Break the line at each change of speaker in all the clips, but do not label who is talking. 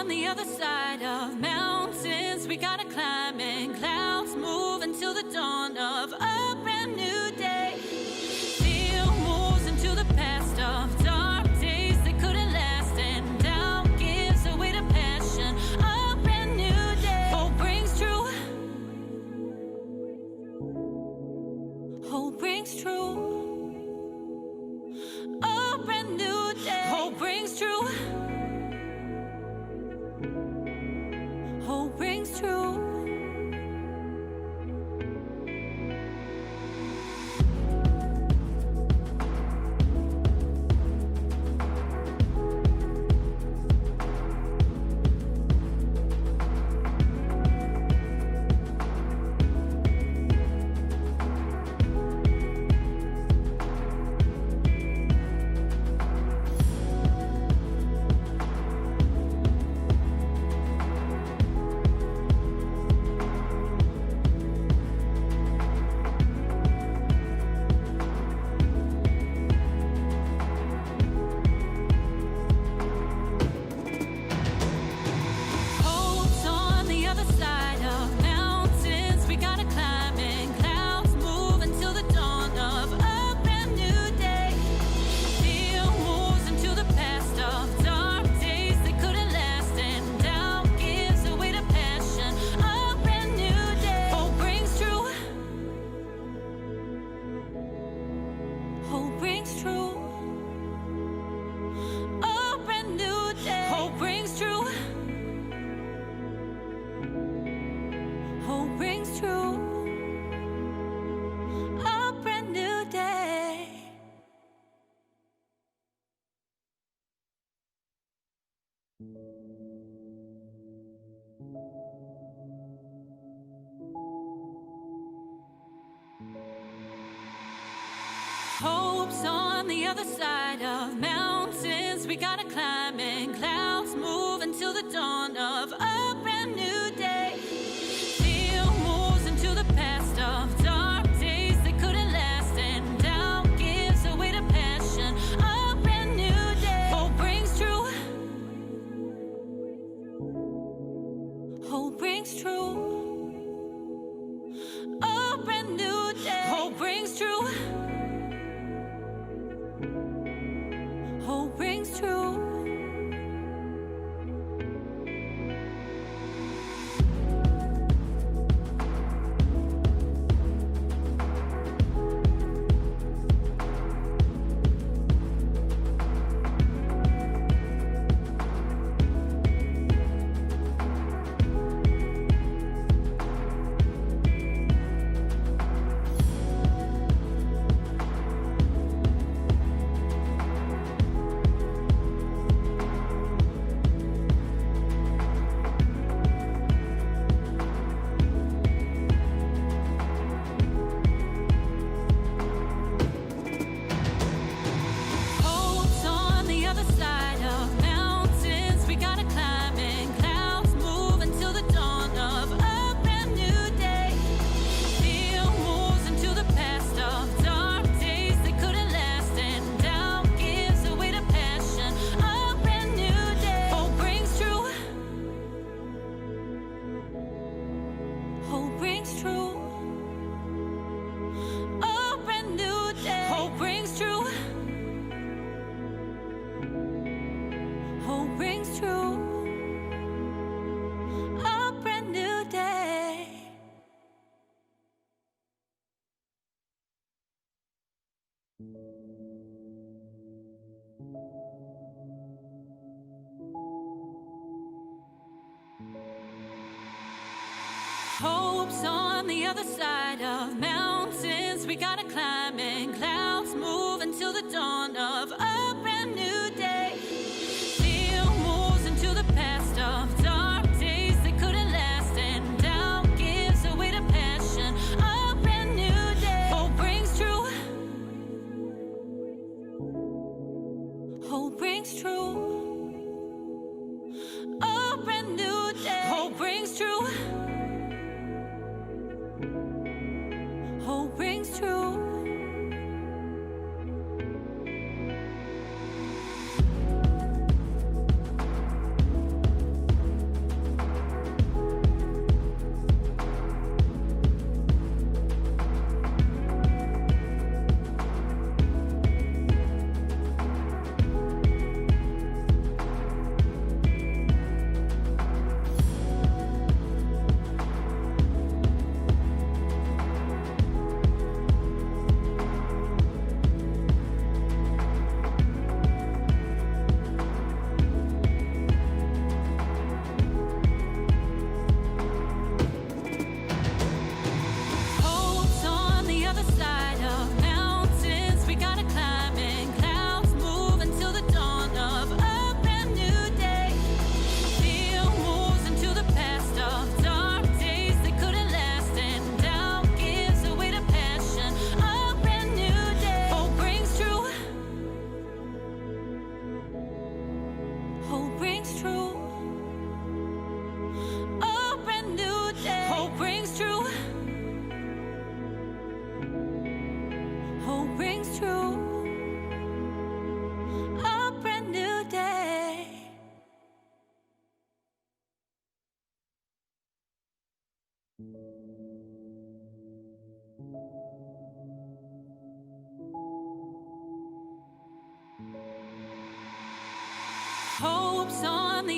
on the other side of mountains we gotta climb, and clouds move until the dawn of a brand new day. Steel moves into the past of dark days that couldn't last, and doubt gives away to passion. A brand new day. Hope rings true. Hope rings true. A brand new day. Hope rings true. Hope rings true. Hope's on the other side of mountains we gotta climb, and clouds move until the dawn of a brand new day. Steel moves into the past of dark days that couldn't last, and doubt gives away to passion. A brand new day. Hope rings true. Hope rings true. A brand new day. Hope rings true. Hope rings true. Hope's on the other side of mountains we gotta climb, and clouds move until the dawn of a brand new day. Steel moves into the past of dark days that couldn't last, and doubt gives away to passion. A brand new day. Hope rings true. Hope rings true. A brand new day. Hope rings true. Hope rings true.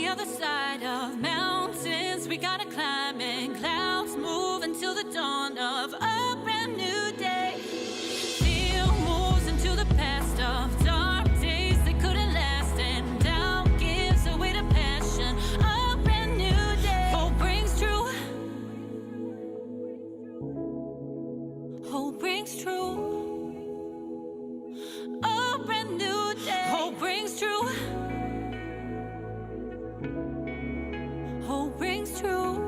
other side of mountains we gotta climb, and clouds move until the dawn of a brand new day. Fear moves into the past of dark days that couldn't last, and doubt gives away to passion. A brand new day. Hope brings true. Hope brings true. A brand new day. Hope brings true. Hope brings true.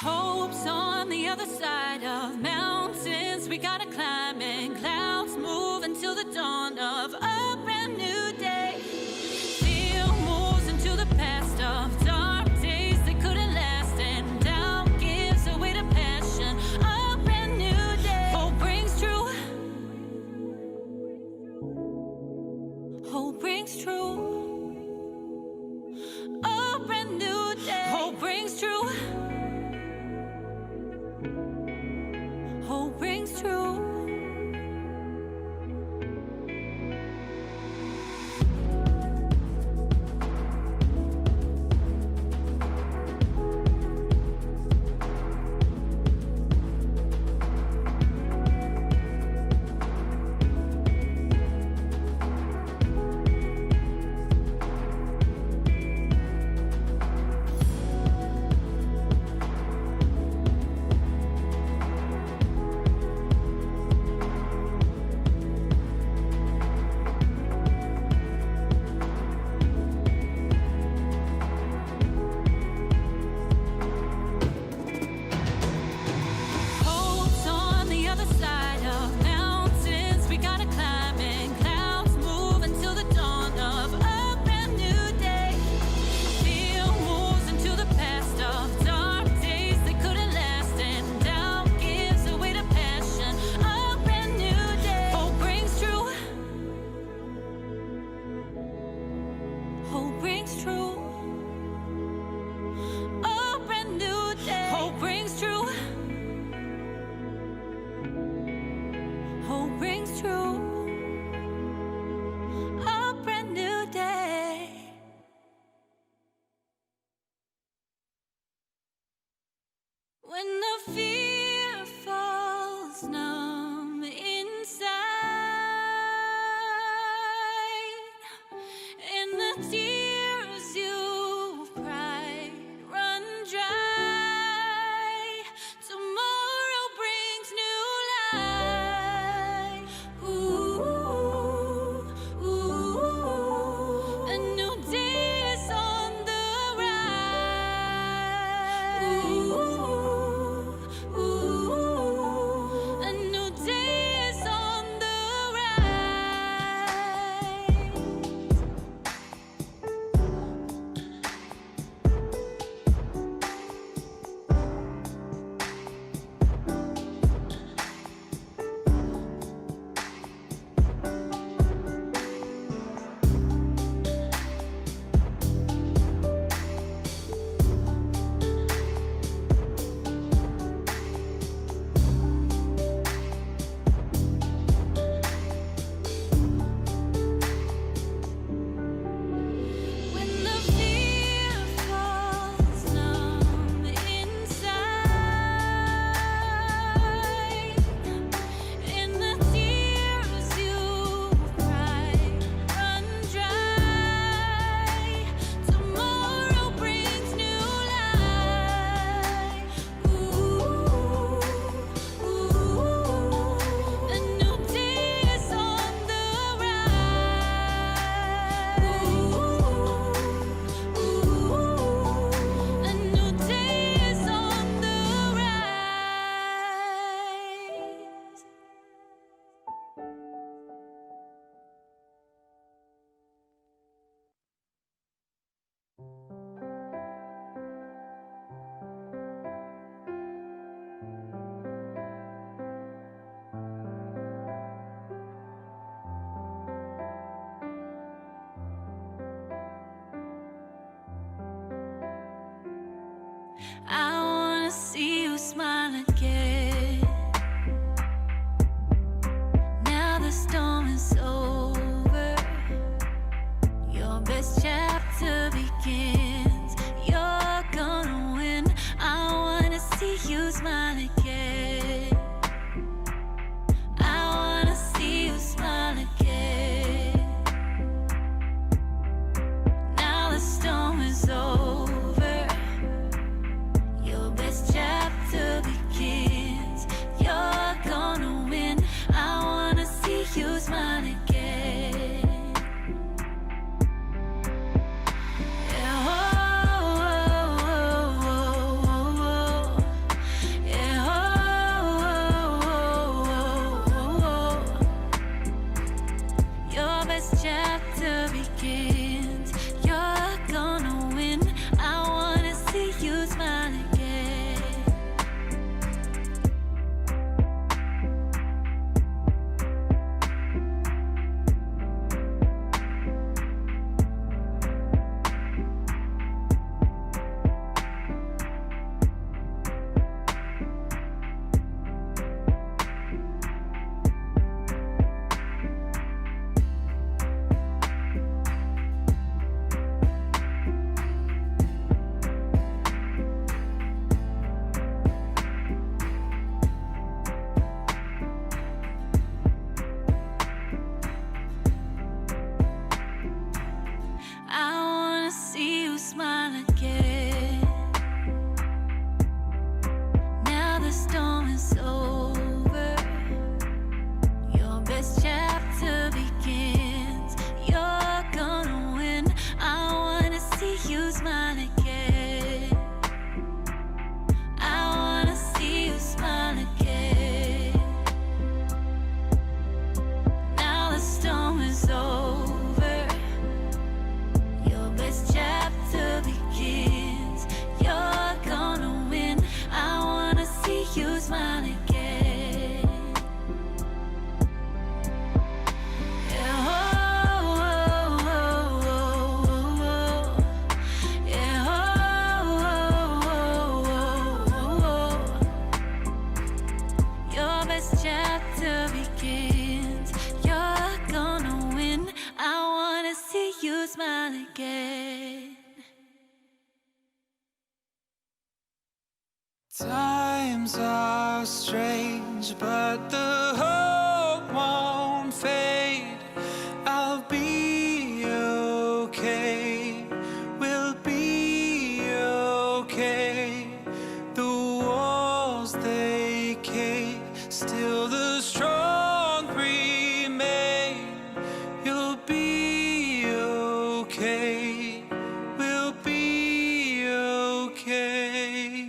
Hope's on the other side of mountains we gotta climb, and clouds move until the dawn of a brand new day. Fear moves into the past of dark days that couldn't last, and doubt gives away to passion. A brand new day. Hope brings true. Hope brings true. A brand new day. Hope brings true. Hope brings true. When the fear falls numb inside, and the tears you've cried run dry, tomorrow brings new life. Ooh, ooh, a new day is on the rise. Ooh. smile again. I wanna see you smile again. Now the storm is over. Your best chapter begins. You're gonna win. I wanna see you smile again.
Times are strange, but the hope won't fade. I'll be okay, we'll be okay. The walls they cave, still the strong remain. You'll be okay, we'll be okay.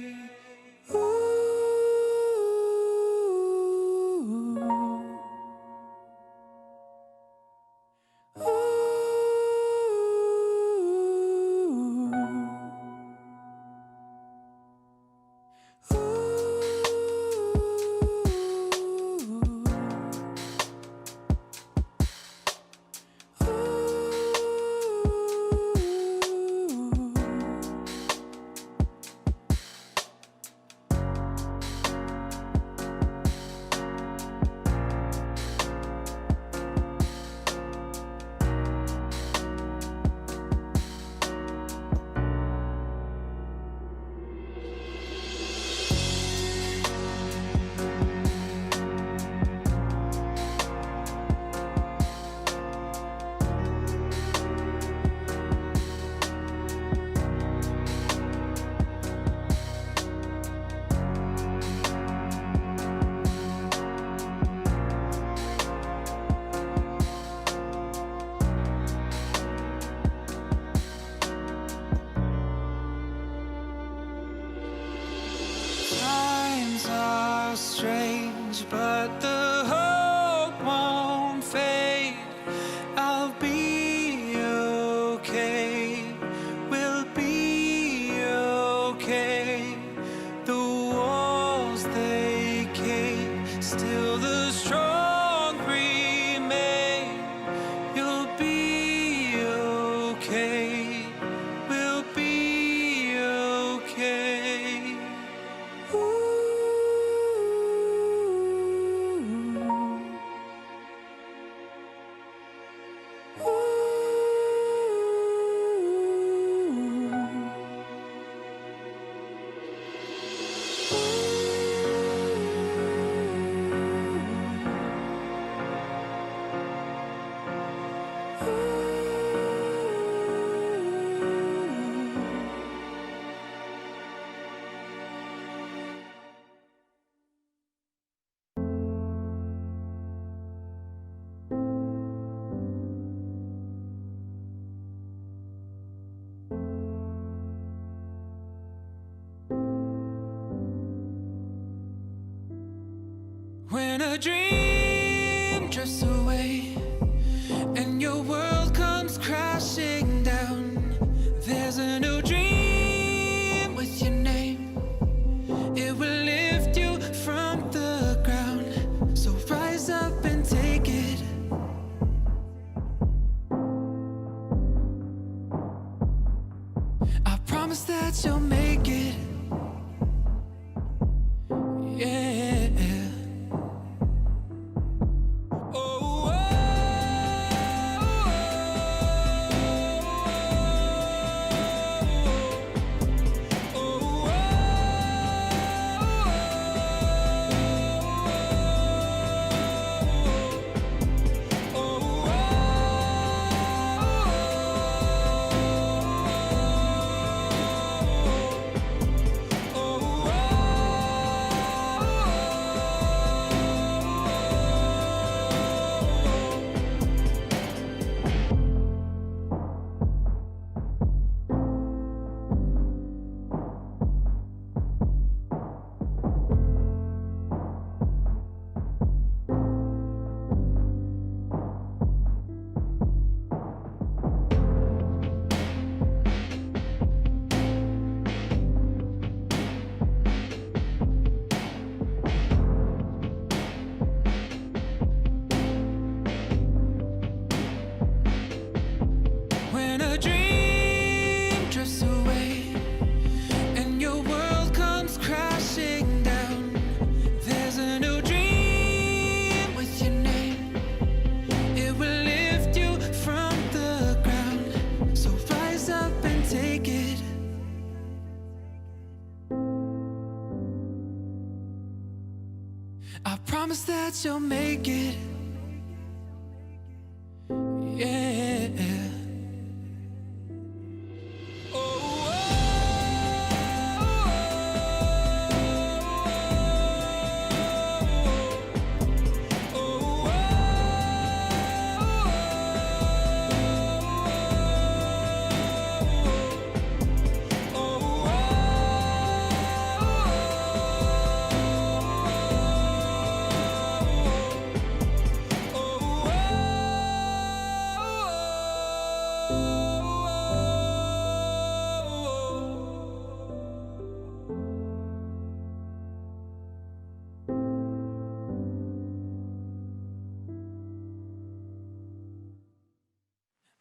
Times are strange, but the hope won't fade. I'll be okay, we'll be okay. The walls they cave, still the strong remain. You'll be okay, we'll be okay. dream drifts away and your world comes crashing down, there's a new dream with your name. It will lift you from the ground, so rise up and take it. I promise that you'll make it. Yeah. Oh, when a dream drifts away and your world comes crashing down, there's a new dream with your name. It will lift you from the ground, so rise up and take it. I promise that you'll make it. Yeah.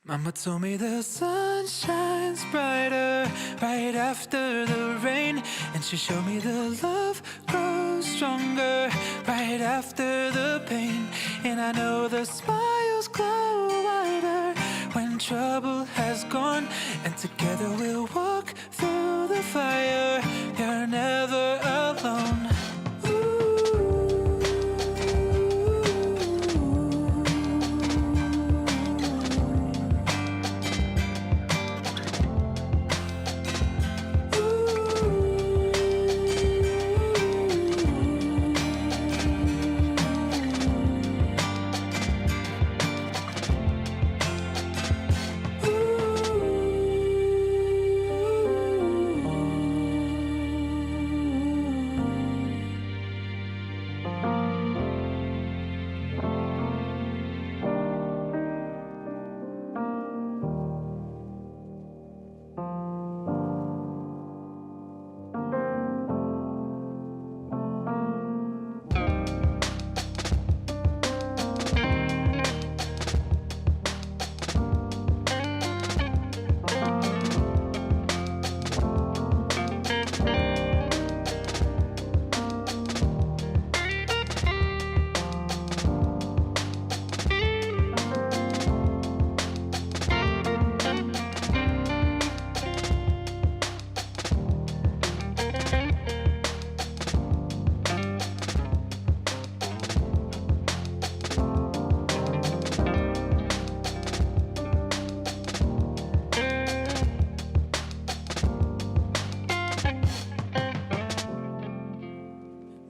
Mama told me the sun shines brighter right after the rain, and she showed me the love grows stronger right after the pain. And I know the smiles glow wider when trouble has gone, and together we'll walk through the fire. You're never alone.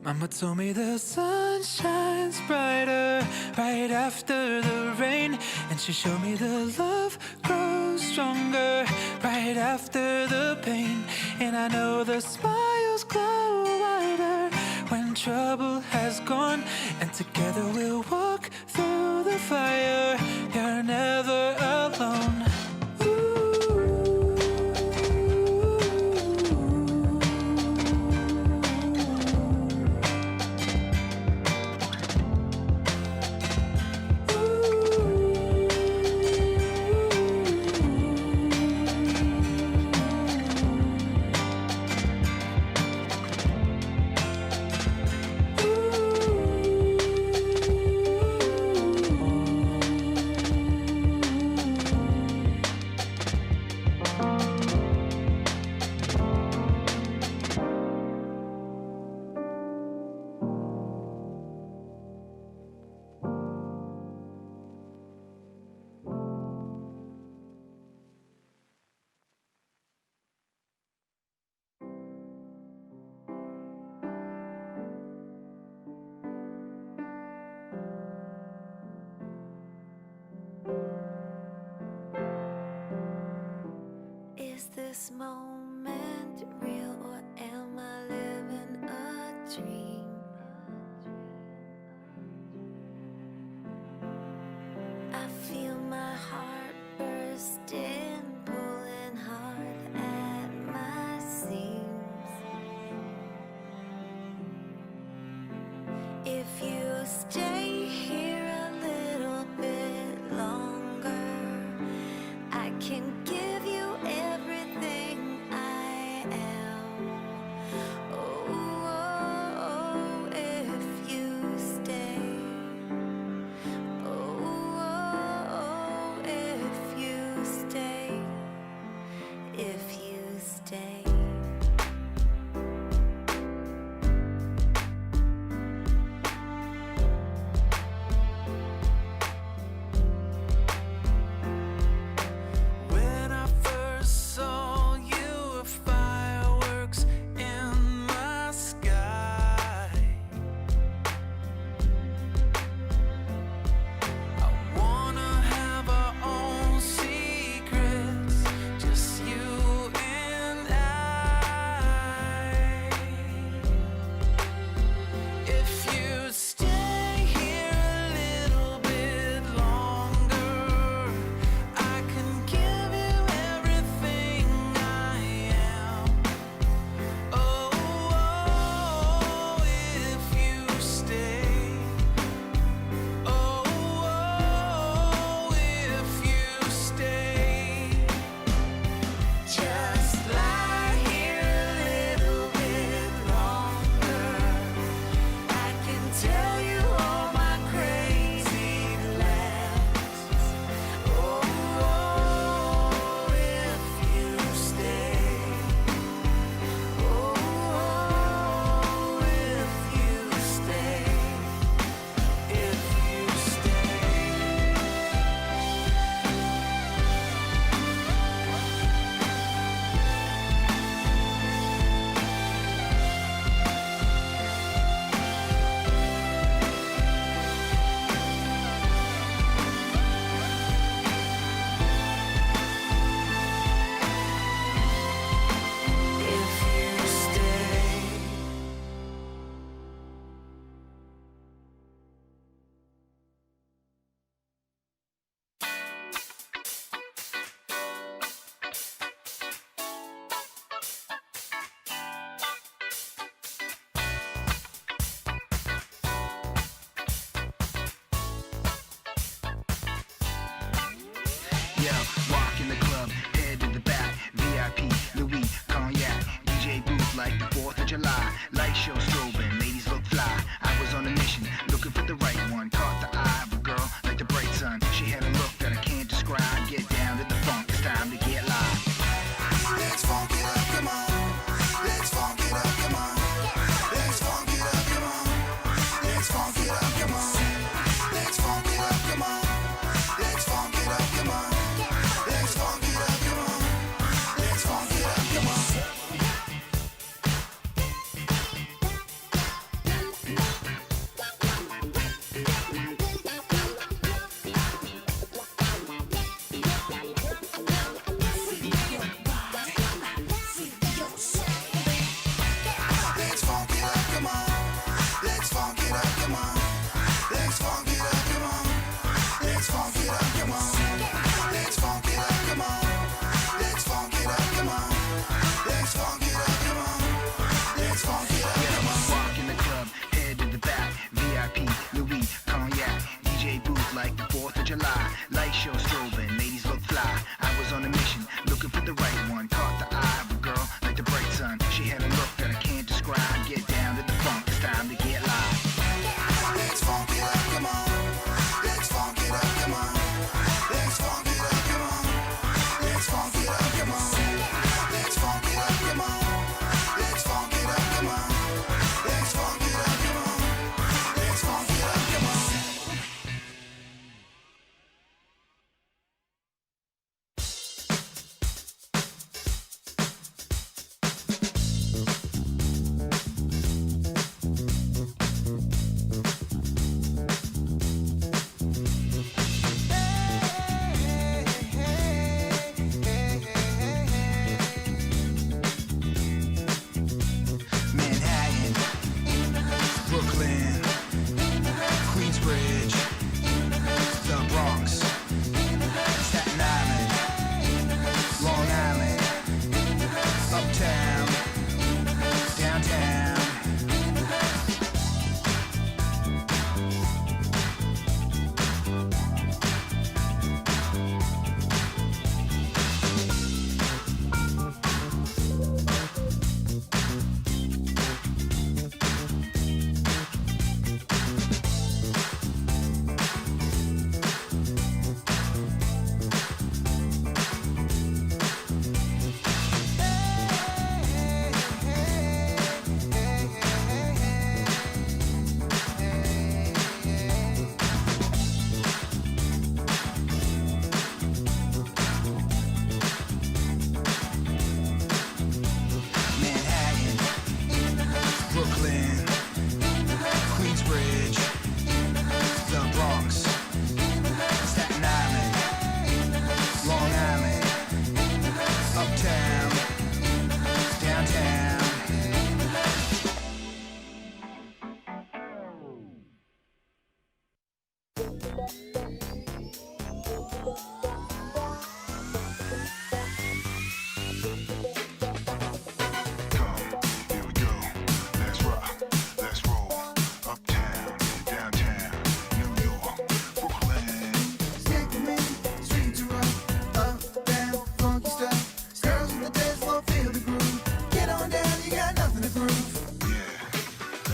Mama told me the sun shines brighter right after the rain, and she showed me the love grows stronger right after the pain. And I know the smiles glow wider when when trouble has gone, and together we'll walk through the fire. You're never alone.
Is this moment real, or am I living a dream? I feel my heart bursting, pulling hard at my seams. If you stay here a little bit longer, I can give you everything I am. Oh, if you stay. Oh, if you stay. If you stay.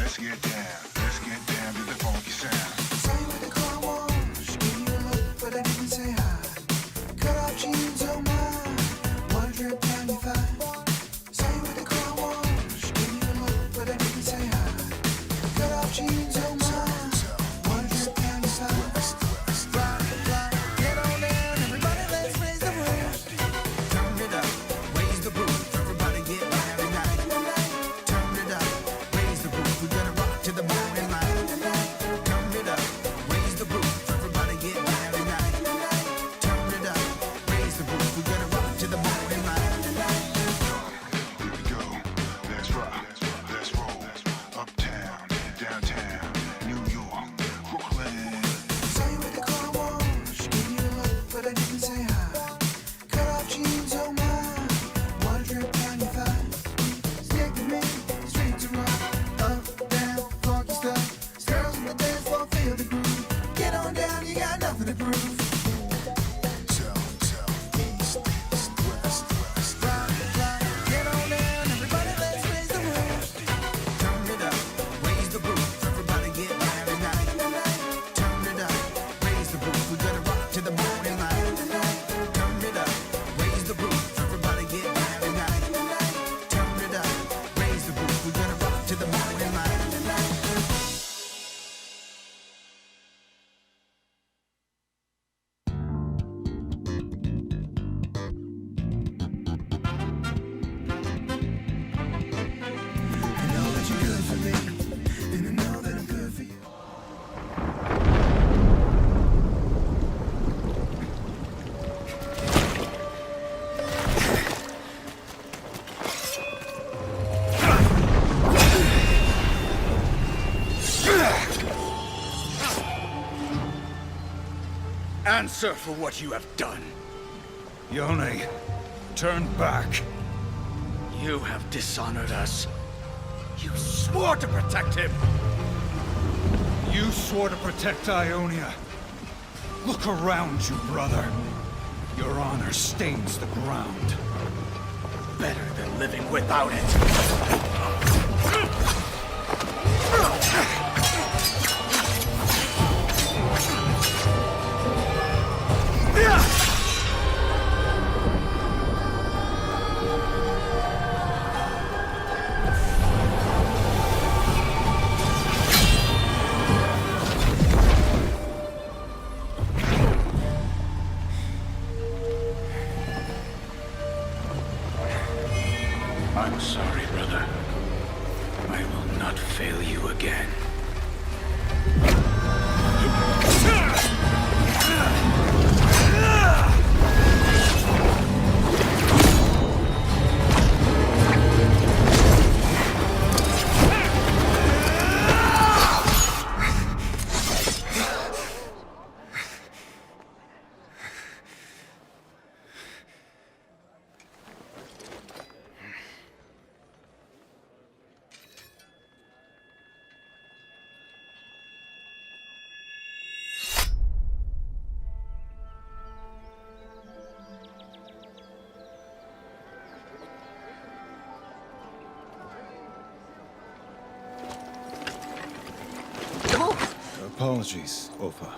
Let's get down to the funky sound.
Say what the car wants, give you a look, but I didn't say hi. Cut off jeans, oh my, one drip down your thigh. Say what the car wants, give you a look, but I didn't say hi. Cut off jeans, oh my, one drip down your thigh. Get on down, everybody, let's raise the roof.
Turn it up, raise the roof, everybody get down tonight. Turn it up, raise the roof, we're gonna rock to the morning light. Turn it up, raise the roof, everybody get down tonight. Turn it up, raise the roof, we're gonna rock to the morning light.
Here we go. Let's rock. Let's roll. Uptown, downtown, New York, Brooklyn.
Say what the car wants, give you a look, but I didn't say hi. Cut off jeans, oh my, one drip down your thigh. Stick to me, straight to rock, up, down, funky stuff. Girls on the dance floor, feel the groove. Get on down, you got nothing to prove.
East, west.
Get on down, everybody, let's raise the roof.
Turn it up, raise the roof, everybody get down tonight. Turn it up, raise the roof, we're gonna rock to the morning light. Turn it up, raise the roof, everybody get down tonight. Turn it up, raise the roof, we're gonna rock to the morning light.
I know that you're good for me, and I know that I'm good for you.
Answer for what you have done. Yone, turn back. You have dishonored us. You swore to protect him. You swore to protect Ionia. Look around you, brother. Your honor stains the ground. Better than living without it. I'm sorry, brother. I will not fail you again.
Apologies, Opa.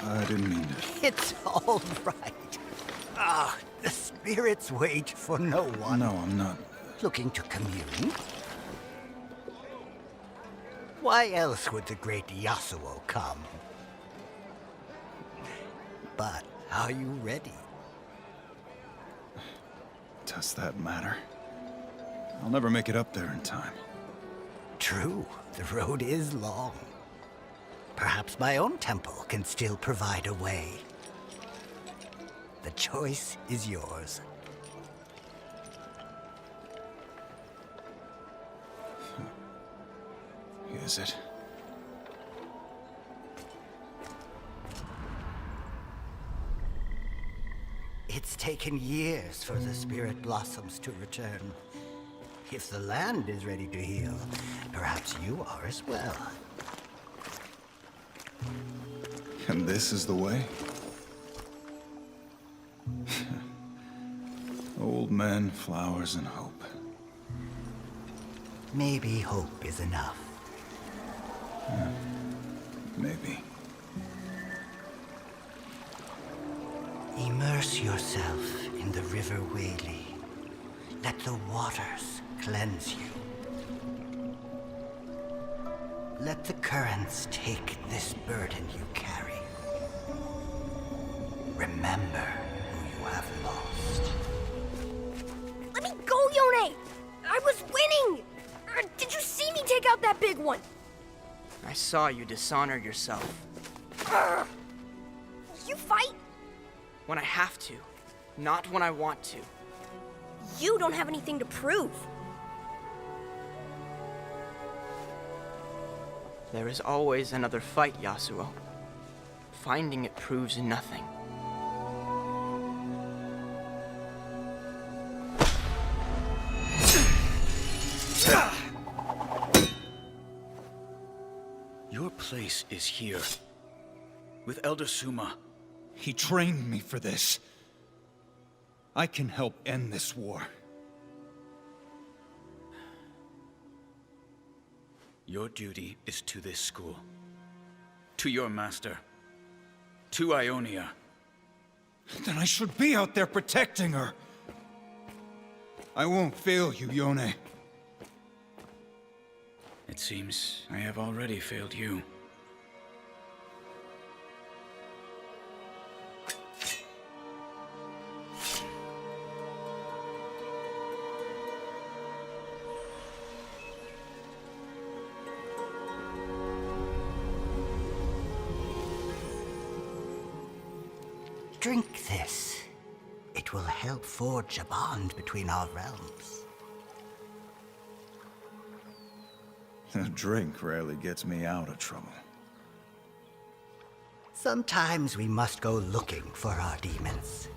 I didn't mean to.
It's all right. Ah, the spirits wait for no one.
No, I'm not.
Looking to commune? Why else would the great Yasuo come? But are you ready?
Does that matter? I'll never make it up there in time.
True, the road is long. Perhaps my own temple can still provide a way. The choice is yours.
Is it?
It's taken years for the spirit blossoms to return. If the land is ready to heal, perhaps you are as well.
And this is the way? Old men, flowers, and hope.
Maybe hope is enough.
maybe.
Immerse yourself in the River Whaley. Let the waters cleanse you. Let the currents take this burden you carry. Remember who you have lost.
Let me go, Yone! I was winning! Did you see me take out that big one?
I saw you dishonor yourself.
You fight?
When I have to, not when I want to.
You don't have anything to prove.
There is always another fight, Yasuo. Finding it proves nothing.
Your place is here. With Elder Suma.
He trained me for this. I can help end this war.
Your duty is to this school. To your master. To Ionia.
Then I should be out there protecting her. I won't fail you, Yone.
It seems I have already failed you.
Drink this. It will help forge a bond between our realms.
A drink rarely gets me out of trouble.
Sometimes we must go looking for our demons.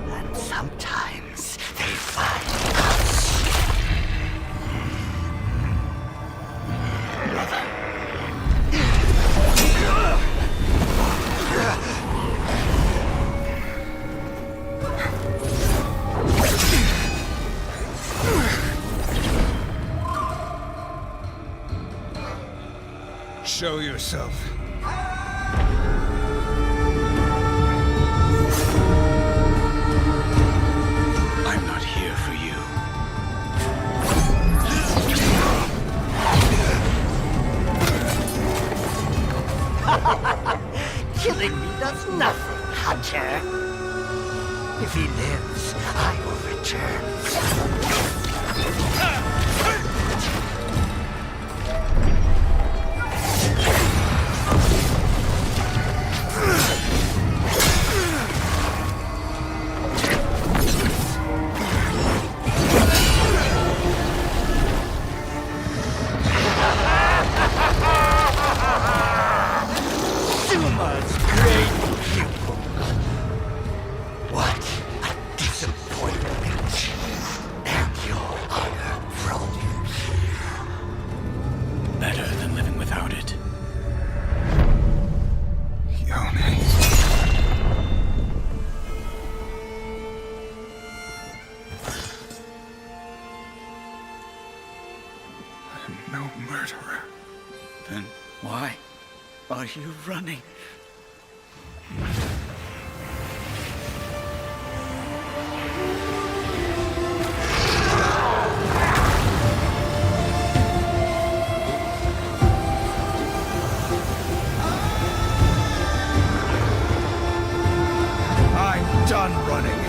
And sometimes they find us.
Show yourself.
I'm not here for you.
Killing me does nothing, Hunter. If he lives, I will return. Suma's great pupil. What a disappointment. And your honor from
Better than living without it.
Yone. I'm no murderer.
Then why are you running?
I'm done running.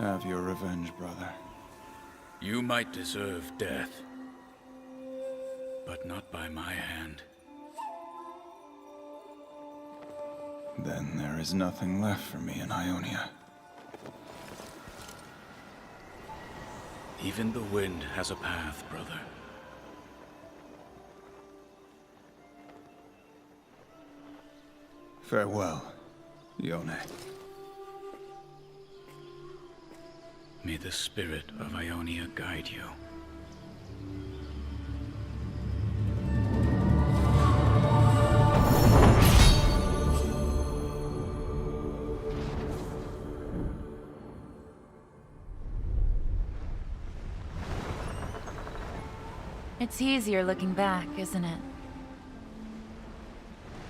Have your revenge, brother.
You might deserve death, but not by my hand.
Then there is nothing left for me in Ionia.
Even the wind has a path, brother.
Farewell, Yone.
May the spirit of Ionia guide you.
It's easier looking back, isn't it?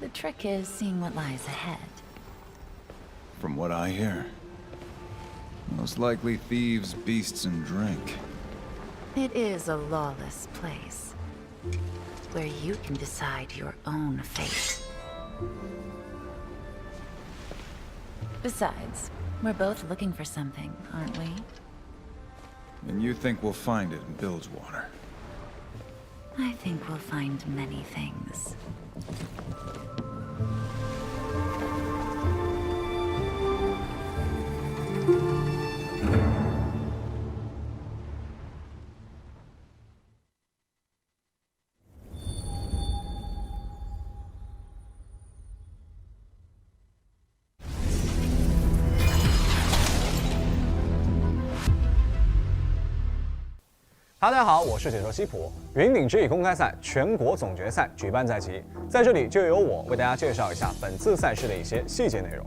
The trick is seeing what lies ahead.
From what I hear, most likely thieves, beasts, and drink.
It is a lawless place, where you can decide your own fate. Besides, we're both looking for something, aren't we?
And you think we'll find it in Bilgewater?
I think we'll find many things.
大家好，我是解说西普。云顶之弈公开赛全国总决赛举办在即，在这里就由我为大家介绍一下本次赛事的一些细节内容。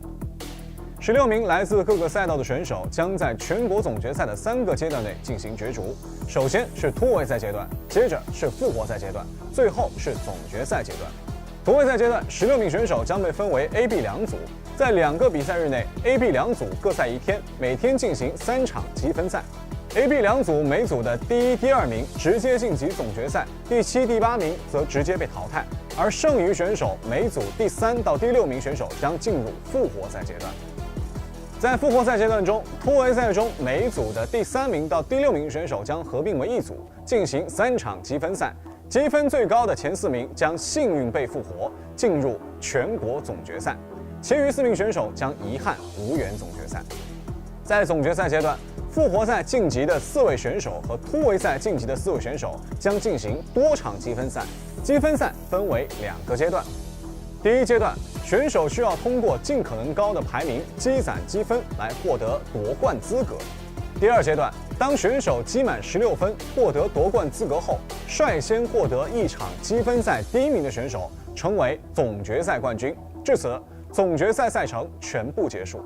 16名来自各个赛道的选手将在全国总决赛的3个阶段内进行角逐。首先是突围赛阶段，接着是复活赛阶段，最后是总决赛阶段。突围赛阶段，16名选手将被分为 A、B 两组，在2个比赛日内 ，A、B 两组各赛1天，每天进行3场积分赛。A、B 两组每组的第1、第2名直接晋级总决赛，第7、第8名则直接被淘汰，而剩余选手每组第3到第6名选手将进入复活赛阶段。在复活赛阶段中，突围赛中每组的第3名到第6名选手将合并为一组，进行3场积分赛，积分最高的前4名将幸运被复活，进入全国总决赛，其余4名选手将遗憾无缘总决赛。在总决赛阶段，复活赛晋级的4位选手和突围赛晋级的4位选手将进行多场积分赛，积分赛分为2个阶段。第1阶段，选手需要通过尽可能高的排名积攒积分来获得夺冠资格。第2阶段，当选手积满16分获得夺冠资格后，率先获得1场积分赛第1名的选手成为总决赛冠军，至此总决赛赛程全部结束。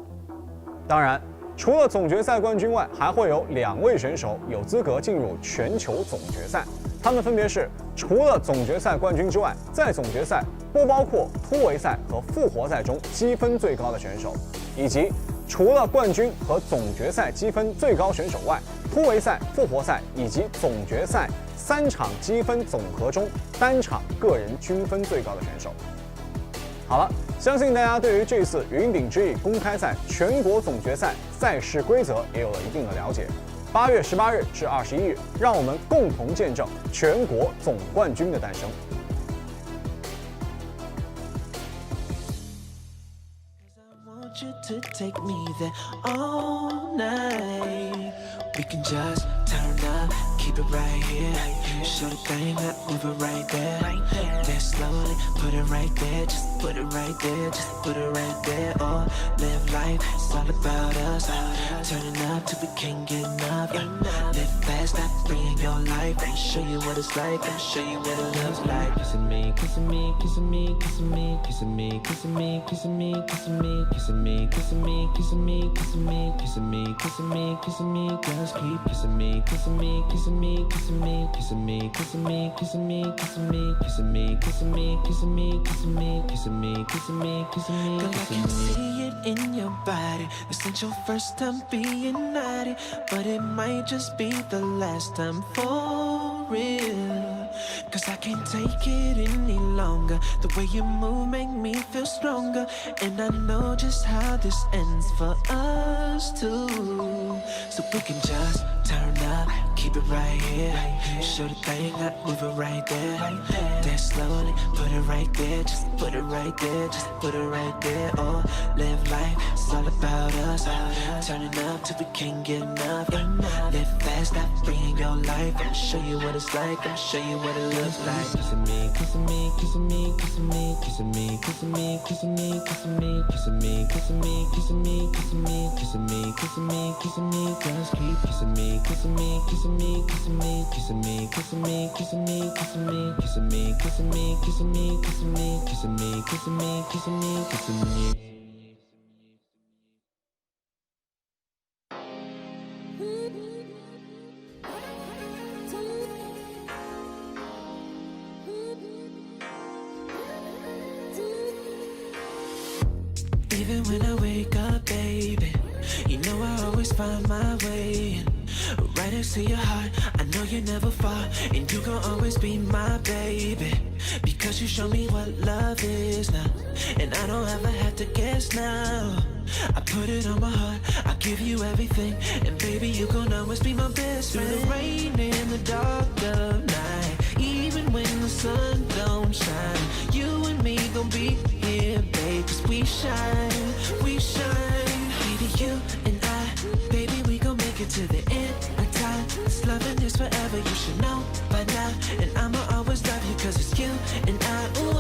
当然，除了总决赛冠军外，还会有2位选手有资格进入全球总决赛。他们分别是除了总决赛冠军之外，在总决赛不包括突围赛和复活赛中积分最高的选手，以及除了冠军和总决赛积分最高选手外，突围赛、复活赛以及总决赛3场积分总和中单场个人均分最高的选手。好了，相信大家对于这次云顶之弈公开赛全国总决赛赛事规则也有了一定的了解。8月18日至21日，让我们共同见证全国总冠军的诞生。
We can just turn up, keep it right here. Show the thing up, move it right there. Then slowly put it right there, just put it right there, just put it right there. Oh, live life, it's all about us. Turning up till we can't get enough. Live fast, stop freeing your life. Let me show you what it's like, let me show you what it looks like. Kissing me, kissing me, kissing me, kissing me, kissing me, kissing me, kissing me, kissing me, kissing me, kissing me, kissing me, kissing me, kissing me, kissing me, kissing me, just keep kissing me, kissing me, kissing me, kissing me, kissing me, kissing me, kissing me, kissing me, kissing me, kissing me, kissing me, kissing me, kissing me, kissing me, kissing me. Girl, I can see it in your body. This ain't your first time being naughty, but it might just be the last time for real.
'cause I can't take it any longer. The way you move make me feel stronger, and I know just how this ends for us too. So we can just turn up, keep it right here. Show the thing up, move it right there. Dance slowly, put it right there. Just put it right there, just put it right there. Oh, live life, it's all about us. Turning up till we can't get enough. Live fast, stop bringing your life. I'ma show you what it's like, I'ma show you what it looks like. Kissing me, kissing me, kissing me, kissing me, kissing me, kissing me, kissing me, kissing me, kissing me, kissing me, kissing me, kissing me, kissing me, kissing me, kissing me, just keep kissing me, kissing me, kissing me, kissing me, kissing me, kissing me, kissing me, kissing me, kissing me, kissing me, kissing me, kissing me, kissing me, kissing me, kissing me, kissing me. Even when I wake up, baby, you know I always find my way in. Right next to your heart, I know you're never far, and you gon' always be my baby, because you show me what love is now, and I don't ever have to guess now. I put it on my heart, I give you everything, and baby, you gon' always be my best friend. Through the rain and the dark of night, even when the sun don't shine, you and me gon' be here, babe, 'cause we shine, we shine. Baby, you and I, baby, we gon' make it to the end of time. This loving is forever, you should know by now, and I'ma always love you 'cause it's you and I, ooh,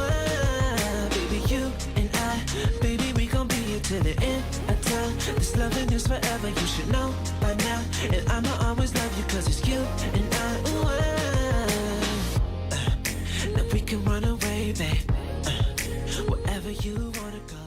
baby, you and I, baby, we gon' be here to the end of time. This loving is forever, you should know by now, and I'ma always love you 'cause it's you and I, ooh, now we can run away, babe, wherever you wanna go.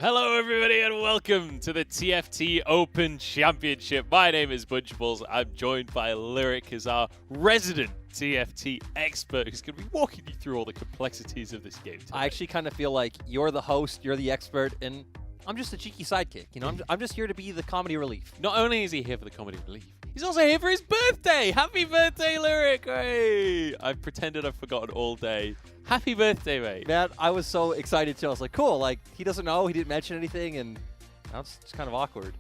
Hello everybody and welcome to the TFT Open Championship. My name is Bunchables. I'm joined by Lyric as our resident TFT expert who's going to be walking you through all the complexities of this game today.
I actually kind of feel like you're the host, you're the expert, and I'm just a cheeky sidekick. You know, I'm just here to be the comedy relief.
Not only is he here for the comedy relief, he's also here for his birthday. Happy birthday, Lyric! Hey! I've pretended I've forgotten all day. Happy birthday, mate.
Man, I was so excited too. I was like, cool, like, he doesn't know, he didn't mention anything, and now it's kind of awkward.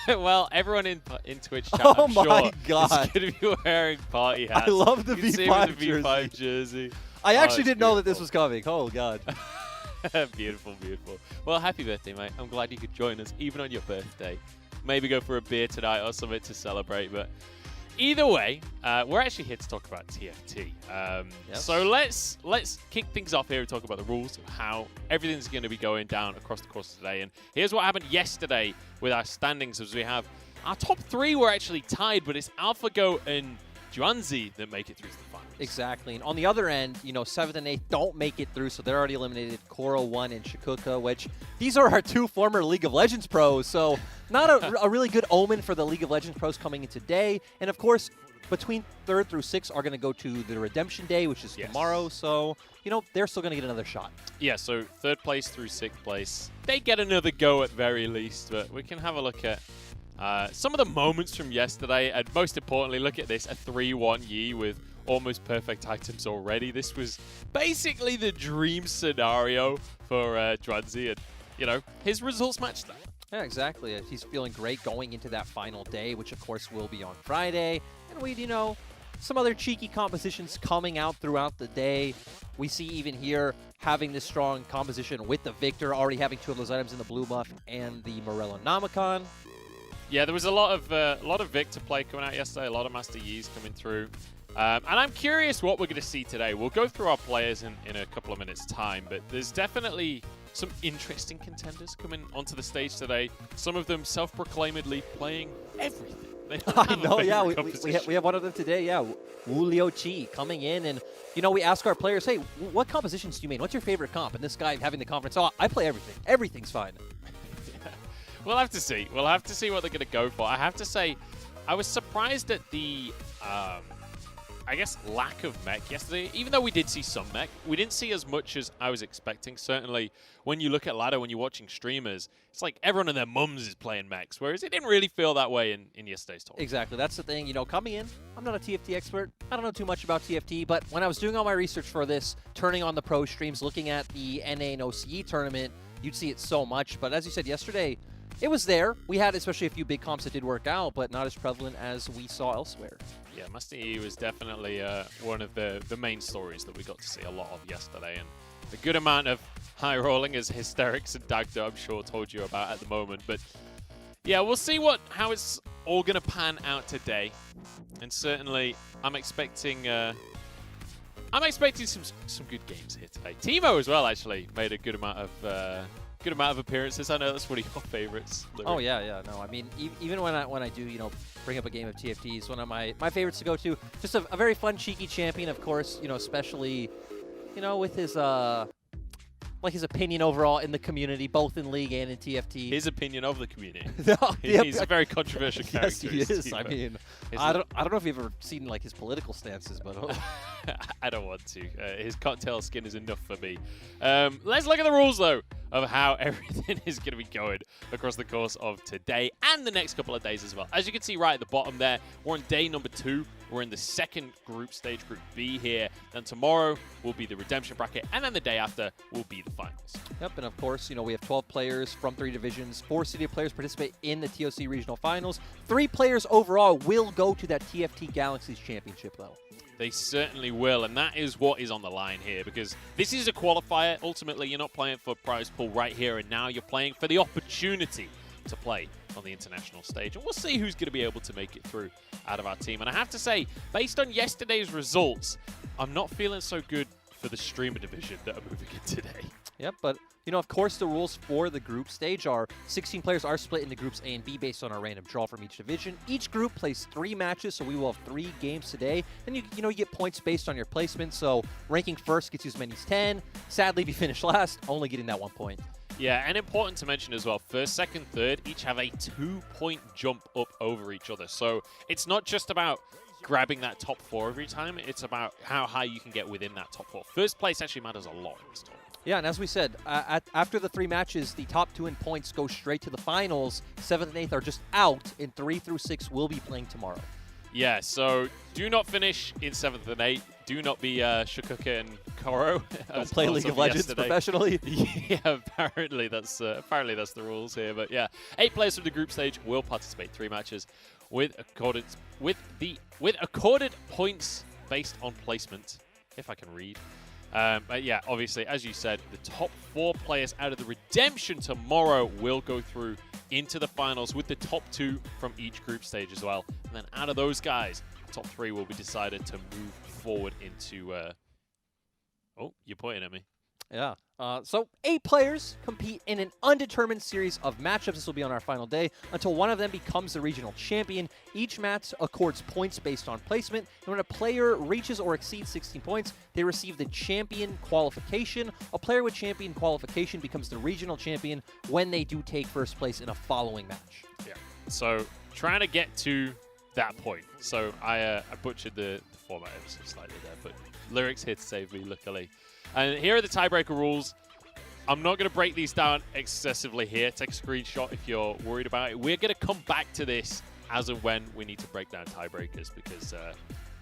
Well, everyone in Twitch chat,
oh
I'm
my
sure,
God.
is going to be wearing party hats.
I love the
You can see
V5
with the V5 jersey.
I actually
it's
didn't know that
beautiful.
this was coming. Oh, God.
Beautiful, beautiful. Well, happy birthday, mate. I'm glad you could join us, even on your birthday. Maybe go for a beer tonight or something to celebrate, but either way, we're actually here to talk about TFT.
Yes.
So let's kick things off here and talk about the rules of how everything's going to be going down across the course of today. And here's what happened yesterday with our standings, as we have our top three were actually tied, but it's AlphaGo and Juanzi that make it through to the finals.
Exactly. And on the other end, you know, 7th and 8th don't make it through, so they're already eliminated. Koro 1 and Shikuka, which these are our two former League of Legends pros, so not a really good omen for the League of Legends pros coming in today. And of course, between 3rd through 6th are going to go to the Redemption Day, which is tomorrow, so, you know, they're still going to get another shot.
Yeah, so 3rd place through 6th place, they get another go at very least, but we can have a look at some of the moments from yesterday, and most importantly, look at this, a 3-1 Yi with almost perfect items already. This was basically the dream scenario for Juanzi, and you know, his results match that.
Yeah, exactly. He's feeling great going into that final day, which of course will be on Friday. And we, you know, some other cheeky compositions coming out throughout the day. We see even here having this strong composition with the Victor, already having 2 of those items in the blue buff and the Morello Namicon.
Yeah, there was a lot of Victor play coming out yesterday, a lot of Master Yi's coming through. And I'm curious what we're going to see today. We'll go through our players in a couple of minutes' time, but there's definitely some interesting contenders coming onto the stage today. Some of them self-proclaimedly playing everything.
I know, yeah. We have one of them today, yeah. Wu Liu Chi coming in, and, you know, we ask our players, hey, what compositions do you mean? What's your favorite comp? And this guy having the conference, oh, I play everything. Everything's fine.
We'll have to see. We'll have to see what they're going to go for. I have to say, I was surprised at the, I guess, lack of mech yesterday. Even though we did see some mech, we didn't see as much as I was expecting. Certainly, when you look at ladder, when you're watching streamers, it's like everyone and their mums is playing mechs, whereas it didn't really feel that way in yesterday's talk.
Exactly. That's the thing. You know, coming in, I'm not a TFT expert. I don't know too much about TFT, but when I was doing all my research for this, turning on the pro streams, looking at the NA and OCE tournament, you'd see it so much. But as you said yesterday, it was there. We had especially a few big comps that did work out, but not as prevalent as we saw elsewhere.
Yeah, Master Yi was definitely one of the main stories that we got to see a lot of yesterday, and a good amount of high rolling as Hysterics and Dagda, I'm sure, told you about at the moment. But yeah, we'll see how it's all going to pan out today, and certainly I'm expecting some good games here today. Teemo as well actually made a good amount of appearances. I know that's one of your favorites.
Oh yeah. No, I mean, even when I do, you know, bring up a game of TFT, is one of my favorites to go to. Just a very fun, cheeky champion, of course. You know, especially, you know, with his his opinion overall in the community, both in League and in TFT.
His opinion of the community.
No,
he's a very controversial character.
Yes, he is. I mean, I don't know if you've ever seen like his political stances, but
I don't want to. His cocktail skin is enough for me. Let's look at the rules though of how everything is going to be going across the course of today and the next couple of days as well. As you can see right at the bottom there, we're on day number 2. We're in the second group stage, Group B here. Then tomorrow will be the redemption bracket, and then the day after will be the finals.
Yep, and of course, you know, we have 12 players from 3 divisions. 4 city players participate in the TOC regional finals. 3 players overall will go to that TFT Galaxies Championship, though.
They certainly will, and that is what is on the line here, because this is a qualifier. Ultimately, you're not playing for prize pool right here and now. You're playing for the opportunity to play on the international stage, and we'll see who's going to be able to make it through out of our team. And I have to say, based on yesterday's results, I'm not feeling so good for the streamer division that are moving in today.
Yep, but, you know, of course, the rules for the group stage are 16 players are split into groups A and B based on a random draw from each division. Each group plays 3 matches, so we will have 3 games today. And, you get points based on your placement, so ranking first gets you as many as 10. Sadly, if you finish last, only getting that 1 point.
Yeah, and important to mention as well, first, second, third, each have a 2-point jump up over each other. So it's not just about grabbing that top 4 every time, it's about how high you can get within that top 4. First place actually matters a lot in this tournament.
Yeah, and as we said, after the 3 matches, the top 2 in points go straight to the finals. 7th and 8th are just out, and 3 through 6 will be playing tomorrow.
Yeah, so do not finish in 7th and 8th. Do not be Shukuka and Koro.
Don't play League of Legends professionally.
Yeah, apparently that's the rules here. But yeah, 8 players from the group stage will participate 3 matches with accorded points based on placement, if I can read. But yeah, obviously, as you said, the top 4 players out of the redemption tomorrow will go through into the finals with the top 2 from each group stage as well. And then out of those guys, top 3 will be decided to move forward into... Oh, you're pointing at me.
Yeah. So 8 players compete in an undetermined series of matchups. This will be on our final day until one of them becomes the regional champion. Each match accords points based on placement, and when a player reaches or exceeds 16 points, they receive the champion qualification. A player with champion qualification becomes the regional champion when they do take first place in a following match.
Yeah. So trying to get to that point. So I butchered the format ever so slightly there, but Lyrics here to save me, luckily. And here are the tiebreaker rules. I'm not going to break these down excessively here. Take a screenshot if you're worried about it. We're going to come back to this as and when we need to break down tiebreakers, because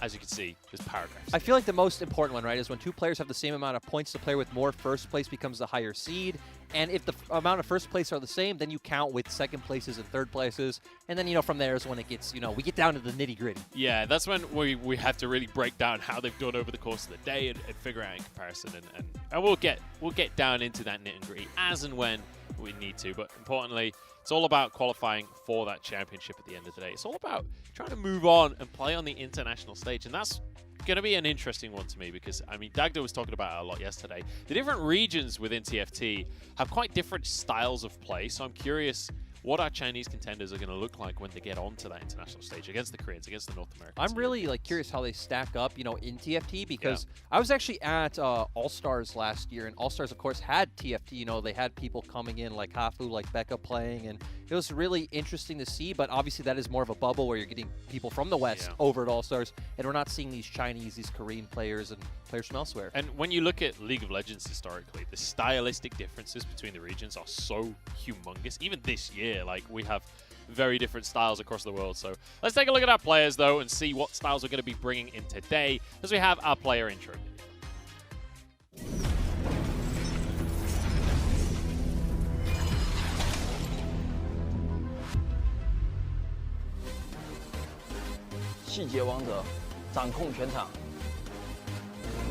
as you can see, there's paragraphs.
I feel like the most important one, right, is when two players have the same amount of points. The player with more first place becomes the higher seed. And if the amount of first place are the same, then you count with second places and third places. And then, from there is when it gets, we get down to the nitty gritty.
Yeah, that's when we have to really break down how they've done over the course of the day and figure out in comparison. And we'll get down into that nitty gritty as and when we need to. But importantly, it's all about qualifying for that championship at the end of the day. It's all about trying to move on and play on the international stage. And that's going to be an interesting one to me because, Dagda was talking about it a lot yesterday. The different regions within TFT have quite different styles of play. So I'm curious what our Chinese contenders are going to look like when they get onto that international stage against the Koreans, against the North Americans.
I'm really curious how they stack up, in TFT because I was actually at All-Stars last year, and All-Stars, of course, had TFT. They had people coming in like Hafu, like Becca playing, and it was really interesting to see, but obviously that is more of a bubble where you're getting people from the West over at All-Stars, and we're not seeing these Chinese, these Korean players and players from elsewhere.
And when you look at League of Legends historically, the stylistic differences between the regions are so humongous. Even this year, we have very different styles across the world. So let's take a look at our players, though, and see what styles we're going to be bringing in today as we have our player intro.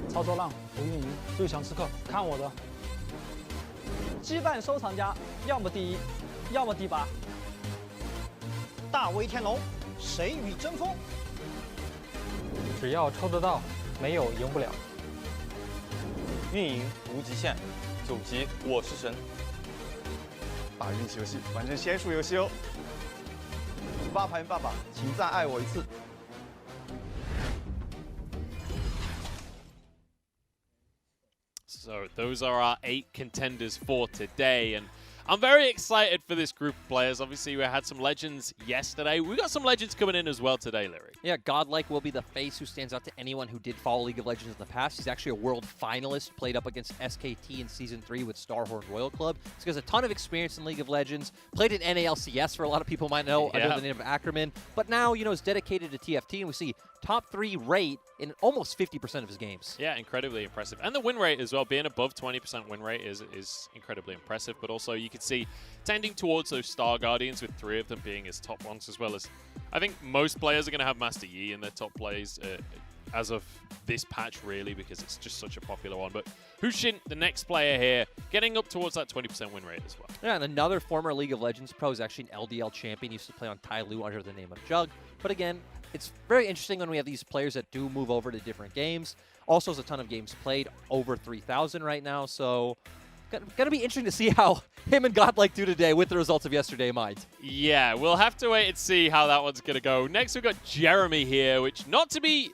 操作浪不运营，最强刺客，看我的！羁绊收藏家，要么第一，要么第8。大威天龙，谁与争锋？只要抽得到，没有赢不了。
运营无极限，9级我是神。
打运气游戏，反正仙术游戏哦。发牌爸爸，请再爱我一次。
So those are our 8 contenders for today, and I'm very excited for this group of players. Obviously, we had some legends yesterday. We got some legends coming in as well today, Lyric.
Yeah, Godlike will be the face who stands out to anyone who did follow League of Legends in the past. He's actually a world finalist, played up against SKT in Season 3 with Starhorn Royal Club. He has a ton of experience in League of Legends, played in NALCS for a lot of people might know under the name of Ackerman, but now, is dedicated to TFT, and we see top 3 rate in almost 50% of his games.
Yeah, incredibly impressive. And the win rate as well, being above 20% win rate is incredibly impressive, but also you can see tending towards those Star Guardians with 3 of them being his top ones, as well as I think most players are going to have Master Yi in their top plays as of this patch, really, because it's just such a popular one. But Hushin, the next player here, getting up towards that 20% win rate as well.
Yeah, and another former League of Legends pro is actually an LDL champion. He used to play on Tai Lu under the name of Jug. But again, it's very interesting when we have these players that do move over to different games. Also has a ton of games played, over 3,000 right now, so gonna be interesting to see how him and Godlike do today with the results of yesterday in mind.
Yeah, we'll have to wait and see how that one's gonna go. Next, we've got Jeremy here, which not to be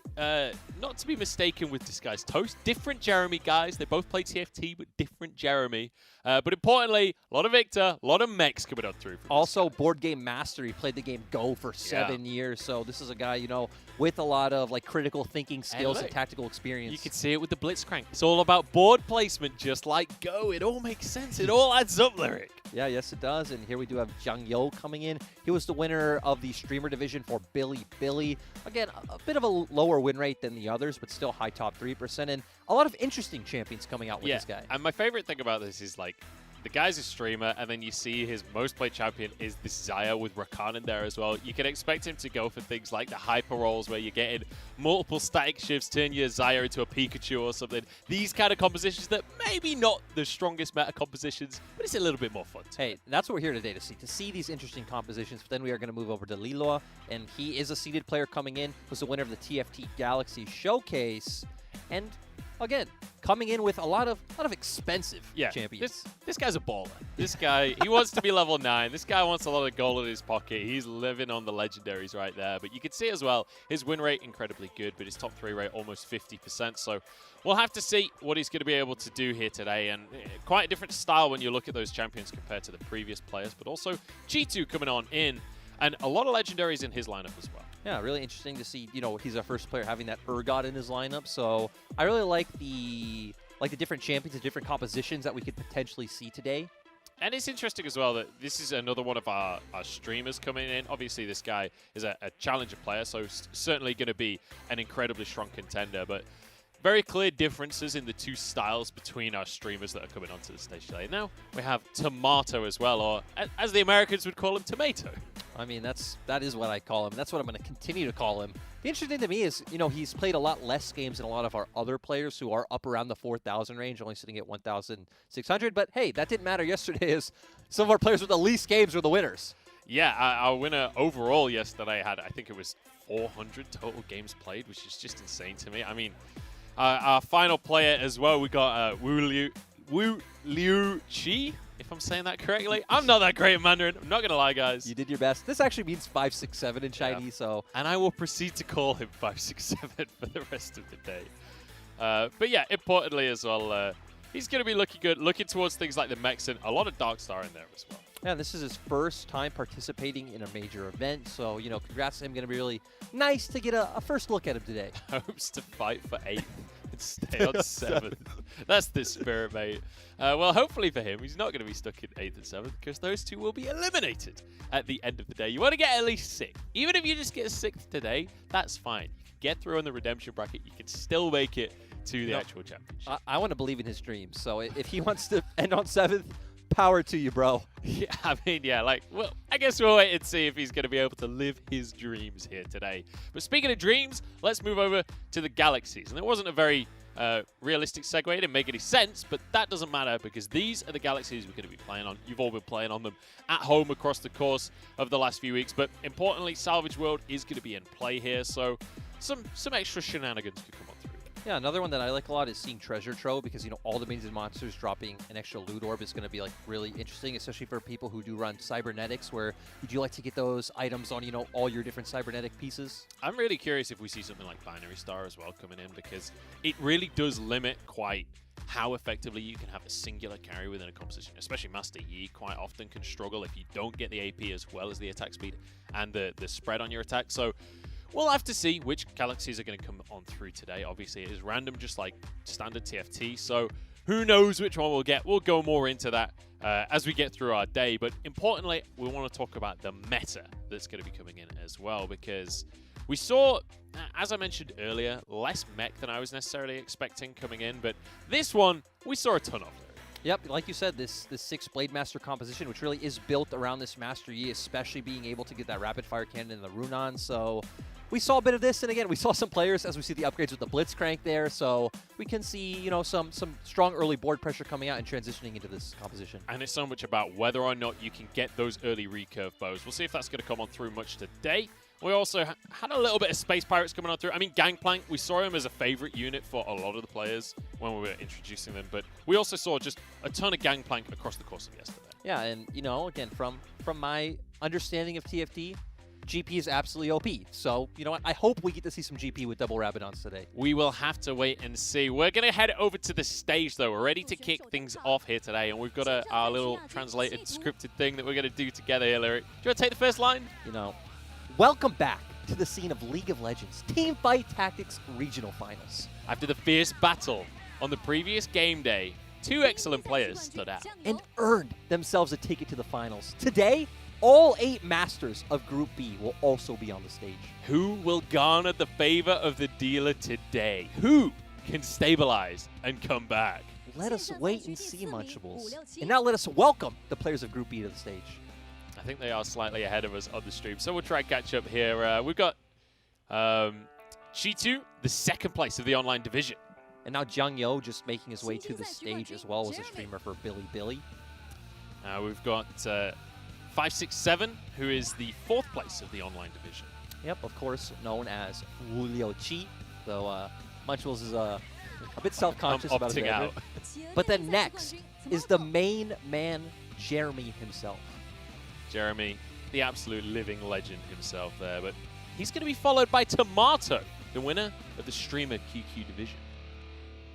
mistaken with Disguised Toast. Different Jeremy, guys. They both play TFT, but different Jeremy. But importantly, a lot of Victor, a lot of mechs coming up through.
Also, board game master. He played the game Go for 7 years, so this is a guy, with a lot of critical thinking skills and tactical experience.
You can see it with the Blitzcrank. It's all about board placement, just like Go. It all makes sense. It all adds up, Lyric.
Yeah, yes, it does. And here we do have Zhang Yo coming in. He was the winner of the streamer division for Billy. Again, a bit of a lower win rate than the others, but still high top 3%. And a lot of interesting champions coming out with this guy.
And my favorite thing about this is the guy's a streamer, and then you see his most played champion is this Xayah with Rakan in there as well. You can expect him to go for things like the hyper rolls where you're getting multiple static shifts, turn your Xayah into a Pikachu or something. These kind of compositions that maybe not the strongest meta compositions, but it's a little bit more fun.
Hey, that's what we're here today to see these interesting compositions. But then we are going to move over to Liloa, and he is a seeded player coming in, was the winner of the TFT Galaxy Showcase, and again, coming in with a lot of expensive champions.
This guy's a baller. This guy, he wants to be level 9. This guy wants a lot of gold in his pocket. He's living on the legendaries right there. But you can see as well, his win rate incredibly good, but his top 3 rate almost 50%. So we'll have to see what he's going to be able to do here today. And quite a different style when you look at those champions compared to the previous players. But also G2 coming on in, and a lot of legendaries in his lineup as well.
Yeah, really interesting to see, he's our first player having that Urgot in his lineup. So I really like the different champions, the different compositions that we could potentially see today.
And it's interesting as well that this is another one of our streamers coming in. Obviously, this guy is a challenger player, so certainly going to be an incredibly strong contender. But very clear differences in the two styles between our streamers that are coming onto the stage today. Now we have Tomato as well, or as the Americans would call him, Tomato.
I mean, that is what I call him. That's what I'm going to continue to call him. The interesting thing to me is, you know, he's played a lot less games than a lot of our other players who are up around the 4,000 range, only sitting at 1,600. But hey, that didn't matter yesterday, as some of our players with the least games were the winners.
Yeah, our winner overall yesterday had, I think it was 400 total games played, which is just insane to me. I mean, our final player as well, we got Wu Liu Chi, if I'm saying that correctly. I'm not that great at Mandarin. I'm not going to lie, guys.
You did your best. This actually means 567 in Chinese, so.
And I will proceed to call him 567 for the rest of the day. But yeah, importantly as well, he's going to be looking good, looking towards things like the mechs and a lot of Dark Star in there as well.
Yeah, this is his first time participating in a major event, so, you know, congrats to him. Going to be really nice to get a first look at him today.
Hopes to fight for 8th and stay on 7th. That's the spirit, mate. Well, hopefully for him, he's not going to be stuck in 8th and 7th, because those two will be eliminated at the end of the day. You want to get at least 6th. Even if you just get 6th today, that's fine. You can get through on the redemption bracket. You can still make it to the actual championship.
I want to believe in his dreams, so if he wants to end on 7th, power to you, bro.
Yeah, I mean, yeah, like, well, I guess we'll wait and see if he's going to be able to live his dreams here today. But speaking of dreams, let's move over to the galaxies. And it wasn't a very realistic segue. It didn't make any sense, but that doesn't matter because these are the galaxies we're going to be playing on. You've all been playing on them at home across the course of the last few weeks. But importantly, Salvage World is going to be in play here, so some extra shenanigans could come on through.
Yeah, another one that I like a lot is seeing Treasure Trove because, you know, all the minions and monsters dropping an extra loot orb is going to be, like, really interesting, especially for people who do run cybernetics, where would you like to get those items on, you know, all your different cybernetic pieces?
I'm really curious if we see something like Binary Star as well coming in, because it really does limit quite how effectively you can have a singular carry within a composition, especially Master Yi quite often can struggle if you don't get the AP as well as the attack speed and the spread on your attack. So we'll have to see which galaxies are going to come on through today. Obviously, it is random, just like standard TFT, so who knows which one we'll get. We'll go more into that as we get through our day, but importantly, we want to talk about the meta that's going to be coming in as well, because we saw, as I mentioned earlier, less mech than I was necessarily expecting coming in, but this one, we saw a ton of.
Yep, like you said, this 6 Blade Master composition, which really is built around this Master Yi, especially being able to get that rapid fire cannon and the Runan, so we saw a bit of this, and again, we saw some players as we see the upgrades with the Blitzcrank there, so we can see, you know, some strong early board pressure coming out and transitioning into this composition.
And it's so much about whether or not you can get those early recurve bows. We'll see if that's going to come on through much today. We also had a little bit of Space Pirates coming on through. I mean, Gangplank, we saw him as a favorite unit for a lot of the players when we were introducing them, but we also saw just a ton of Gangplank across the course of yesterday.
Yeah, and, you know, again, from my understanding of TFT, GP is absolutely OP. So, you know what? I hope we get to see some GP with double Rabadons today.
We will have to wait and see. We're going to head over to the stage, though. We're ready to kick things off here today, and we've got our little translated scripted thing that we're going to do together here, Lyric. Do you want to take the first line?
You know, welcome back to the scene of League of Legends Teamfight Tactics Regional Finals.
After the fierce battle on the previous game day, 2 excellent players stood out
and earned themselves a ticket to the finals. Today, all 8 masters of Group B will also be on the stage.
Who will garner the favor of the dealer today? Who can stabilize and come back?
Let us wait and see, Munchables. And now let us welcome the players of Group B to the stage.
I think they are slightly ahead of us on the stream, so we'll try and catch up here. We've got Shitu, the 2nd place of the online division.
And now Jiang Yo just making his way to the stage as well as a streamer for Billy Billy.
We've got 567, who is the 4th place of the online division.
Yep, of course, known as Wu Liu Chi, though Munchables is a bit self-conscious about his
out.
But then next is the main man, Jeremy himself.
Jeremy, the absolute living legend himself there, but he's going to be followed by Tomato, the winner of the Streamer QQ division.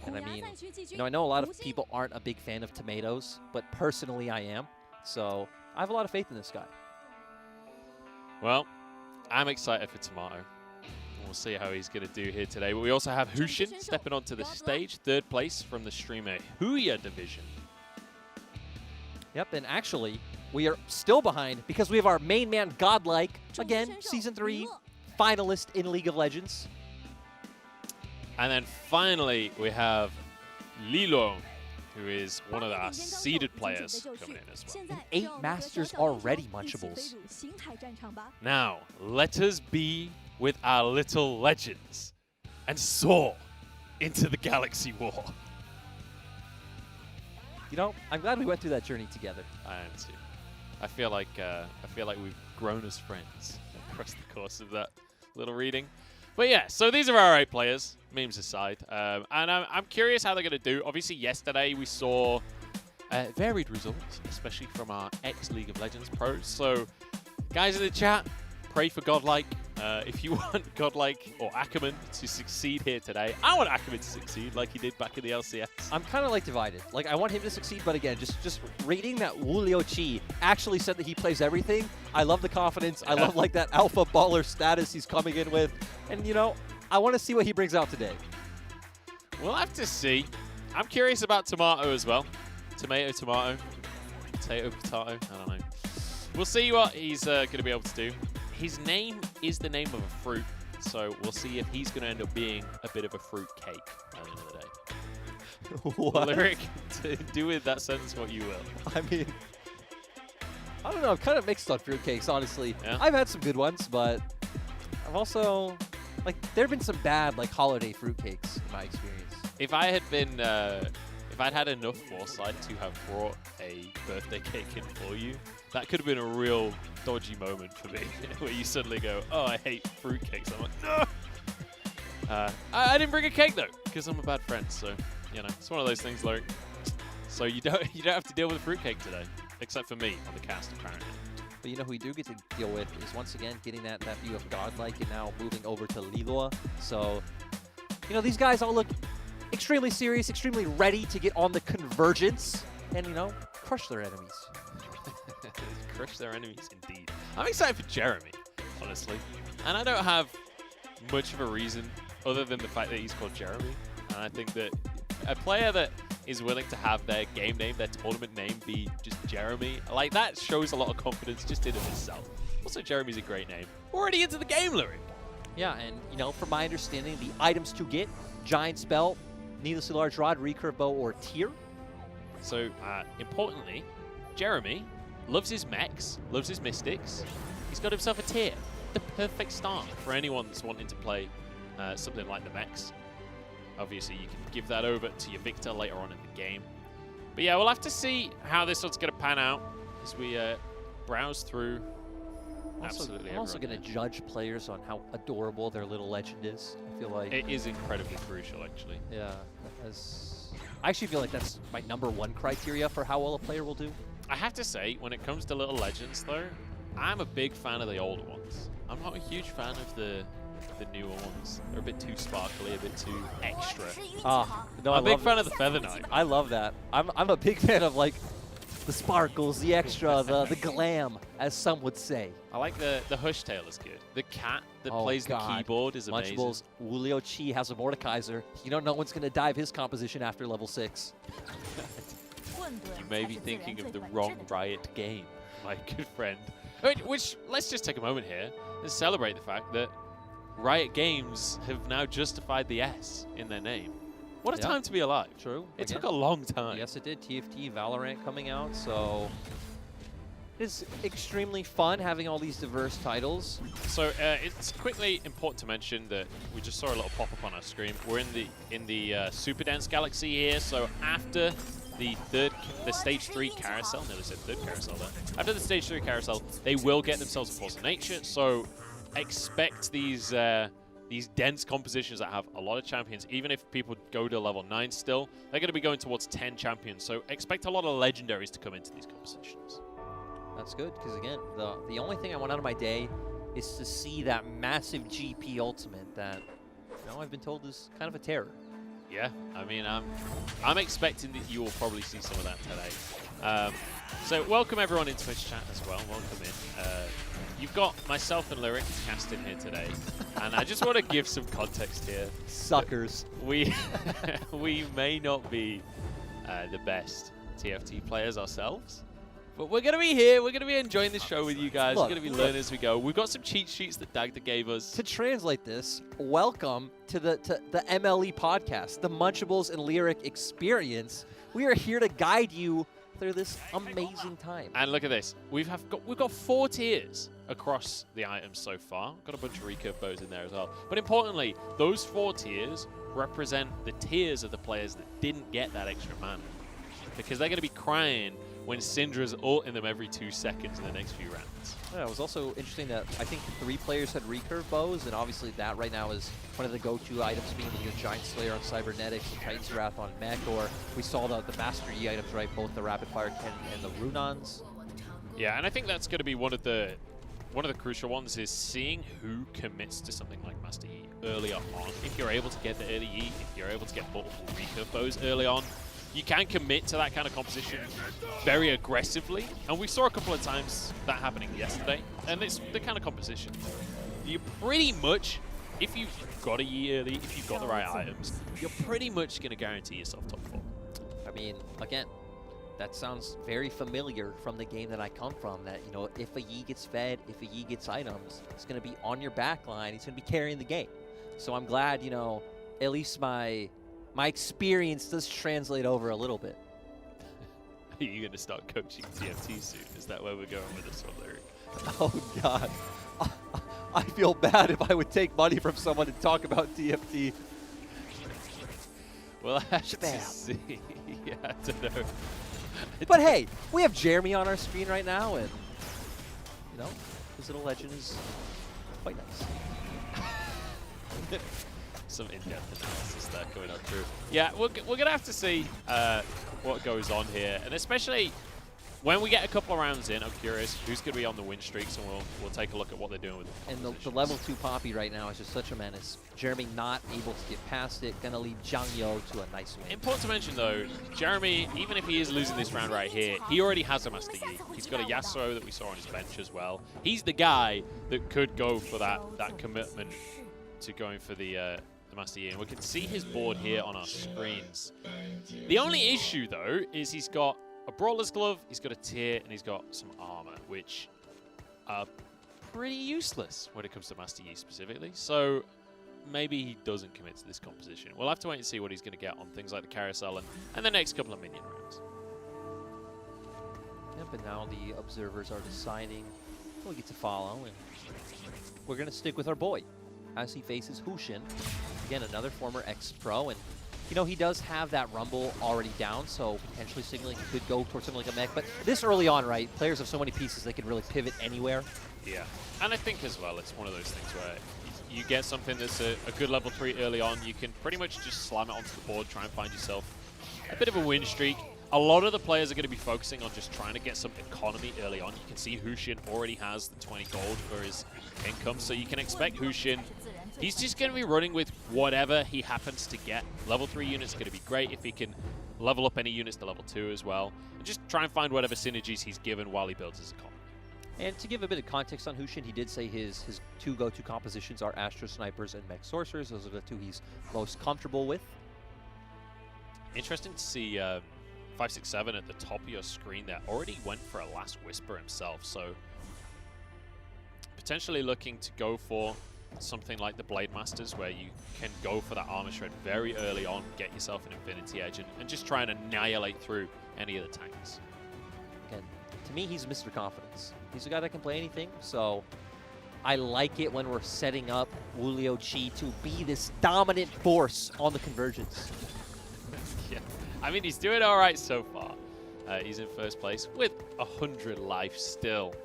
And I mean, you know, I know a lot of people aren't a big fan of tomatoes, but personally I am, so I have a lot of faith in this guy.
Well, I'm excited for Tomato. We'll see how he's going to do here today. But we also have Hushin stepping onto the stage, 3rd place from the Streamer Huya division.
Yep, and actually, we are still behind because we have our main man, Godlike, again, Season 3 finalist in League of Legends.
And then finally, we have Lilo, who is one of our seeded players coming in as well.
And 8 Masters already, Munchables.
Now, let us be with our little legends and soar into the galaxy war.
You know, I'm glad we went through that journey together.
I am too. I feel like we've grown as friends across the course of that little reading. But yeah, so these are our 8 players, memes aside. And I'm curious how they're going to do. Obviously, yesterday we saw varied results, especially from our ex-League of Legends pros. So, guys in the chat, pray for Godlike. If you want Godlike or Ackerman to succeed here today, I want Ackerman to succeed like he did back in the LCS.
I'm kind of like divided. Like, I want him to succeed, but again, just reading that Wu Liuqi actually said that he plays everything. I love the confidence. I love like that alpha baller status he's coming in with. And you know, I want to see what he brings out today.
We'll have to see. I'm curious about Tomato as well. Tomato, tomato. Potato, potato. I don't know. We'll see what he's going to be able to do. His name is the name of a fruit, so we'll see if he's going to end up being a bit of a fruit cake at the end of the day.
What?
Lyric, to do with that sentence what you will.
I mean, I don't know. I'm kind of mixed on fruitcakes, honestly.
Yeah?
I've had some good ones, but I've also, like, there have been some bad, like, holiday fruitcakes in my experience.
If I had been, if I'd had enough foresight to have brought a birthday cake in for you, that could have been a real dodgy moment for me, where you suddenly go, oh, I hate fruitcakes. I'm like, no! I didn't bring a cake, though, because I'm a bad friend, so, you know, it's one of those things, like, so you don't have to deal with a fruitcake today, except for me on the cast, apparently.
But you know who we do get to deal with is, once again, getting that view of Godlike and now moving over to Lilua. So, you know, these guys all look extremely serious, extremely ready to get on the convergence and, you know, crush their enemies.
Crush their enemies, indeed. I'm excited for Jeremy, honestly. And I don't have much of a reason other than the fact that he's called Jeremy. And I think that a player that is willing to have their game name, their tournament name be just Jeremy, like that shows a lot of confidence just in itself. Also, Jeremy's a great name. Already into the game, Lyric.
Yeah, and, you know, from my understanding, the items to get, Giant Spell, Needlessly Large Rod, Recurve Bow, or Tear.
So, importantly, Jeremy loves his mechs, loves his mystics. He's got himself a tier. The perfect start for anyone that's wanting to play something like the mechs. Obviously, you can give that over to your Victor later on in the game. But yeah, we'll have to see how this one's going to pan out as we browse through absolutely
I'm also going to judge players on how adorable their little legend is. I feel like
it is incredibly crucial, actually.
Yeah, I actually feel like that's my #1 criteria for how well a player will do.
I have to say, when it comes to little legends, though, I'm a big fan of the older ones. I'm not a huge fan of the newer ones. They're a bit too sparkly, a bit too extra.
No,
I'm a big fan of the Feather Knight.
I love that. I'm a big fan of, like, the sparkles, the extra, the glam, as some would say.
I like the Hush Tail is good. The cat that plays the keyboard is amazing.
Munchables, Wu Liuqi has a Mordekaiser. You know, no one's going to dive his composition after level 6.
You may be thinking of the wrong Riot game, my good friend. Which, let's just take a moment here and celebrate the fact that Riot Games have now justified the S in their name. What a time to be alive.
True.
It took a long time.
Yes, it did. TFT, Valorant coming out, so it's extremely fun having all these diverse titles.
So it's quickly important to mention that we just saw a little pop-up on our screen. We're in the Super Dance Galaxy here, so after the stage 3 carousel, nearly said third carousel there. After the stage 3 carousel, they will get themselves a Force of Nature, so expect these dense compositions that have a lot of champions. Even if people go to level 9 still, they're going to be going towards 10 champions, so expect a lot of legendaries to come into these compositions.
That's good, because again, the only thing I want out of my day is to see that massive GP ultimate that, you know, I've been told is kind of a terror.
Yeah, I mean, I'm expecting that you will probably see some of that today. So welcome everyone into Twitch chat as well. Welcome in. You've got myself and Lyric cast in here today, and I just want to give some context here.
Suckers.
We may not be the best TFT players ourselves, But we're going to be here. We're going to be enjoying this show with you guys.
Look,
we're going to be learning as we go. We've got some cheat sheets that Dagda gave us.
To translate this, welcome to the MLE podcast, the Munchables and Lyric experience. We are here to guide you through this amazing time.
And look at this. We've got 4 tiers across the items so far. Got a bunch of recurve bows in there as well. But importantly, those 4 tiers represent the tiers of the players that didn't get that extra mana. Because they're going to be crying when Syndra's ulting them every 2 seconds in the next few rounds.
Yeah, it was also interesting that I think 3 players had recurve bows, and obviously that right now is one of the go-to items, being the Giant Slayer on Cybernetics, Titan's Wrath on Mech, or we saw the Master Yi items, right? Both the Rapid Fire Cannon and the Runons.
Yeah, and I think that's going to be one of the crucial ones, is seeing who commits to something like Master Yi earlier on. If you're able to get the early Yi, if you're able to get multiple recurve bows early on, you can commit to that kind of composition very aggressively. And we saw a couple of times that happening yesterday. And it's the kind of composition you pretty much, if you've got a Yi early, if you've got the right items, you're pretty much going to guarantee yourself top 4.
I mean, again, that sounds very familiar from the game that I come from, that, you know, if a Yi gets fed, if a Yi gets items, it's going to be on your back line. He's going to be carrying the game. So I'm glad, you know, at least my experience does translate over a little bit.
Are you going to start coaching TFT soon? Is that where we're going with this one, Lyric?
Oh, God. I feel bad if I would take money from someone to talk about TFT.
Well, I have to see. Yeah, I don't know.
But hey, we have Jeremy on our screen right now, and, you know, his little legend is quite nice.
Some in-depth analysis there coming up through. Yeah, we're going to have to see what goes on here. And especially when we get a couple of rounds in, I'm curious who's going to be on the win streaks, and we'll take a look at what they're doing with the
And the level 2 Poppy right now is just such a menace. Jeremy not able to get past it, going to lead Zhang Yo to a nice win.
Important to mention, though, Jeremy, even if he is losing this round right here, he already has a Master Yi. He's got a Yasuo that we saw on his bench as well. He's the guy that could go for that commitment to going for the Master Yi. And we can see his board here on our screens. The only issue, though, is he's got a Brawler's Glove, he's got a Tear, and he's got some armor, which are pretty useless when it comes to Master Yi specifically. So maybe he doesn't commit to this composition. We'll have to wait and see what he's going to get on things like the Carousel and the next couple of minion rounds.
Yeah, but now the observers are deciding who we get to follow, and we're going to stick with our boy as he faces Hushin. Again, another former ex-pro, and you know, he does have that Rumble already down, so potentially signaling he could go towards something like a mech. But this early on, right, players have so many pieces they can really pivot anywhere.
Yeah, and I think as well, it's one of those things where you get something that's a good level 3 early on, you can pretty much just slam it onto the board, try and find yourself a bit of a win streak. A lot of the players are going to be focusing on just trying to get some economy early on. You can see Hushin already has the 20 gold for his income, so you can expect Hushin, he's just going to be running with whatever he happens to get. Level 3 units are going to be great if he can level up any units to level 2 as well. And just try and find whatever synergies he's given while he builds his economy.
And to give a bit of context on Hushin, he did say his 2 go-to compositions are Astro Snipers and Mech Sorcerers. Those are the 2 he's most comfortable with.
Interesting to see 567 at the top of your screen there. Already went for a Last Whisper himself, so potentially looking to go for something like the Blade Masters, where you can go for that armor shred very early on, get yourself an Infinity Edge, and just try and annihilate through any of the tanks.
Again, to me, he's Mr. Confidence. He's a guy that can play anything, so I like it when we're setting up Wu Liu Qi to be this dominant force on the convergence.
Yeah, I mean, he's doing all right so far. He's in first place with 100 life still.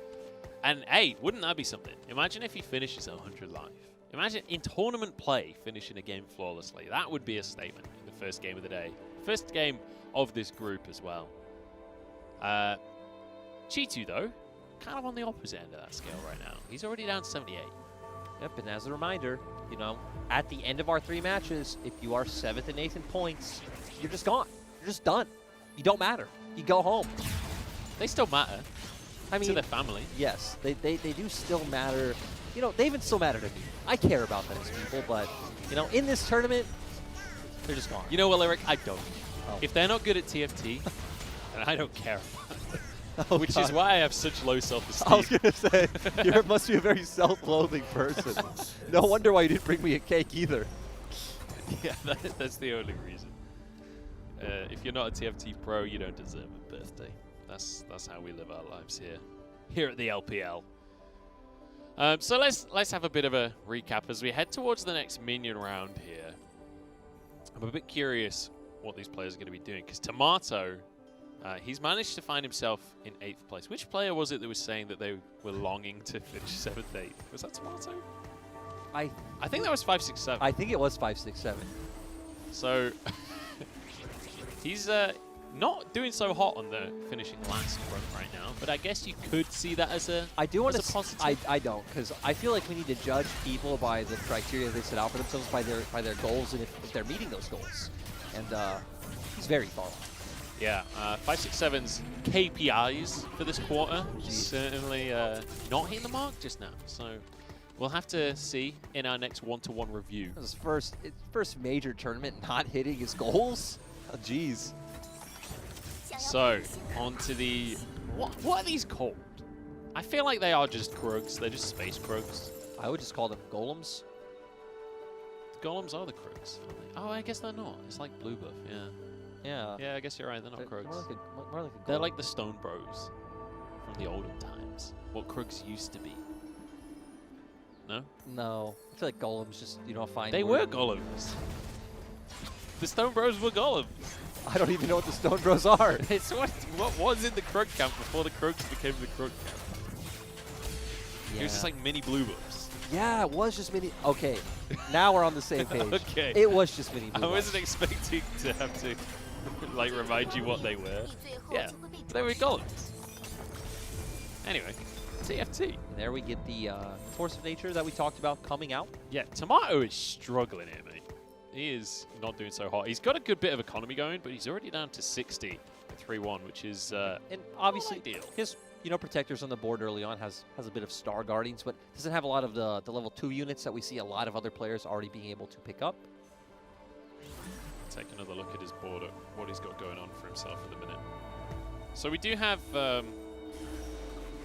And hey, wouldn't that be something? Imagine if he finishes at 100 life. Imagine in tournament play finishing a game flawlessly. That would be a statement in the first game of the day. First game of this group as well. Chitu, though, kind of on the opposite end of that scale right now. He's already down 78.
Yep, and as a reminder, you know, at the end of our 3 matches, if you are 7th and 8th in points, you're just gone. You're just done. You don't matter. You go home.
They still matter.
I mean,
to their family.
Yes, they do still matter. You know, they even still matter to me. I care about them as people, but, you know, in this tournament, they're just gone.
You know what, Lyric? I don't.
Oh.
If they're not good at TFT, then I don't care.
Oh,
which is
God.
why I have such low self-esteem.
I was going to say, you must be a very self-loathing person. No wonder why you didn't bring me a cake either.
Yeah, that's the only reason. If you're not a TFT pro, you don't deserve a birthday. That's how we live our lives here at the LPL. So let's have a bit of a recap as we head towards the next minion round here. I'm a bit curious what these players are going to be doing, because Tomato, he's managed to find himself in 8th place. Which player was it that was saying that they were longing to finish 7th, 8th? Was that Tomato? I think that was 567.
I think it was 567.
So he's not doing so hot on the finishing last run right now, but I guess you could see that as a
I do want
as a
to.
positive.
I don't, because I feel like we need to judge people by the criteria they set out for themselves, by their goals, and if they're meeting those goals. And he's very far off.
Yeah, 567's KPIs for this quarter certainly not hitting the mark just now. So we'll have to see in our next one-to-one review.
His first major tournament not hitting his goals. Oh, jeez.
So on to the what are these called? I feel like they are just Krugs. They're just space Krugs.
I would just call them golems.
The golems are the Krugs. Oh, I guess they're not. It's like blue buff. Yeah.
Yeah.
Yeah, I guess you're right. They're not Krugs.
More like a
They're
golem.
like the Stone Bros from the olden times. What Krugs used to be. No?
No. I feel like golems just, you don't find.
They were golems. The Stone Bros were golems.
I don't even know what the Stone Bros are.
It's what was in the Krug camp before the Krugs became the Krug camp.
Yeah.
It was just like mini blue buffs.
Yeah, it was just mini. Okay, now we're on the same page.
Okay.
It was just mini.
I wasn't expecting to have to like remind you what they were. Yeah, they were golems. Anyway, TFT.
And there we get the Force of Nature that we talked about coming out.
Yeah, Tomato is struggling here, mate. He is not doing so hot. He's got a good bit of economy going, but he's already down to 60 at 3-1, which is
and obviously
ideal.
His protectors on the board early on has a bit of Star Guardians, but doesn't have a lot of the level 2 units that we see a lot of other players already being able to pick up.
Take another look at his board, at what he's got going on for himself in a minute. So we do have,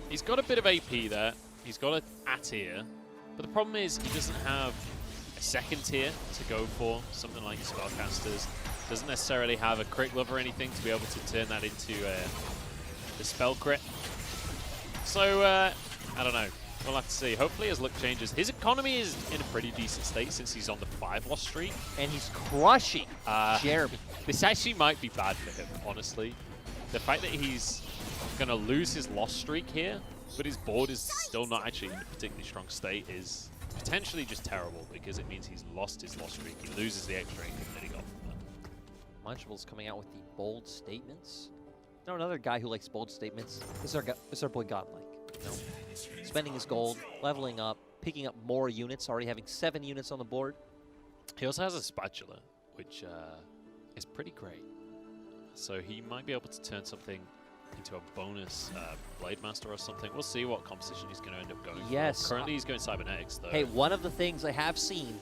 he's got a bit of AP there. He's got an A tier, but the problem is he doesn't have a second tier to go for, something like Spellcasters. Doesn't necessarily have a crit glove or anything to be able to turn that into the spell crit. So, I don't know. We'll have to see. Hopefully his luck changes. His economy is in a pretty decent state since he's on the 5-loss streak.
And he's crushing Jeremy.
This actually might be bad for him, honestly. The fact that he's going to lose his loss streak here, but his board is still not actually in a particularly strong state is potentially just terrible, because it means he's lost his loss streak. He loses the extra income that he got from that.
Munchable's coming out with the bold statements. You know, another guy who likes bold statements is our boy Godlike. You know, spending his gold, leveling up, picking up more units, already having 7 units on the board.
He also has a spatula, which is pretty great. So he might be able to turn something into a bonus Blade Master or something. We'll see what composition he's going to end up going
Yes.
for. Currently he's going Cybernetics, though.
Hey, one of the things I have seen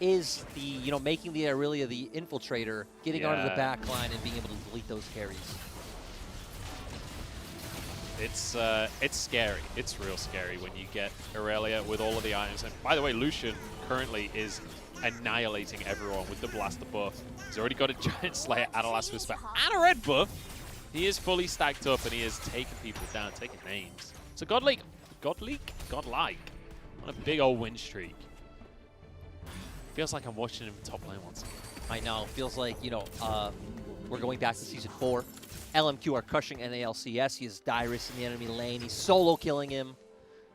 is the, making the Aurelia the infiltrator, getting onto the back line and being able to delete those carries.
It's scary. It's real scary when you get Aurelia with all of the items. And by the way, Lucian currently is annihilating everyone with the Blaster buff. He's already got a Giant Slayer and a Last Whisper and a red buff. He is fully stacked up and he is taking people down, taking names. So Godlike on a big old win streak. Feels like I'm watching him top lane once again.
I know. Feels like, we're going back to Season 4. LMQ are crushing NALCS. He has Dyrus in the enemy lane. He's solo killing him.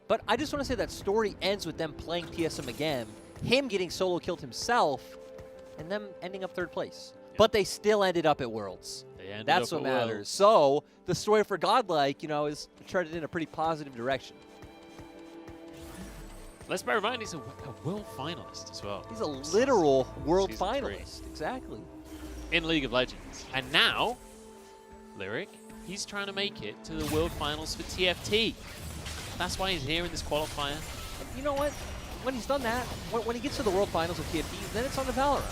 But I just want to say that story ends with them playing TSM again, him getting solo killed himself, and them ending up 3rd place. Yep. But they still ended up at Worlds. That's what matters.
Worlds.
So the story for Godlike, is treaded in a pretty positive direction.
Let's bear in mind he's a world finalist as well.
He's a literal world
Season
finalist.
3.
Exactly.
In League of Legends. And now, Lyric, he's trying to make it to the World Finals for TFT. That's why he's here in this qualifier.
You know what? When he's done that, when he gets to the World Finals of TFT, then it's on to Valorant.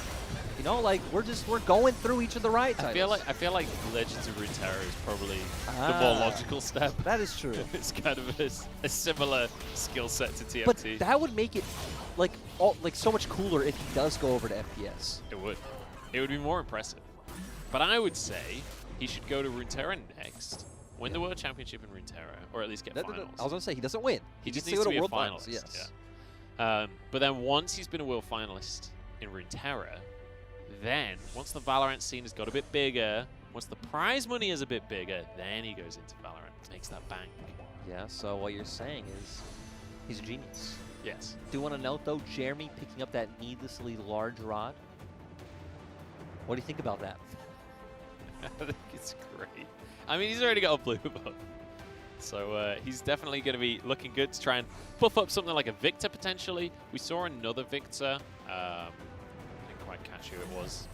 know, like we're going through each of the riot titles.
I feel like Legends of Runeterra is probably the more logical step.
That is true.
It's kind of a similar skill set to TFT.
But that would make it like so much cooler if he does go over to FPS.
It would. It would be more impressive. But I would say he should go to Runeterra next, win the World Championship in Runeterra, or at least get finals.
I was going to say, he doesn't win.
He just
gets
needs to be a
World
finalist.
Finals, yes.
Yeah. But then once he's been a World Finalist in Runeterra, then once the Valorant scene has got a bit bigger, once the prize money is a bit bigger, then he goes into Valorant, makes that bank.
Yeah, so what you're saying is he's a genius.
Yes.
Do you want to note, though, Jeremy picking up that needlessly large rod? What do you think about that?
I think it's great. I mean, he's already got a blue buff. So he's definitely going to be looking good to try and buff up something like a Victor, potentially. We saw another Victor. I didn't quite catch who it was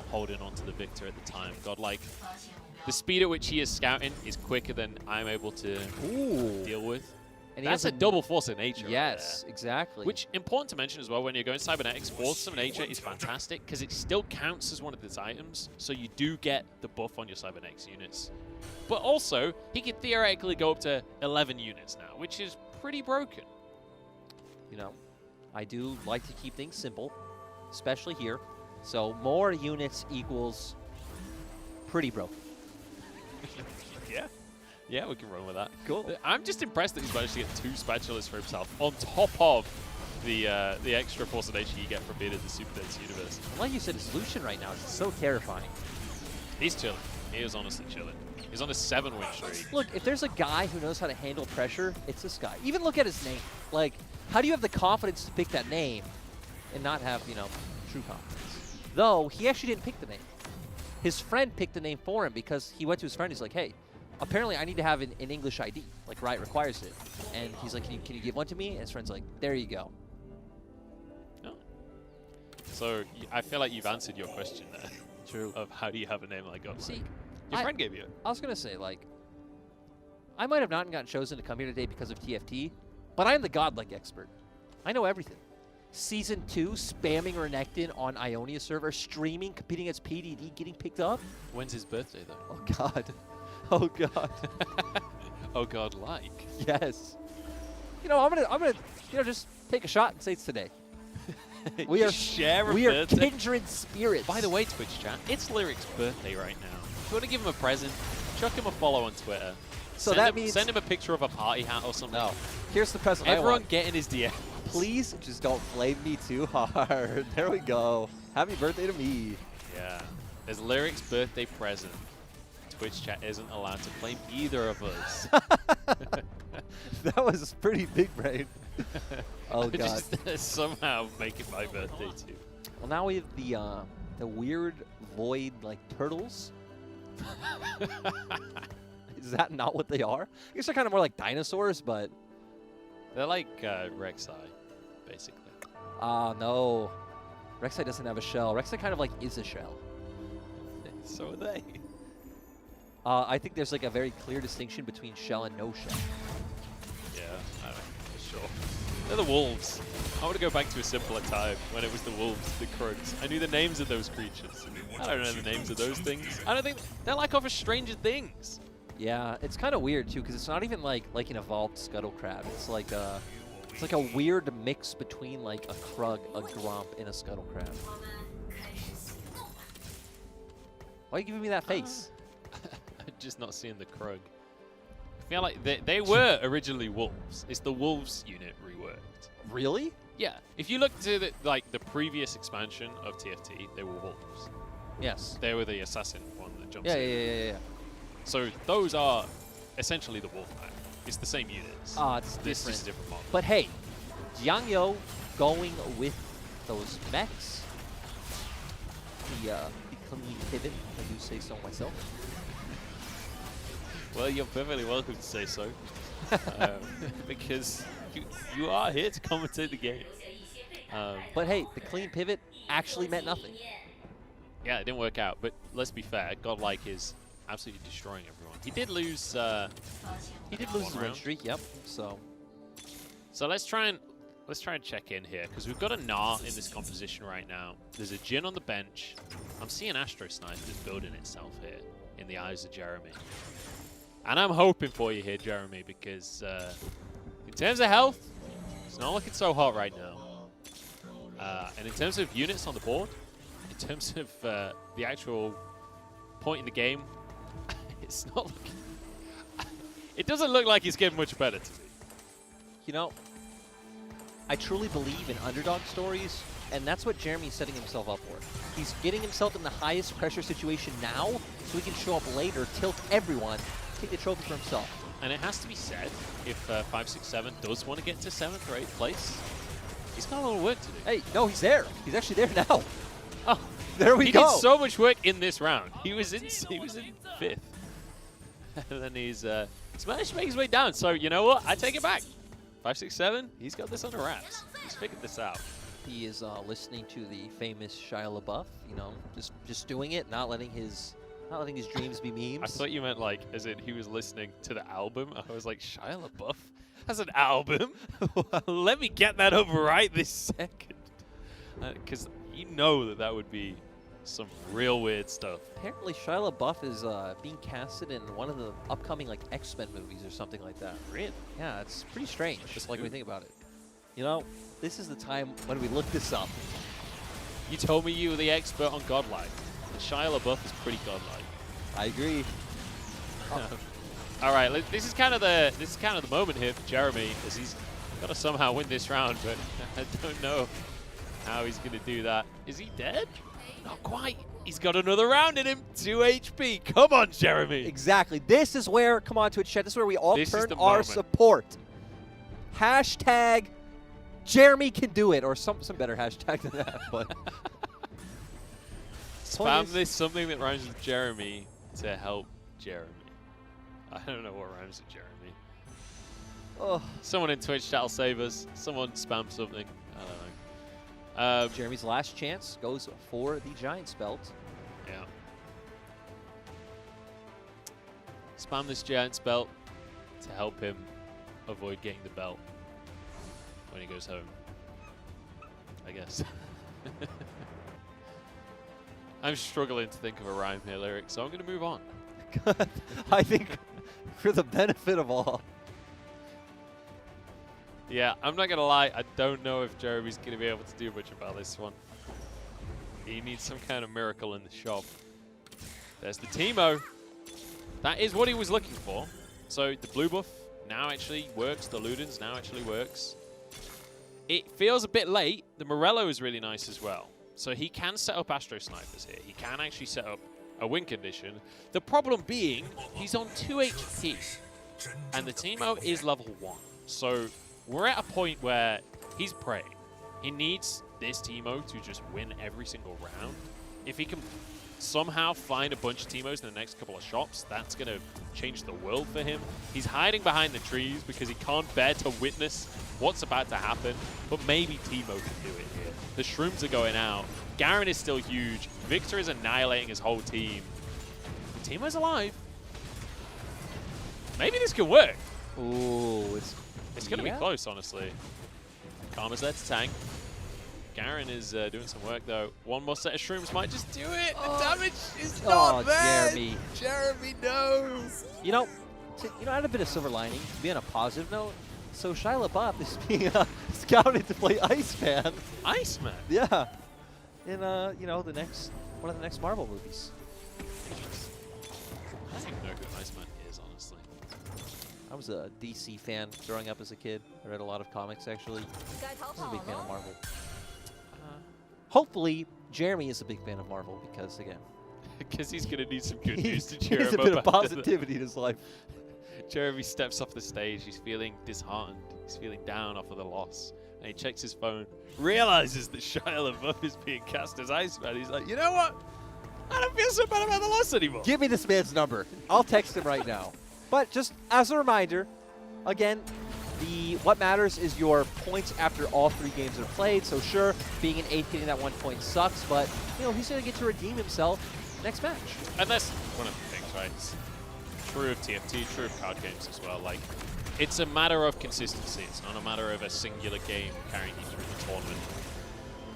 holding on to the Victor at the time. Godlike. The speed at which he is scouting is quicker than I'm able to deal with. And that's a double force of nature.
Yes, exactly.
Which, important to mention as well, when you're going cybernetics, force of nature is fantastic because it still counts as one of his items, so you do get the buff on your cybernetics units. But also, he could theoretically go up to 11 units now, which is pretty broken.
You know, I do like to keep things simple, especially here. So more units equals pretty broken.
Yeah. Yeah, we can run with that.
Cool.
I'm just impressed that he's managed to get 2 spatulas for himself on top of the extra force of nature you get from being in the Super Dance universe.
Like you said, his Lucian right now is so terrifying.
He's chilling. He is honestly chilling. He's on a 7-win streak.
Look, if there's a guy who knows how to handle pressure, it's this guy. Even look at his name. Like, how do you have the confidence to pick that name and not have, you know, true confidence? Though, he actually didn't pick the name. His friend picked the name for him because he went to his friend. He's like, hey, apparently I need to have an English ID. Like, Riot requires it. And he's like, can you give one to me? And his friend's like, there you go.
Oh. So, I feel like you've answered your question there.
True.
Of how do you have a name like Godlike?
See,
your friend gave you it.
I was going to say, like, I might have not gotten chosen to come here today because of TFT, but I'm the Godlike expert. I know everything. Season 2, spamming Renekton on Ionia server, streaming, competing against PDD, getting picked up.
When's his birthday, though?
Oh, God. Oh, God.
Oh, Godlike.
Yes. You know, I'm gonna, you know, just take a shot and say it's today. We are kindred spirits.
By the way, Twitch chat, it's Lyric's birthday right now. If you want to give him a present, chuck him a follow on Twitter.
So that means
send him a picture of a party hat or something.
No. Here's the present.
Everyone get in his DM.
Please just don't flame me too hard. There we go. Happy birthday to me.
Yeah. There's Lyric's birthday present. Twitch chat isn't allowed to flame either of us.
That was pretty big brain. Oh, God.
Just somehow make it my birthday, too.
Well, now we have the weird void, like, turtles. Is that not what they are? I guess they're kind of more like dinosaurs, but...
They're like Rek'Sai, basically.
No. Rek'Sai doesn't have a shell. Rek'Sai kind of like is a shell.
So are they.
I think there's like a very clear distinction between shell and no shell.
Yeah, I don't know, for sure. They're the wolves. I want to go back to a simpler time when it was the wolves, the crows. I knew the names of those creatures. I don't know the names of those things. I don't think they're like off of Stranger Things.
Yeah, it's kind of weird too, because it's not even like an evolved scuttle crab. It's like a weird mix between like a Krug, a Gromp, and a scuttle crab. Why are you giving me that face?
I'm just not seeing the Krug. I feel like they were originally wolves. It's the wolves unit reworked.
Really?
Yeah. If you look to the previous expansion of TFT, they were wolves.
Yes.
They were the assassin one that jumps
Yeah,
in.
yeah.
So those are essentially the wolf pack. It's the same units.
It's
This
different.
is a different model.
But hey, Jiangyo going with those mechs. The clean pivot, if I do say so myself.
Well, you're perfectly welcome to say so. Because you are here to commentate the game.
But hey, the clean pivot actually meant nothing.
Yeah, it didn't work out. But let's be fair, Godlike is absolutely destroying everyone. He did lose.
He did lose his win streak. Yep. So
let's try and let's try and check in here, because we've got a Gnar in this composition right now. There's a Jhin on the bench. I'm seeing Astro Sniper is building itself here in the eyes of Jeremy. And I'm hoping for you here, Jeremy, because in terms of health, it's not looking so hot right now. And in terms of units on the board, in terms of the actual point in the game, it's not looking... It doesn't look like it's getting much better to me.
You know, I truly believe in underdog stories, and that's what Jeremy's setting himself up for. He's getting himself in the highest pressure situation now, so he can show up later, tilt everyone, take the trophy for himself.
And it has to be said, if 567 does want to get to 7th or 8th place, he's got a little work to do.
Hey, no, he's there. He's actually there now.
Oh,
there we go.
He did so much work in this round. He was in 5th. And then he's managed to make his way down. So, you know what? I take it back. 567, he's got this under wraps. He's figured this out.
He is listening to the famous Shia LaBeouf, you know, just doing it, not letting his dreams be memes.
I thought you meant like, as in he was listening to the album. I was like, Shia LaBeouf has an album? Let me get that over right this second. Because you know that would be some real weird stuff.
Apparently Shia LaBeouf is being casted in one of the upcoming like X-Men movies or something like that.
Really?
Yeah, it's pretty strange, just like when we think about it. You know, this is the time when we look this up.
You told me you were the expert on godlike. And Shia LaBeouf is pretty godlike.
I agree.
All right, this is kind of the moment here for Jeremy, as he's got to somehow win this round, but I don't know how he's going to do that. Is he dead? Not quite. He's got another round in him. 2 HP. Come on, Jeremy.
Exactly. This is where, come on, Twitch chat, this is where we all turn our
moment.
support. Hashtag Jeremy can do it, or some better hashtag than that. But
spam this something that rhymes with Jeremy to help Jeremy. I don't know what rhymes with Jeremy.
Oh.
Someone in Twitch chat will save us. Someone spam something. I don't know.
Jeremy's last chance goes for the Giant's belt.
Yeah. Spam this Giant's belt to help him avoid getting the belt when he goes home, I guess. I'm struggling to think of a rhyme here, Lyric, so I'm going to move on.
I think for the benefit of all.
Yeah, I'm not going to lie. I don't know if Jeremy's going to be able to do much about this one. He needs some kind of miracle in the shop. There's the Teemo. That is what he was looking for. So the blue buff now actually works. The Ludens now actually works. It feels a bit late. The Morello is really nice as well. So he can set up Astro Snipers here. He can actually set up a win condition. The problem being, he's on 2 HP. And the Teemo is level 1. So we're at a point where he's praying. He needs this Teemo to just win every single round. If he can somehow find a bunch of Teemos in the next couple of shops, that's going to change the world for him. He's hiding behind the trees because he can't bear to witness what's about to happen, but maybe Teemo can do it here. The Shrooms are going out. Garen is still huge. Victor is annihilating his whole team. Teemo's alive. Maybe this could work.
Ooh,
it's going to be close, honestly. Karma's there to tank. Garen is doing some work, though. One more set of Shrooms might just do it. The damage is not there.
Jeremy.
Jeremy, no.
You know, I had a bit of silver lining. To be on a positive note, so Shia LaBeouf is being scouted to play Iceman.
Iceman?
Yeah. In, you know, one of the next Marvel movies.
I don't even know who Iceman is, honestly.
I was a DC fan growing up as a kid. I read a lot of comics, actually. I was a big fan of Marvel. Hopefully, Jeremy is a big fan of Marvel because, again...
Because he's going to need some good news to cheer
he needs
him
a
up.
bit of positivity in his life.
Jeremy steps off the stage. He's feeling disheartened. He's feeling down off of the loss. And he checks his phone, realizes that Shia LaBeouf is being cast as Iceman. He's like, you know what? I don't feel so bad about the loss anymore.
Give me this man's number. I'll text him right now. But just as a reminder, again, what matters is your points after all 3 games are played. So sure, being an 8th, getting that 1 point sucks, but you know he's going to get to redeem himself next match.
And that's one of the things, right? It's true of TFT, true of card games as well. Like, It's a matter of consistency. It's not a matter of a singular game carrying you through the tournament.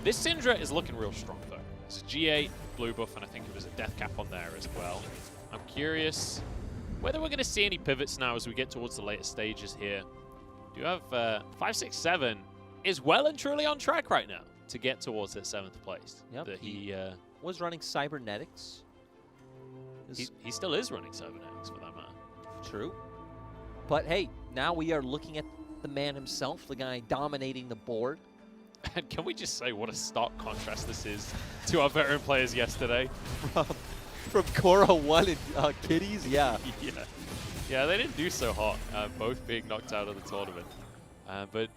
This Syndra is looking real strong, though. It's a G8 blue buff, and I think it was a death cap on there as well. I'm curious whether we're going to see any pivots now as we get towards the later stages here. Do you have 567 is well and truly on track right now to get towards that 7th place.
Yep,
that
he was running cybernetics.
He still is running cybernetics for that matter.
True. But hey, now we are looking at the man himself, the guy dominating the board.
And can we just say what a stark contrast this is to our veteran players yesterday?
From Cora 1 and Kitties, yeah.
Yeah, they didn't do so hot, both being knocked out of the tournament. But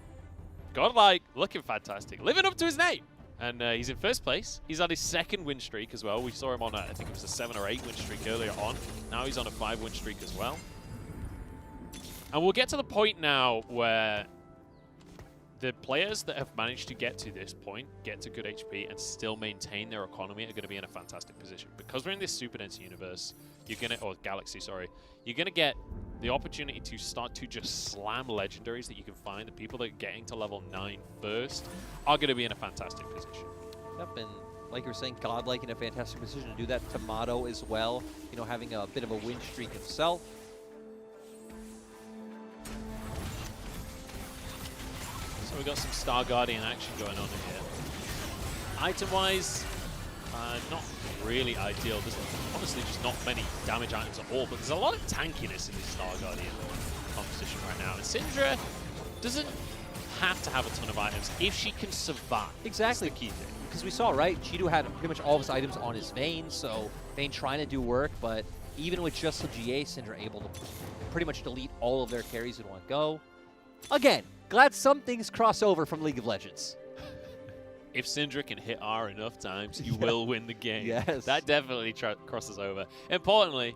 Godlike, looking fantastic, living up to his name. And he's in first place. He's on his 2nd win streak as well. We saw him on, I think it was a 7 or 8 win streak earlier on. Now he's on a 5 win streak as well. And we'll get to the point now where the players that have managed to get to this point, get to good HP, and still maintain their economy are going to be in a fantastic position. Because we're in this super dense universe, you're going to, or galaxy, sorry, you're going to get the opportunity to start to just slam legendaries that you can find. The people that are getting to level 9 first are going to be in a fantastic position.
Yep, and like you were saying, Godlike in a fantastic position to do that. Tomato as well, you know, having a bit of a win streak himself.
So we've got some Star Guardian action going on in here. Item-wise, not really ideal. There's honestly just not many damage items at all, but there's a lot of tankiness in this Star Guardian composition right now. And Syndra doesn't have to have a ton of items if she can survive.
Exactly.
That's the key thing.
Because we saw, right, Chidu had pretty much all of his items on his Vayne, so Vayne trying to do work, but even with just the GA, Syndra able to pretty much delete all of their carries in one go. Again, glad some things cross over from League of Legends.
If Syndra can hit R enough times, you will win the game.
Yes.
That definitely crosses over. Importantly,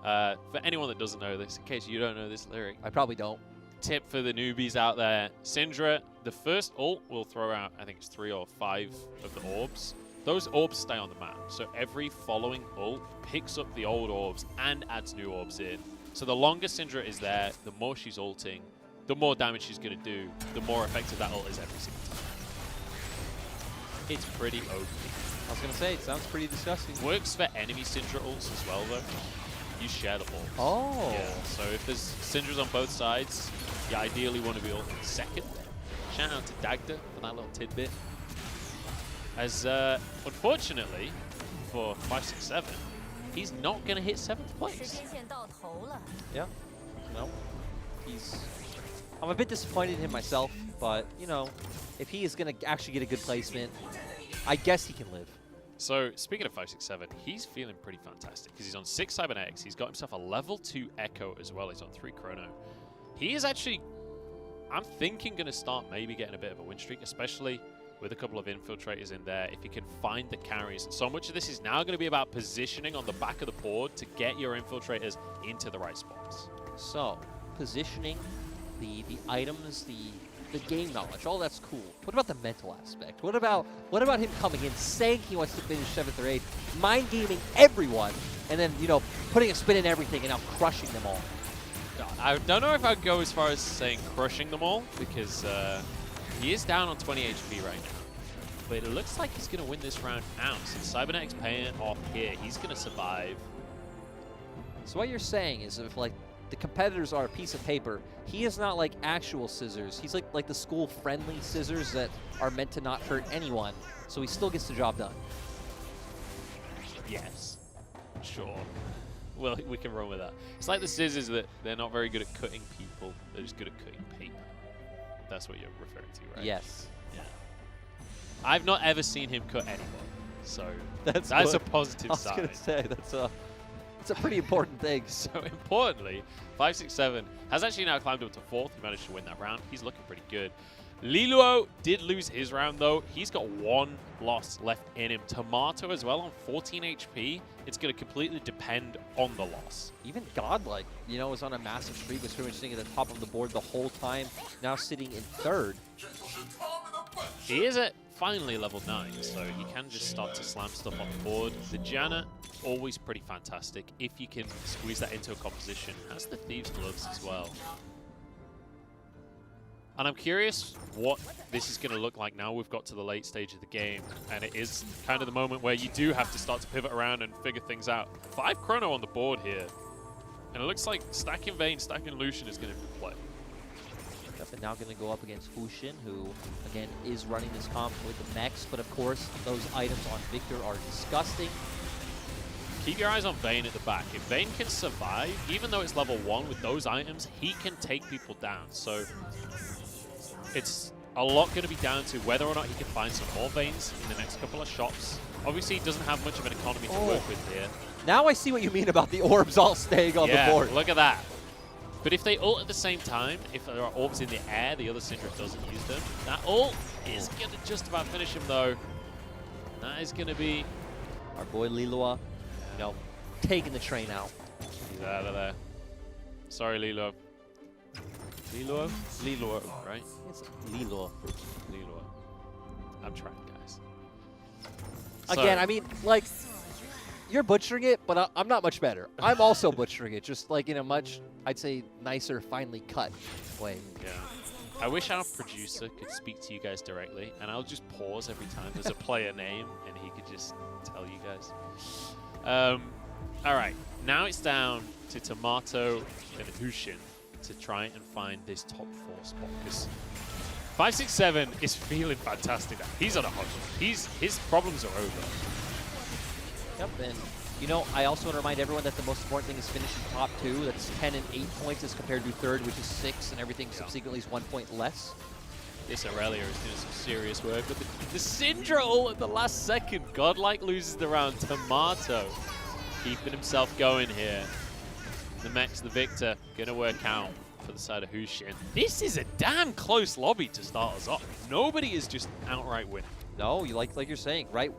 for anyone that doesn't know this, in case you don't know this lyric.
I probably don't.
Tip for the newbies out there. Syndra, the first ult will throw out, I think it's 3 or 5 of the orbs. Those orbs stay on the map. So every following ult picks up the old orbs and adds new orbs in. So the longer Syndra is there, the more she's ulting, the more damage she's going to do, the more effective that ult is every single time. It's pretty OP.
I was going to say, it sounds pretty disgusting.
Works for enemy Syndra ults as well, though. You share the balls.
Oh.
Yeah, so if there's Syndras on both sides, you ideally want to be ulting second. Shout out to Dagda for that little tidbit. As, unfortunately, for 567, he's not going to hit 7th place.
Yeah. No. I'm a bit disappointed in him myself, but, you know, if he is going to actually get a good placement, I guess he can live.
So, speaking of 567, he's feeling pretty fantastic because he's on 6 Cybernetics. He's got himself a level 2 Echo as well. He's on 3 Chrono. He is actually, I'm thinking, going to start maybe getting a bit of a win streak, especially with a couple of infiltrators in there. If he can find the carries. So much of this is now going to be about positioning on the back of the board to get your infiltrators into the right spots.
So, positioning, the items, the game knowledge, all that's cool. What about the mental aspect? What about him coming in, saying he wants to finish 7th or 8th, mind gaming everyone, and then, you know, putting a spin in everything and now crushing them all?
I don't know if I'd go as far as saying crushing them all, because he is down on 20 HP right now. But it looks like he's going to win this round out. So Cybernetics paying off here. He's going to survive.
So what you're saying is, if like the competitors are a piece of paper, he is not like actual scissors. He's like the school-friendly scissors that are meant to not hurt anyone, so he still gets the job done.
Yes. Sure. Well, we can run with that. It's like the scissors that they're not very good at cutting people. They're just good at cutting paper. That's what you're referring to, right?
Yes.
Yeah. I've not ever seen him cut anyone, so that's a positive sign.
I was going to say, that's a pretty important thing.
So importantly, 567 has actually now climbed up to 4th. He managed to win that round. He's looking pretty good. Liluo did lose his round, though. He's got 1 loss left in him. Tomato as well on 14 HP. It's going to completely depend on the loss.
Even Godlike, you know, was on a massive streak, was pretty much sitting at the top of the board the whole time, now sitting in 3rd.
He is at finally level 9, so you can just start to slam stuff on the board. The Janna, always pretty fantastic if you can squeeze that into a composition. Has the Thieves' Gloves as well. And I'm curious what this is going to look like now we've got to the late stage of the game. And it is kind of the moment where you do have to start to pivot around and figure things out. 5 chrono on the board here. And it looks like stacking Vayne, stacking Lucian is going to be play.
Yep, and now going to go up against Hushin, who, again, is running this comp with the mechs. But, of course, those items on Victor are disgusting.
Keep your eyes on Vayne at the back. If Vayne can survive, even though it's level 1 with those items, he can take people down. So it's a lot going to be down to whether or not he can find some more Vaynes in the next couple of shops. Obviously, he doesn't have much of an economy to work with here.
Now I see what you mean about the orbs all staying on the board.
Look at that. But if they ult at the same time, if there are orbs in the air, the other Syndra doesn't use them. That ult is going to just about finish him, though. That is going to be...
Our boy Lilua, you know, taking the train out.
He's out of there. Sorry, Lilo. Lilo? Lilo, right?
It's Lilo.
Lilo. I'm trying, guys.
Again, I mean, like, you're butchering it, but I'm not much better. I'm also butchering it, just like in a much, I'd say, nicer, finely cut way.
Yeah. I wish our producer could speak to you guys directly, and I'll just pause every time there's a player name, and he could just tell you guys. All right, now it's down to Tomato and Hushin to try and find this top 4 spot, because 567 is feeling fantastic now. He's on a hot. His problems are over.
Yep, and you know, I also want to remind everyone that the most important thing is finishing top 2. That's 10 and 8 points as compared to third, which is 6, and everything subsequently is 1 point less.
This Aurelia is doing some serious work, but the Syndra ult at the last second. Godlike loses the round. Tomato keeping himself going here. The mech's the victor. Gonna work out for the side of Hushin. This is a damn close lobby to start us off. Nobody is just outright winning.
No, you like you're saying, right?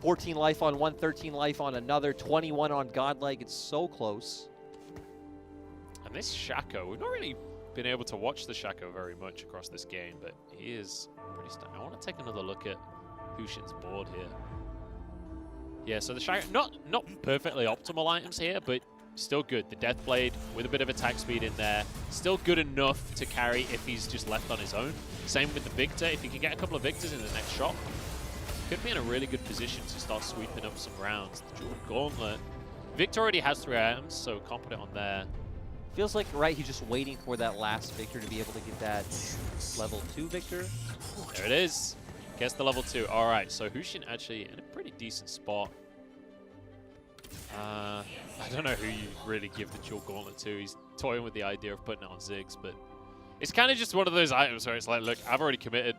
14 life on one, 13 life on another, 21 on Godlike. It's so close.
And this Shaco, we've not really been able to watch the Shaco very much across this game, but he is pretty stunning. I want to take another look at Hushin's board here. Yeah, so the Shaco, not perfectly optimal items here, but still good. The Deathblade with a bit of attack speed in there. Still good enough to carry if he's just left on his own. Same with the Victor. If he can get a couple of Victors in the next shot, could be in a really good position to start sweeping up some rounds. The Jewel Gauntlet. Victor already has 3 items, so confident on there.
Feels like, right, he's just waiting for that last Victor to be able to get that level 2 Victor.
There it is. Gets the level 2. All right, so Hushin actually in a pretty decent spot. I don't know who you really give the Jewel Gauntlet to. He's toying with the idea of putting it on Ziggs, but it's kind of just one of those items where it's like, look, I've already committed.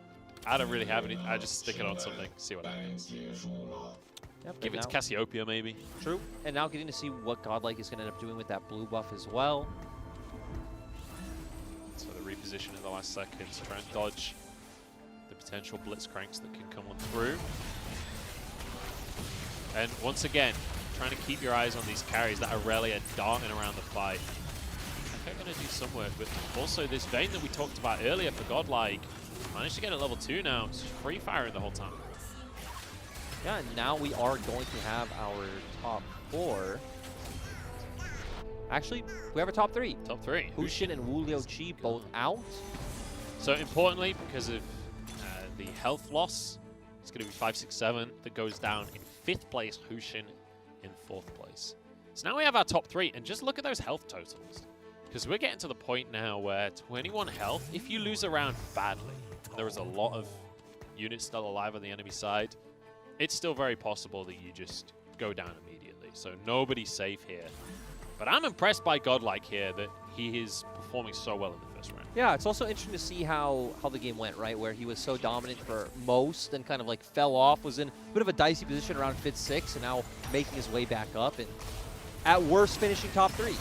I don't really have any. I just stick it on something, see what happens.
Yep,
Give it to Cassiopeia, maybe.
True. And now getting to see what Godlike is going to end up doing with that blue buff as well.
So the reposition in the last seconds, try and dodge the potential Blitzcranks that can come on through. And once again, trying to keep your eyes on these carries that Aurelia darting around the fight. They're going to do some work, but also this Vayne that we talked about earlier for Godlike. Managed to get a level 2 now. It's free firing the whole time.
Yeah, and now we are going to have our top 4. Actually, we have a top 3.
Top 3.
Hushin and Wu Liuqi both out.
So importantly, because of the health loss, it's going to be 567 that goes down in 5th place, Hushin in 4th place. So now we have our top 3, and just look at those health totals. Because we're getting to the point now where 21 health, if you lose a round badly, and there is a lot of units still alive on the enemy side, it's still very possible that you just go down immediately. So nobody's safe here. But I'm impressed by Godlike here that he is performing so well in the first round.
Yeah, it's also interesting to see how the game went, right? Where he was so dominant for most and kind of like fell off, was in a bit of a dicey position around 5th, 6th, and now making his way back up, and at worst finishing top 3.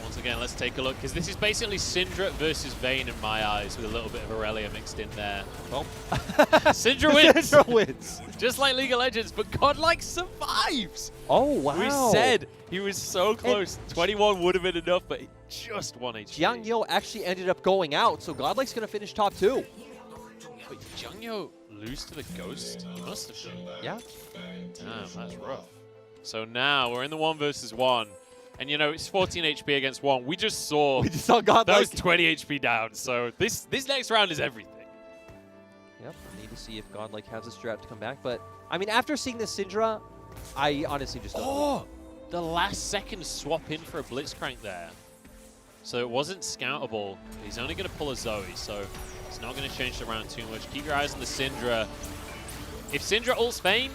Once again, let's take a look, because this is basically Syndra versus Vayne in my eyes, with a little bit of Aurelia mixed in there. Well, Syndra wins.
Syndra wins.
Just like League of Legends, but Godlike survives.
Oh, wow.
We said he was so close. 21 would have been enough, but just 1 HP.
Jiang Yo actually ended up going out, so Godlike's going to finish top 2.
Wait, Jiang Yo lose to the Ghost? He must have done.
Yeah.
Damn, that's rough. So now we're in the 1 versus 1. And you know, it's 14 HP against 1. We just saw
Godlike.
those 20 HP down. So this next round is everything.
Yep, I need to see if Godlike has a strat to come back. But, I mean, after seeing the Syndra, I honestly just don't know.
The last second swap in for a Blitzcrank there. So it wasn't scoutable. He's only going to pull a Zoe, so it's not going to change the round too much. Keep your eyes on the Syndra. If Syndra ults Vayne,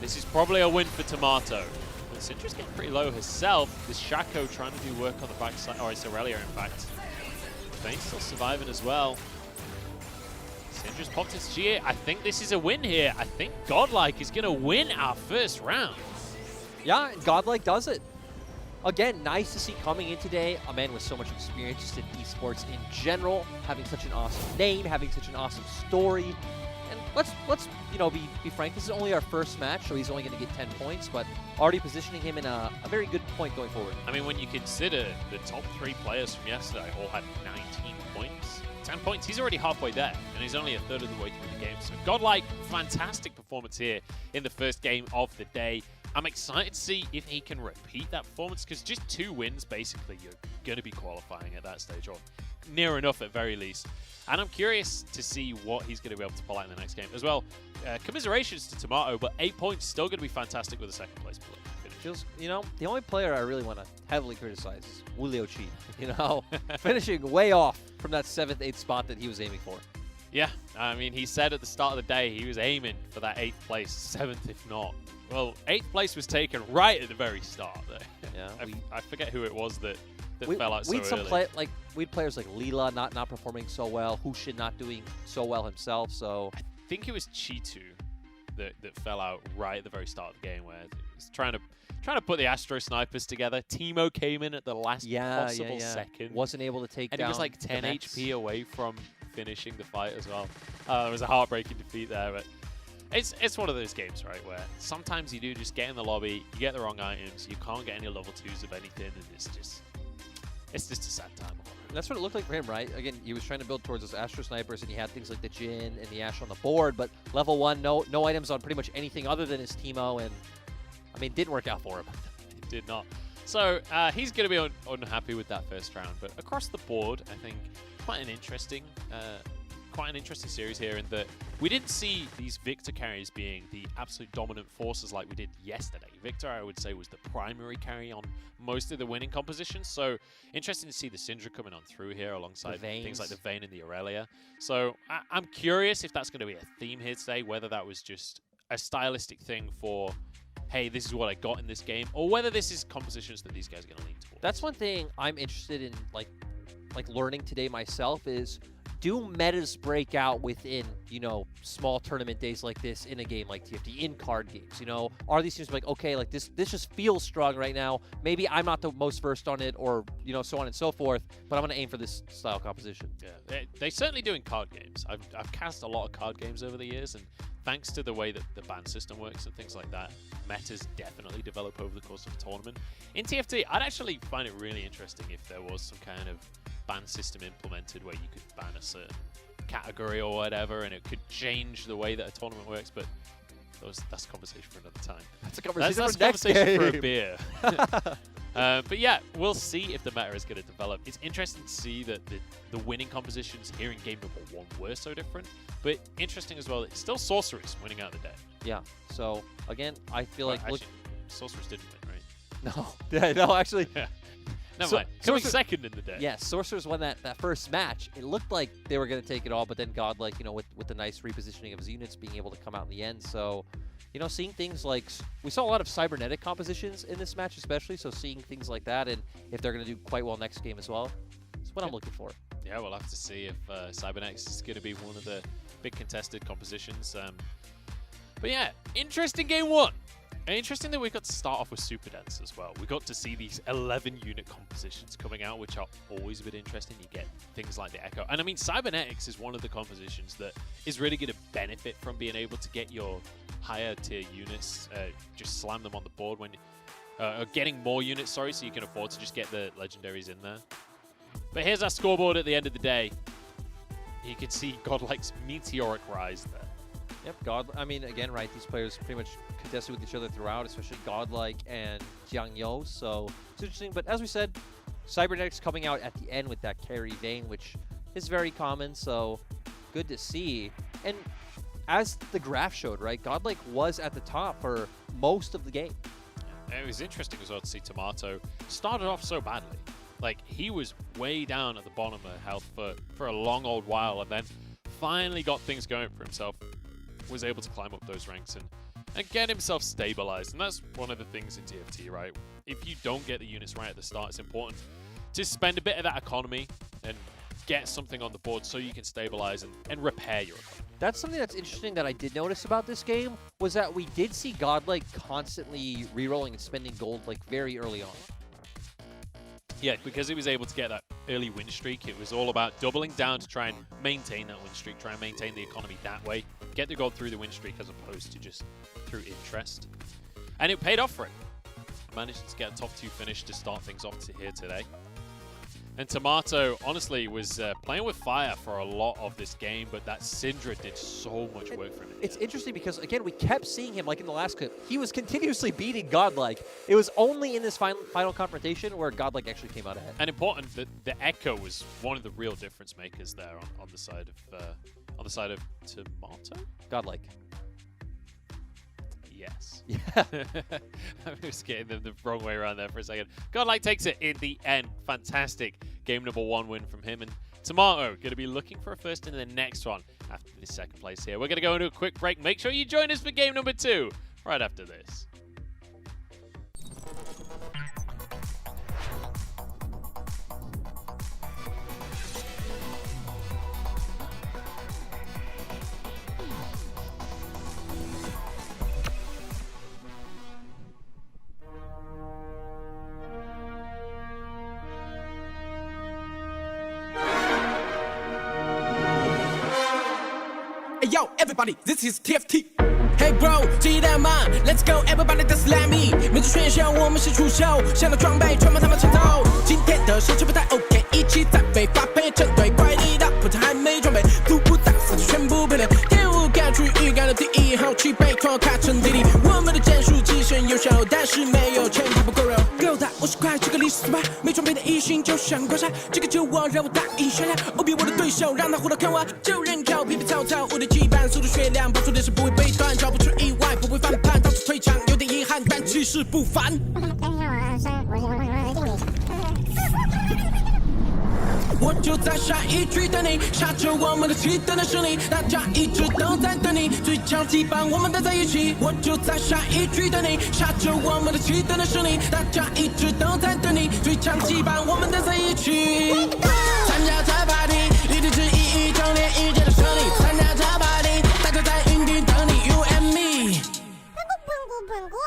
this is probably a win for Tomato. But Syndra's getting pretty low herself. This Shaco trying to do work on the backside. Oh, it's Aurelia, in fact. Vayne's still surviving as well. Syndra's popped his G8. I think this is a win here. I think Godlike is going to win our first round.
Yeah, Godlike does it. Again, nice to see coming in today a man with so much experience just in esports in general, having such an awesome name, having such an awesome story. And let's you know, be frank, this is only our first match, so he's only going to get 10 points, but already positioning him in a very good point going forward.
I mean, when you consider the top 3 players from yesterday all had 19 points, 10 points, he's already halfway there, and he's only a third of the way through the game. So Godlike, fantastic performance here in the first game of the day. I'm excited to see if he can repeat that performance, because just 2 wins, basically, you're going to be qualifying at that stage, or near enough at very least. And I'm curious to see what he's going to be able to pull out in the next game as well. Commiserations to Tomato, but 8 points still going to be fantastic with a second place finish.
Feels, you know, the only player I really want to heavily criticize is Julio Chi. You know, finishing way off from that 7th, 8th spot that he was aiming for.
Yeah, I mean, he said at the start of the day he was aiming for that 8th place, 7th if not. Well, 8th place was taken right at the very start.
Yeah,
I forget who it was that fell out so early.
We'd players like Leela not performing so well, Hushin not doing so well himself. So
I think it was Chitu that fell out right at the very start of the game, where he was trying to put the Astro Snipers together. Teemo came in at the last possible second.
Wasn't able to take down.
And he was like 10 HP away from finishing the fight as well. It was a heartbreaking defeat there, but it's one of those games, right, where sometimes you do just get in the lobby, you get the wrong items, you can't get any level 2s of anything, and it's just a sad time.
That's what it looked like for him, right? Again, he was trying to build towards those Astro Snipers, and he had things like the Jhin and the Ashe on the board, but level 1, no items on pretty much anything other than his Teemo, and I mean, didn't work out for him.
It did not. So he's going to be unhappy with that first round, but across the board, I think quite an interesting series here in that we didn't see these Victor carries being the absolute dominant forces like we did yesterday. Victor, I would say, was the primary carry on most of the winning compositions. So interesting to see the Syndra coming on through here alongside things like the Vayne and the Aurelia. So I'm curious if that's going to be a theme here today, whether that was just a stylistic thing for, hey, this is what I got in this game, or whether this is compositions that these guys are going to lean towards.
That's one thing I'm interested in, like learning today myself is, do metas break out within, you know, small tournament days like this in a game like TFT, in card games? You know, are these teams like, okay, like this just feels strong right now. Maybe I'm not the most versed on it, or, you know, so on and so forth, but I'm going to aim for this style composition.
Yeah, they certainly do in card games. I've cast a lot of card games over the years, and thanks to the way that the ban system works and things like that, metas definitely develop over the course of a tournament. In TFT, I'd actually find it really interesting if there was some kind of ban system implemented where you could ban a certain category or whatever, and it could change the way that a tournament works, but that's a conversation for another time.
That's a conversation
that's
for next
conversation
game.
For a beer. But yeah, we'll see if the meta is going to develop. It's interesting to see that the winning compositions here in game number 1 were so different, but interesting as well, it's still Sorceress winning out the day.
Yeah, so again, I feel
actually, Sorceress didn't win, right?
No. Yeah, no, actually.
Yeah. Never mind. Coming second in the day.
Yes, Sorcerers won that first match. It looked like they were going to take it all, but then Godlike, you know, with the nice repositioning of his units, being able to come out in the end. So, you know, seeing things like, we saw a lot of cybernetic compositions in this match especially, so seeing things like that, and if they're going to do quite well next game as well, is what I'm looking for.
Yeah, we'll have to see if Cybernetics is going to be one of the big contested compositions. But yeah, interesting game 1. Interesting that we got to start off with Super Dance as well. We got to see these 11 unit compositions coming out, which are always a bit interesting. You get things like the Echo. And I mean, Cybernetics is one of the compositions that is really going to benefit from being able to get your higher tier units, just slam them on the board when, getting more units, sorry, so you can afford to just get the legendaries in there. But here's our scoreboard at the end of the day. You can see Godlike's meteoric rise there.
Yep, I mean, again, right, these players pretty much contested with each other throughout, especially Godlike and Jiang Yo, so it's interesting. But as we said, Cybernetics coming out at the end with that carry vein, which is very common, so good to see. And as the graph showed, right, Godlike was at the top for most of the game.
It was interesting as well to see Tomato started off so badly. Like, he was way down at the bottom of health for a long old while, and then finally got things going for himself. Was able to climb up those ranks and get himself stabilized. And that's one of the things in TFT, right? If you don't get the units right at the start, it's important to spend a bit of that economy and get something on the board so you can stabilize and repair your economy.
That's something that's interesting that I did notice about this game, was that we did see Godlike constantly rerolling and spending gold like very early on.
Yeah, because he was able to get that early win streak. It was all about doubling down to try and maintain that win streak, try and maintain the economy that way, get the gold through the win streak as opposed to just through interest. And it paid off for him. Managed to get a top 2 finish to start things off here today. And Tomato, honestly, was playing with fire for a lot of this game, but that Syndra did so much work for him.
It's interesting because, again, we kept seeing him, like in the last clip, he was continuously beating Godlike. It was only in this final confrontation where Godlike actually came out ahead.
And important that the Echo was one of the real difference makers there on the side of Tomato.
Godlike.
Yes.
Yeah.
I was getting them the wrong way around there for a second. Godlike takes it in the end. Fantastic game number 1 win from him. And Tomato going to be looking for a first in the next one after this second place here. We're going to go into a quick break. Make sure you join us for game number 2 right after this.
Yo, everybody, this is TFT. Hey bro， 记得吗 ？Let's go, everybody, just let me。民族选秀，我们是出秀，想到装备，全部他们抢走。今天的手气不太 OK， 一起在被发配成队，快你的破绽还没装备，足不打死就全部赔了。天无感区预感的第1号去被拖卡成弟弟。我们的战术极限优秀，但是没有钱还不够 real。给我打50块，这个历史400，没装备的异性就像刮痧，这个球王让我打一下下，哦别我的对手，让他胡乱看我，就人靠皮皮草草，无敌羁绊，速度血量，爆出的是不会被断，找不出意外，不会翻盘，到处退场，有点遗憾，但气势不凡。我就在下一局等你，下着我们的期待的胜利，大家一直都在等你，最强羁绊我们待在一起。我就在下一局等你，下着我们的期待的胜利，大家一直都在等你，最强羁绊我们待在一起。参加这 party， 立定志意，9年一届的胜利。参加这 party， 大家在云顶等你 ，You and me。
本国。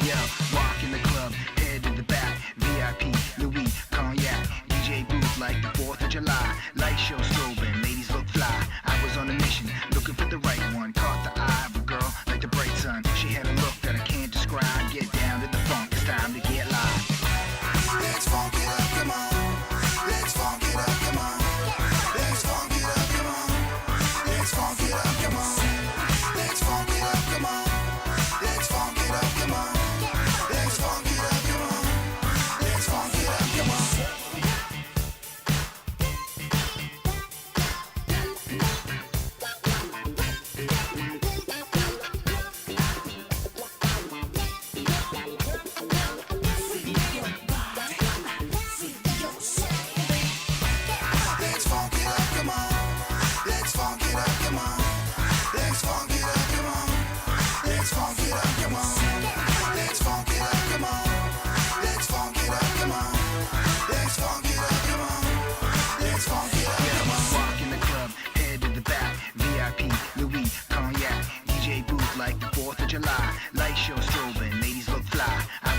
Yo, walk in the club, head to the back, VIP, Louis, cognac, DJ booth like the 4th of July, light show strobing, ladies look fly. I was on a mission, looking for the right one, caught the eye of a girl like the bright sun. She had a look that I can't describe. Get down to the funk, it's time to get live.
Let's funk it up, come on. Let's funk it up, come on. Let's funk it up, come on. Let's funk it up, come on. Let's funk it up, come on. Let's funk it up, come on. Let's funk it up, come on. Let's funk it up, come on. Let's funk it up, come on. Let's funk it up, come on. Let's funk it up, come on. Let's funk it up, come on. Let's funk it up, come on. Let's funk it up, come on. Let's funk it up, come on. Let's funk it up, come on.
Walk in the club, head to the back, VIP, Louis, cognac, DJ booth like the 4th of July, light show strobing, ladies look fly. I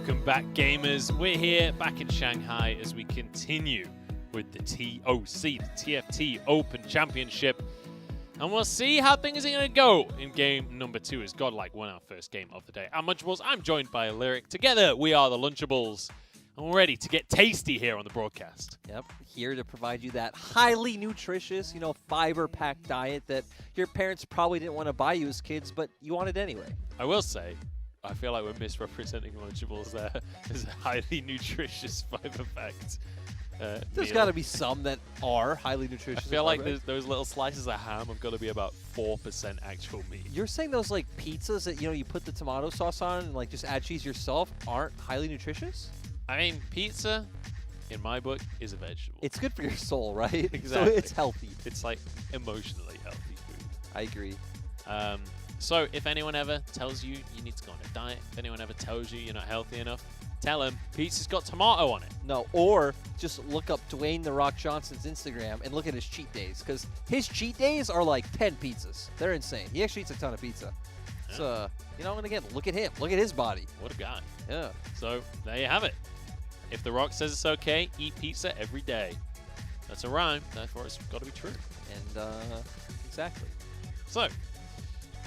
Welcome back, gamers. We're here back in Shanghai as we continue with the TOC, the TFT Open Championship. And we'll see how things are going to go in game number 2 as Godlike won our first game of the day. I'm Munchables. I'm joined by Lyric. Together, we are the Lunchables. And we're ready to get tasty here on the broadcast.
Yep, here to provide you that highly nutritious, fiber-packed diet that your parents probably didn't want to buy you as kids, but you wanted anyway.
I will say, I feel like we're misrepresenting Lunchables there as a highly nutritious fiber-packed
There's got to be some that are highly nutritious.
I feel like those little slices of ham have got to be about 4% actual meat.
You're saying those like pizzas that you put the tomato sauce on and like just add cheese yourself aren't highly nutritious?
I mean, pizza, in my book, is a vegetable.
It's good for your soul, right?
Exactly.
So it's healthy.
It's like emotionally healthy food.
I agree.
So if anyone ever tells you you need to go on a diet, if anyone ever tells you you're not healthy enough, tell them pizza's got tomato on it.
No, or just look up Dwayne "The Rock" Johnson's Instagram and look at his cheat days, because his cheat days are like 10 pizzas. They're insane. He actually eats a ton of pizza.
Yeah.
So, and again, look at him. Look at his body.
What a guy.
Yeah.
So there you have it. If The Rock says it's okay, eat pizza every day. That's a rhyme, therefore it's got to be true.
And, exactly.
So,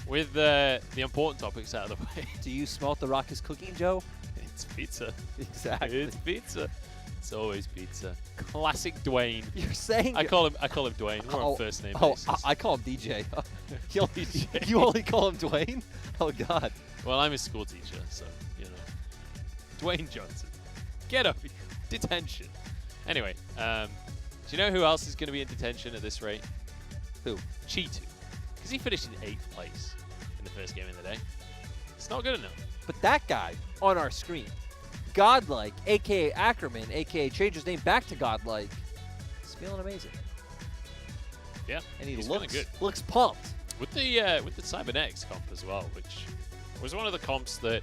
with the important topics out of the way.
Do you smell what The Rock is cooking, Joe?
It's pizza.
Exactly.
It's pizza. It's always pizza. Classic Dwayne.
You're saying
I call him Dwayne. We're on first name basis.
I call him DJ.
DJ.
You only call him Dwayne? Oh God.
Well, I'm his school teacher, so Dwayne Johnson. Get up. Detention. Anyway, do you know who else is going to be in detention at this rate?
Who?
Cheetu. Because he finished in 8th place in the first game of the day. It's not good enough.
But that guy on our screen, Godlike, a.k.a. Ackerman, a.k.a. changed his name back to Godlike, is feeling amazing.
Yeah,
and
he's feeling good.
Looks pumped.
With the Cybernetics comp as well, which was one of the comps that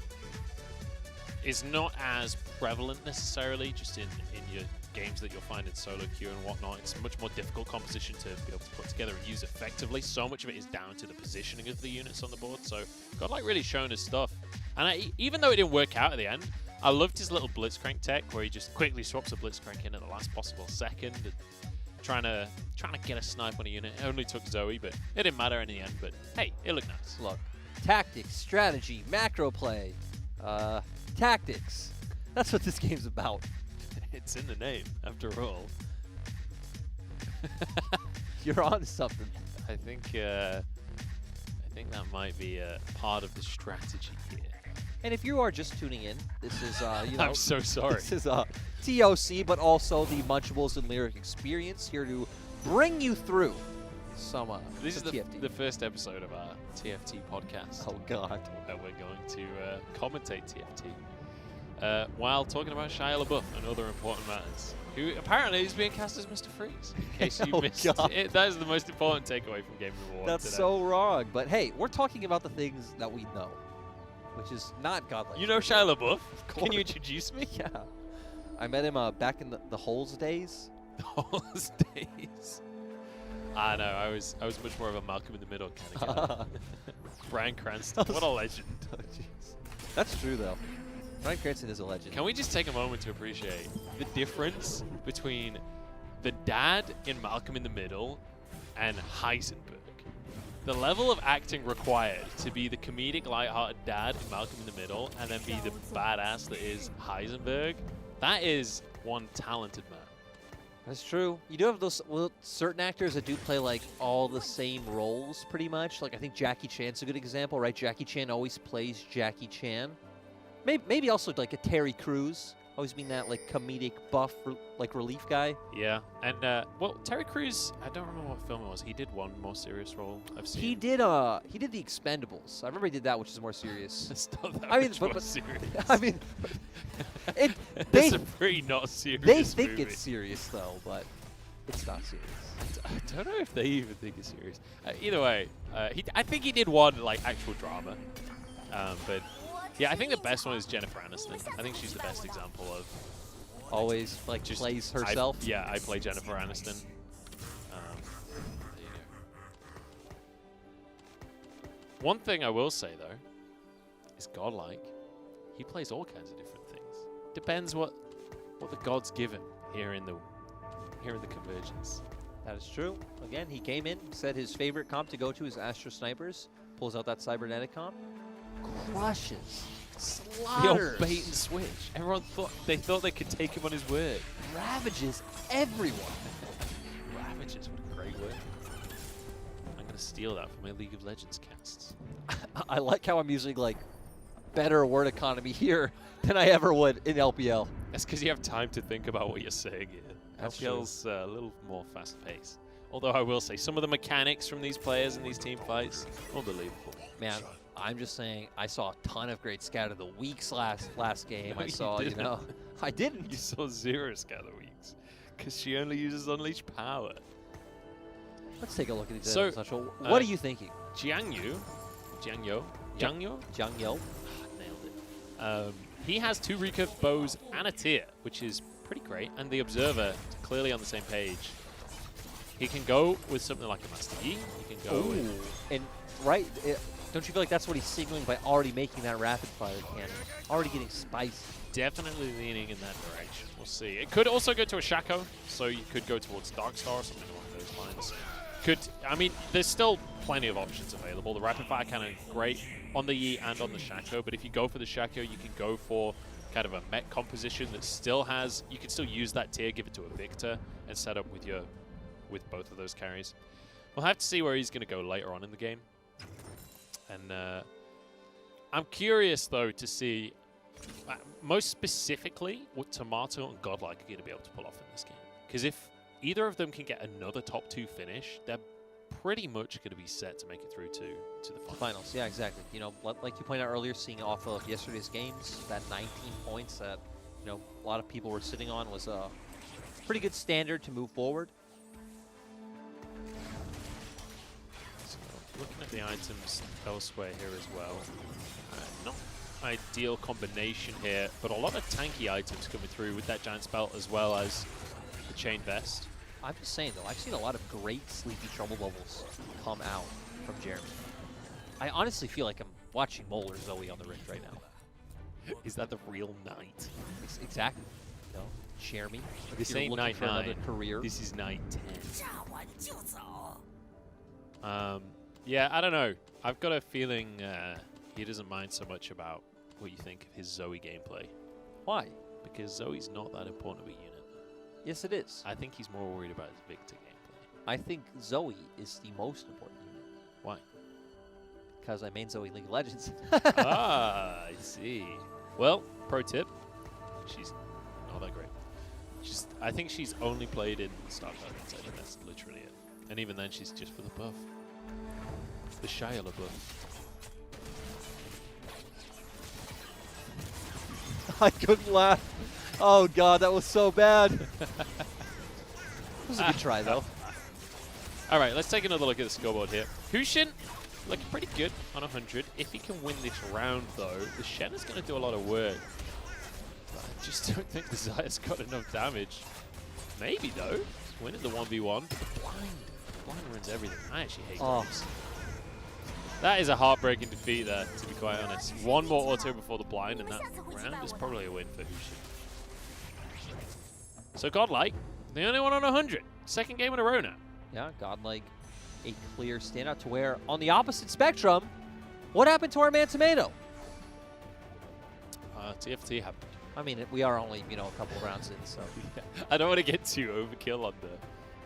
is not as prevalent necessarily just in your games that you'll find in solo queue and whatnot. It's a much more difficult composition to be able to put together and use effectively. So much of it is down to the positioning of the units on the board. So Godlike really showing his stuff. And even though it didn't work out at the end, I loved his little Blitzcrank tech where he just quickly swaps a Blitzcrank in at the last possible second, and trying to get a snipe on a unit. It only took Zoe, but it didn't matter in the end. But hey, it looked nice.
Look, tactics, strategy, macro play, tactics. That's what this game's about.
It's in the name, after all.
You're on something.
I think that might be a part of the strategy here.
And if you are just tuning in, this is
I'm so sorry.
This is TOC, but also the Munchables and Lyric experience, here to bring you through some
This is
TFT.
the first episode of our TFT podcast.
Oh God.
Where we're going to commentate TFT. While talking about Shia LaBeouf and other important matters, who apparently is being cast as Mr. Freeze. In case you missed it, that is the most important takeaway from Game Reward.
That's
today.
so wrong. But hey, we're talking about the things that we know, which is not Godlike.
You know Shia LaBeouf? Can you introduce me?
Yeah. I met him back in the Holes days.
The Holes days. I know. I was much more of a Malcolm in the Middle kind of guy. Bryan Cranston. What a legend.
Oh, jeez. That's true though. Bryan Cranston is a legend.
Can we just take a moment to appreciate the difference between the dad in Malcolm in the Middle and Heisenberg? The level of acting required to be the comedic, lighthearted dad in Malcolm in the Middle and then be the badass that is Heisenberg, that is one talented man.
That's true. You do have those certain actors that do play like all the same roles pretty much. Like I think Jackie Chan's a good example, right? Jackie Chan always plays Jackie Chan. Maybe also like a Terry Crews, always being that like comedic buff like relief guy.
Yeah, and well, Terry Crews, I don't remember what film it was. He did one more serious role I've seen.
He did The Expendables. I remember he did that, which is more serious.
It's not that
much
more serious.
I mean,
it's a pretty not serious.
They think
movie.
it's serious though, but it's not serious.
I don't know if they even think it's serious. Either way, I think he did one like actual drama, but. Yeah, I think the best one is Jennifer Aniston. I think she's the best example of
always like just plays herself.
I play Jennifer Aniston. One thing I will say though is Godlike. He plays all kinds of different things. depends what the gods give him here in the Convergence.
That is true. Again, he came in, said his favorite comp to go to is Astro Snipers, pulls out that cybernetic comp, crushes,
The
slaughters,
old bait and switch. Everyone thought they could take him on his word.
ravages everyone.
Ravages, what a great word. I'm gonna steal that for my League of Legends casts.
I like how I'm using like better word economy here than I ever would in LPL.
That's because you have time to think about what you're saying here.
That's
LPL's a little more fast-paced. Although I will say, some of the mechanics from these players in these team fights, unbelievable.
Man, I'm just saying, I saw a ton of great Scatter the Weeks last game.
No,
I saw, you know, I didn't.
You saw 0 Scatter Weeks because she only uses Unleashed Power.
Let's take a look at these.
So,
what are you thinking?
Jiangyo.
Jiangyo.
Nailed it. He has 2 recurve bows and a tier, which is pretty great. And the Observer, clearly on the same page. He can go with something like a Master Yi. He can go with...
And don't you feel like that's what he's signaling by already making that rapid fire cannon? Already getting spicy.
Definitely leaning in that direction. We'll see. It could also go to a Shaco, so you could go towards Darkstar or something along those lines. I mean, there's still plenty of options available. The rapid fire cannon, great on the Yi and on the Shaco, but if you go for the Shaco, you can go for kind of a mech composition that still has, you can still use that tier, give it to a Victor, and set up with both of those carries. We'll have to see where he's going to go later on in the game. And I'm curious, though, to see most specifically what Tomato and Godlike are going to be able to pull off in this game. Because if either of them can get another top 2 finish, they're pretty much going to be set to make it through to the finals.
Yeah, exactly. You know, like you pointed out earlier, seeing off of yesterday's games, that 19 points that, you know, a lot of people were sitting on was a pretty good standard to move forward.
So, looking at the items elsewhere here as well. Not ideal combination here, but a lot of tanky items coming through with that Giant Spell as well as the Chain Vest.
I'm just saying, though, I've seen a lot of great Sleepy Trouble Bubbles come out from Jeremy. I honestly feel like I'm watching Molar Zoe on the Rift right now.
Is that the real Knight?
Exactly. You know, Jeremy.
This ain't Night 9.
Career.
This is Night 10. Yeah, I don't know. I've got a feeling he doesn't mind so much about what you think of his Zoe gameplay.
Why?
Because Zoe's not that important of a unit.
Yes, it is.
I think he's more worried about his Victor gameplay.
I think Zoe is the most important unit.
Why?
Because I main Zoe in League of Legends.
Ah, I see. Well, pro tip, she's not that great. I think she's only played in Star Dragons. I think that's literally it. And even then, she's just for the buff. The Shia buff.
I couldn't laugh. Oh god, that was so bad. It was a good try, though.
All right, let's take another look at the scoreboard here. Hushin looking pretty good on 100. If he can win this round, though, the Shen is going to do a lot of work. But I just don't think the Zaya's got enough damage. Maybe, though. Winning the 1v1. But the blind ruins everything. I actually hate those. That is a heartbreaking defeat there, to be quite honest. One more auto before the blind, and that round is probably a win for Hushin. So Godlike, the only one on 100. Second game in a row now.
Yeah, Godlike, a clear standout to where, on the opposite spectrum, what happened to our man Tomato?
TFT happened.
I mean, we are only, you know, a couple rounds in, so.
I don't want to get too overkill on the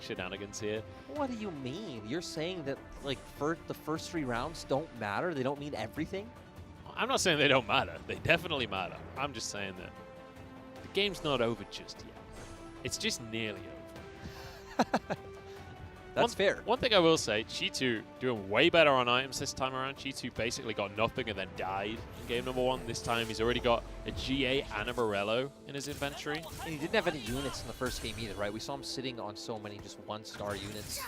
shenanigans here.
What do you mean? You're saying that, like, the first 3 rounds don't matter? They don't mean everything?
I'm not saying they don't matter. They definitely matter. I'm just saying that the game's not over just yet. It's just nearly over.
That's fair.
One thing I will say, Chi2 doing way better on items this time around. Chi2 basically got nothing and then died in game number 1. This time he's already got a GA and a Morello in his inventory.
And he didn't have any units in the first game either, right? We saw him sitting on so many just 1-star units.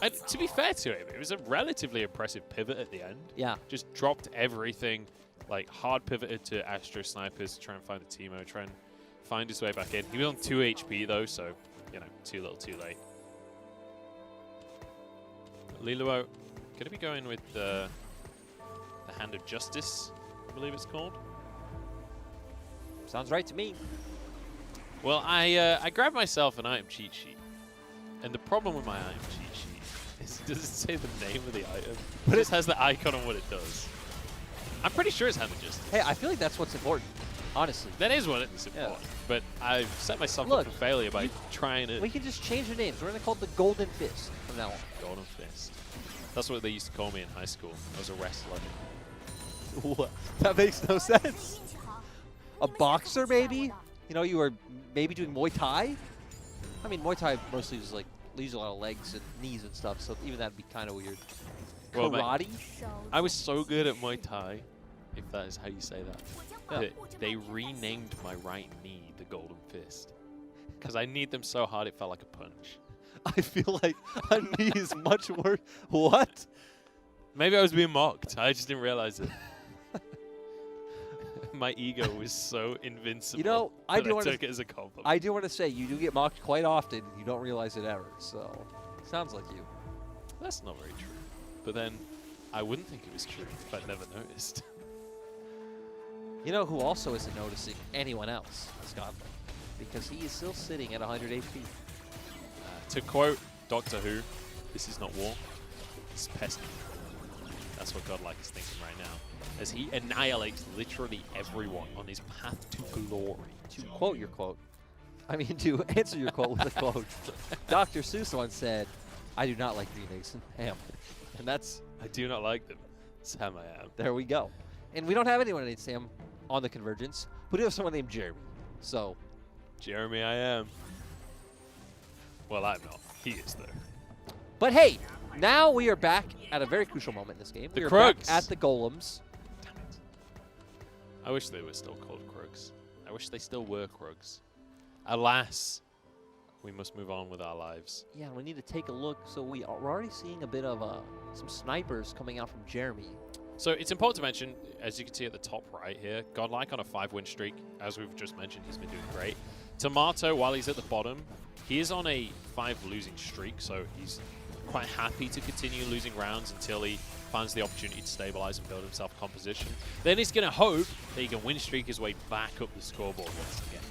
And to be fair to him, it was a relatively impressive pivot at the end.
Yeah.
Just dropped everything, like hard pivoted to Astro Snipers to try and find the Teemo, try and find his way back in. He was on 2 HP though, so, you know, too little too late. Liluo going to be going with the Hand of Justice, I believe it's called.
Sounds right to me.
Well, I grabbed myself an item cheat sheet, and the problem with my item cheat sheet is it doesn't say the name of the item. It just has the icon on what it does. I'm pretty sure it's Hand of Justice.
Hey, I feel like that's what's important, honestly.
That is what is important. But I've set myself up for failure by trying to...
We can just change the names. We're going to call it the Golden Fist from now on.
Golden Fist. That's what they used to call me in high school. I was a wrestler.
What? That makes no sense. A boxer, maybe? You know, you were maybe doing Muay Thai? I mean, Muay Thai mostly is like, leaves a lot of legs and knees and stuff, so even that'd be kind of weird.
Well,
Karate?
I was so good at Muay Thai, if that is how you say that, that they renamed my right knee the Golden Fist. Because I kneed them so hard it felt like a punch.
I feel like a knee is much worse. What?
Maybe I was being mocked. I just didn't realize it. My ego was so invincible.
You know, I
took it as a compliment.
I do want to say you do get mocked quite often. You don't realize it ever. So, sounds like you.
That's not very true. But then, I wouldn't think it was true if I'd never noticed.
You know who also isn't noticing anyone else? Scotland, because he is still sitting at 100 HP.
To quote Doctor Who, this is not war, it's pesky. That's what Godlike is thinking right now, as he annihilates literally everyone on his path to glory.
To quote your quote, I mean to answer your quote with a quote, Dr. Seuss once said, "I do not like green eggs and ham," and that's.
I do not like them. Sam I am.
There we go. And we don't have anyone named Sam on the Convergence, but we have someone named Jeremy. So,
Jeremy, I am. Well, I'm not. He is, though.
But hey, now we are back at a very crucial moment in this game.
The
we are
Krugs.
back at the Golems.
Damn it. I wish they were still called Krugs. I wish they still were Krugs. Alas, we must move on with our lives.
Yeah, we need to take a look. So we're already seeing a bit of some snipers coming out from Jeremy.
So it's important to mention, as you can see at the top right here, Godlike on a 5-win streak. As we've just mentioned, he's been doing great. Tomato, while he's at the bottom, he is on a 5-losing streak, so he's quite happy to continue losing rounds until he finds the opportunity to stabilize and build himself a composition. Then he's going to hope that he can win streak his way back up the scoreboard once again.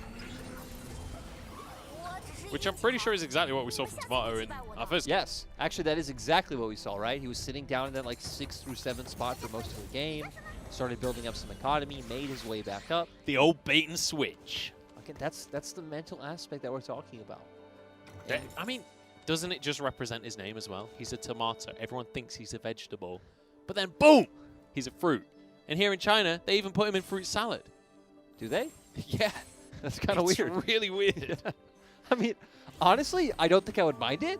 Which I'm pretty sure is exactly what we saw from Tomato in our first game.
Yes, actually that is exactly what we saw, right? He was sitting down in that like 6 through 7 spot for most of the game, started building up some economy, made his way back up.
The old bait and switch.
Again, that's the mental aspect that we're talking about.
Yeah, I mean, doesn't it just represent his name as well? He's a tomato. Everyone thinks he's a vegetable. But then, boom, he's a fruit. And here in China, they even put him in fruit salad.
Do they?
Yeah.
That's kind of weird.
It's really weird.
I mean, honestly, I don't think I would mind it.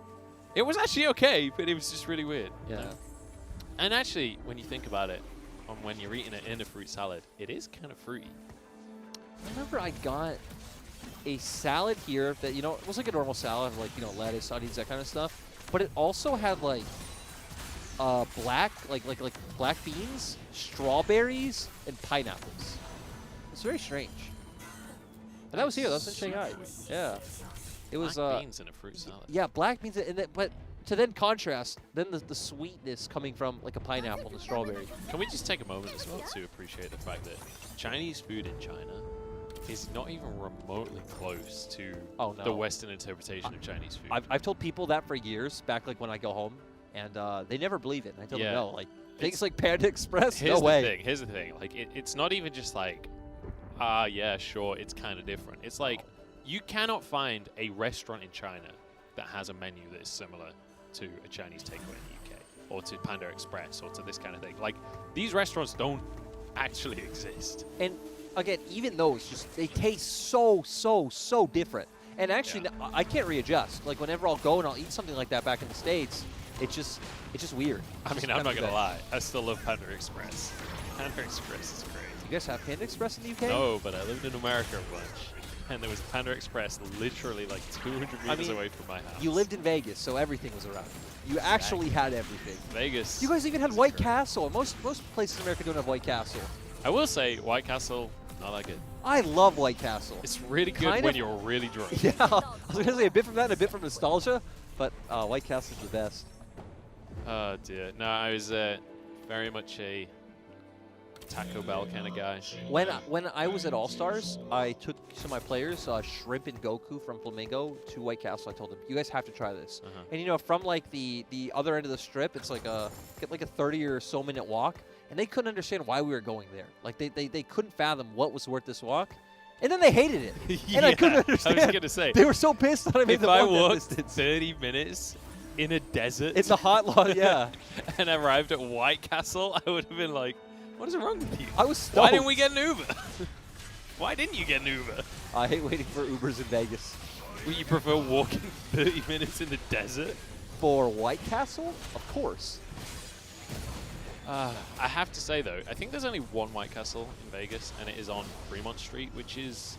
It was actually okay, but it was just really weird.
Yeah.
And actually, when you think about it, when you're eating it in a fruit salad, it is kind of fruity.
I remember I got a salad here that, you know, it was like a normal salad, like, you know, lettuce, onions, that kind of stuff. But it also had like black beans, strawberries, and pineapples. It's very strange. And that was here. That was in Shanghai. Yeah. It was
black beans in a fruit salad.
Yeah, black beans, and then, but to then contrast, then the sweetness coming from like a pineapple and a strawberry.
Can we just take a moment as well to appreciate the fact that Chinese food in China is not even remotely close to the Western interpretation of Chinese food.
I've told people that for years, back like when I go home, and they never believe it. And I tell them no, like things like Panda Express, no way.
Here's the thing. Like it's not even just like, yeah, sure, it's kind of different. It's like you cannot find a restaurant in China that has a menu that is similar to a Chinese takeaway in the UK or to Panda Express or to this kind of thing. Like these restaurants don't actually exist.
And again, even those they taste so different. And actually, I can't readjust. Like whenever I'll go and I'll eat something like that back in the States, it's just weird.
I mean, I'm not gonna lie. I still love Panda Express. Panda Express is great.
You guys have Panda Express in the UK?
No, but I lived in America a bunch. And there was Panda Express literally like 200 meters away from my house.
You lived in Vegas, so everything was around you. You actually had everything.
Vegas.
You guys even had White Castle. Most places in America don't have White Castle.
I will say, White Castle, not that good.
I love White Castle.
It's really good when you're really drunk.
Yeah, I was going to say a bit from that and a bit from nostalgia, but White Castle's the best.
Oh dear. No, I was very much a Taco Bell kind of guy.
When I was at All Stars, I took some of my players, Shrimp and Goku from Flamingo, to White Castle. I told them, you guys have to try this. And you know, from like the other end of the strip, it's like a 30 or so minute walk, and they couldn't understand why we were going there. Like they couldn't fathom what was worth this walk. And then they hated it.
Yeah,
And I couldn't understand.
I was gonna say,
they were so pissed that I made them walk that
walked
distance.
30 minutes in a desert,
It's a hot lot, yeah.
and arrived at White Castle, I would have been like, what is wrong with you?
I was stoked.
Why didn't we get an Uber? Why didn't you get an Uber?
I hate waiting for Ubers in Vegas.
Would you prefer walking 30 minutes in the desert?
For White Castle? Of course.
I have to say, though, I think there's only one White Castle in Vegas, and it is on Fremont Street, which is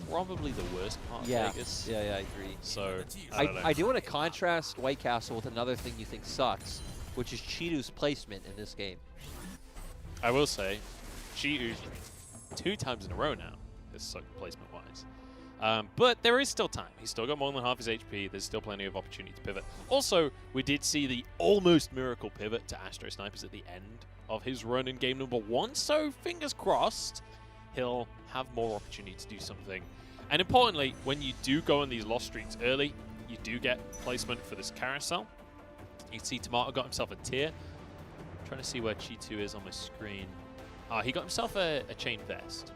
probably the worst part of Vegas.
Yeah, I agree.
So, I don't know.
I do want to contrast White Castle with another thing you think sucks, which is Chidu's placement in this game.
I will say, Chidu 2 times in a row now has sucked placement-wise. But there is still time. He's still got more than half his HP. There's still plenty of opportunity to pivot. Also, we did see the almost miracle pivot to Astro Snipers at the end of his run in game number 1. So fingers crossed, he'll have more opportunity to do something. And importantly, when you do go on these lost streaks early, you do get placement for this carousel. You can see Tomato got himself a tier. I'm trying to see where Chi2 is on my screen. He got himself a chain vest.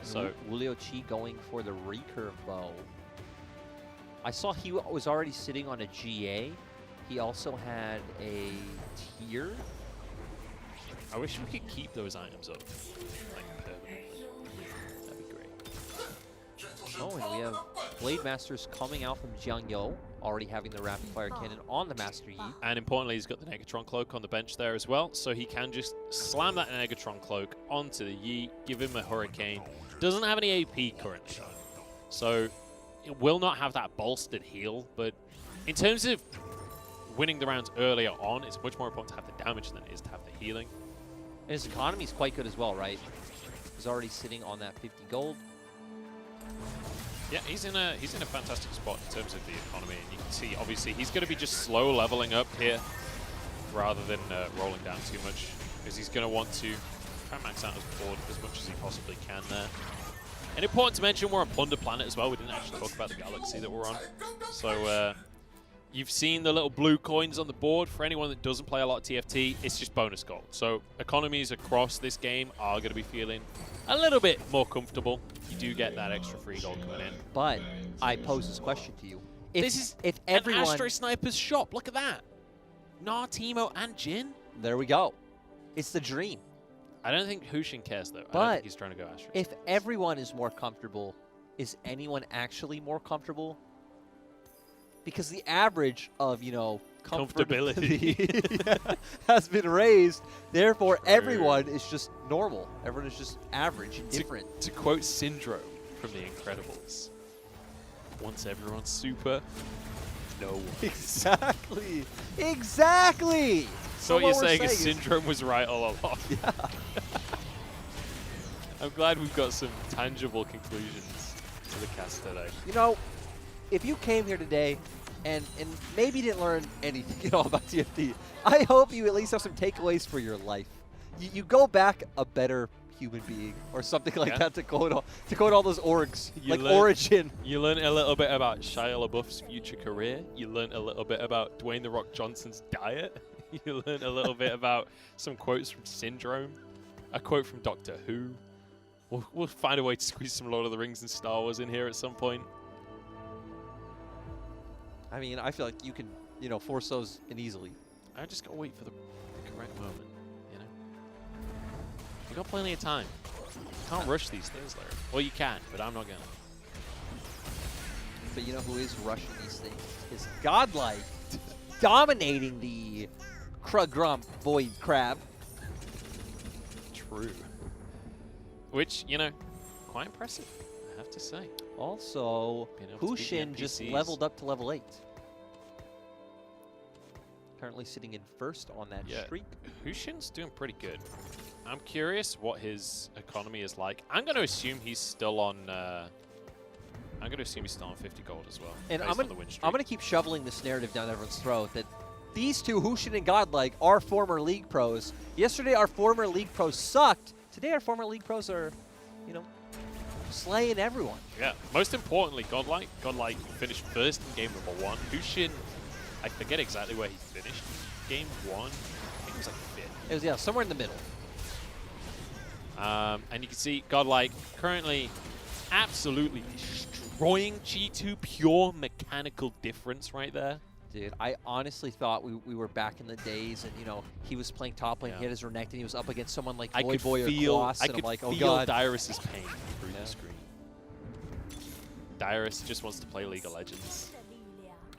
So
Wulio Chi going for the recurve bow. I saw he was already sitting on a GA. He also had a tier.
I wish we could keep those items up, like, permanently. That'd be great.
Oh, and we have Blade Masters coming out from Jiangyo, already having the rapid fire cannon on the Master Yi.
And importantly, he's got the Negatron Cloak on the bench there as well, so he can just slam that Negatron Cloak onto the Yi, give him a Hurricane. Doesn't have any AP currently, so it will not have that bolstered heal, but in terms of winning the rounds earlier on, it's much more important to have the damage than it is to have the healing.
And his economy is quite good as well, right? He's already sitting on that 50 gold.
Yeah, he's in a fantastic spot in terms of the economy, and you can see obviously he's going to be just slow leveling up here rather than rolling down too much, because he's going to want to try and max out his board as much as he possibly can there. And important to mention, we're on Plunder Planet as well. We didn't actually talk about the galaxy that we're on. So you've seen the little blue coins on the board. For anyone that doesn't play a lot of TFT, it's just bonus gold. So economies across this game are going to be feeling a little bit more comfortable. You do get that extra free gold coming in.
But I pose this question to you.
If everyone... an Astro Snipers shop. Look at that. Nar, Teemo, and Jin.
There we go. It's the dream.
I don't think Hushin cares, though.
But
I don't think he's trying to go Astro.
If everyone is more comfortable, is anyone actually more comfortable? Because the average of, you know, comfortability has been raised. Therefore, everyone is just normal. Everyone is just average and different.
To quote Syndrome from The Incredibles, once everyone's super, no one.
Exactly. Exactly.
So what you're saying is Syndrome was right all along.
Yeah.
I'm glad we've got some tangible conclusions to the cast today.
You know, if you came here today and maybe didn't learn anything at all about TFT, I hope you at least have some takeaways for your life. You go back a better human being or something like that, to quote all those orgs, Origin.
You learn a little bit about Shia LaBeouf's future career. You learn a little bit about Dwayne "The Rock" Johnson's diet. You learn a little bit about some quotes from Syndrome, a quote from Doctor Who. We'll find a way to squeeze some Lord of the Rings and Star Wars in here at some point.
I mean, I feel like you can, you know, force those in easily.
I just gotta wait for the correct moment, you know? You got plenty of time. You can't rush these things, Larry. Well, you can, but I'm not gonna.
But you know who is rushing these things? Is Godlike dominating the Kruggrump Void Crab.
True. Which, you know, quite impressive, I have to say.
Also, Hushin just leveled up to level 8. Currently sitting in first on that streak.
Hushin's doing pretty good. I'm curious what his economy is like. I'm going to assume he's still on. I'm going to assume he's still on 50 gold as well.
And I'm going to keep shoveling this narrative down everyone's throat that these two, Hushin and Godlike, are former League pros. Yesterday, our former League pros sucked. Today, our former League pros are, you know, slaying everyone.
Yeah, most importantly, Godlike finished first in game number 1. Hushin, I forget exactly where he finished. Game 1, I think it was like 5th.
It was, yeah, somewhere in the middle.
And you can see Godlike currently absolutely destroying G2. Pure mechanical difference right there.
Dude, I honestly thought we were back in the days, and you know he was playing top lane, he had his Renekton, and he was up against someone like Boy or Quas, and I'm like, oh god.
Dyrus's pain through the screen. Dyrus just wants to play League of Legends.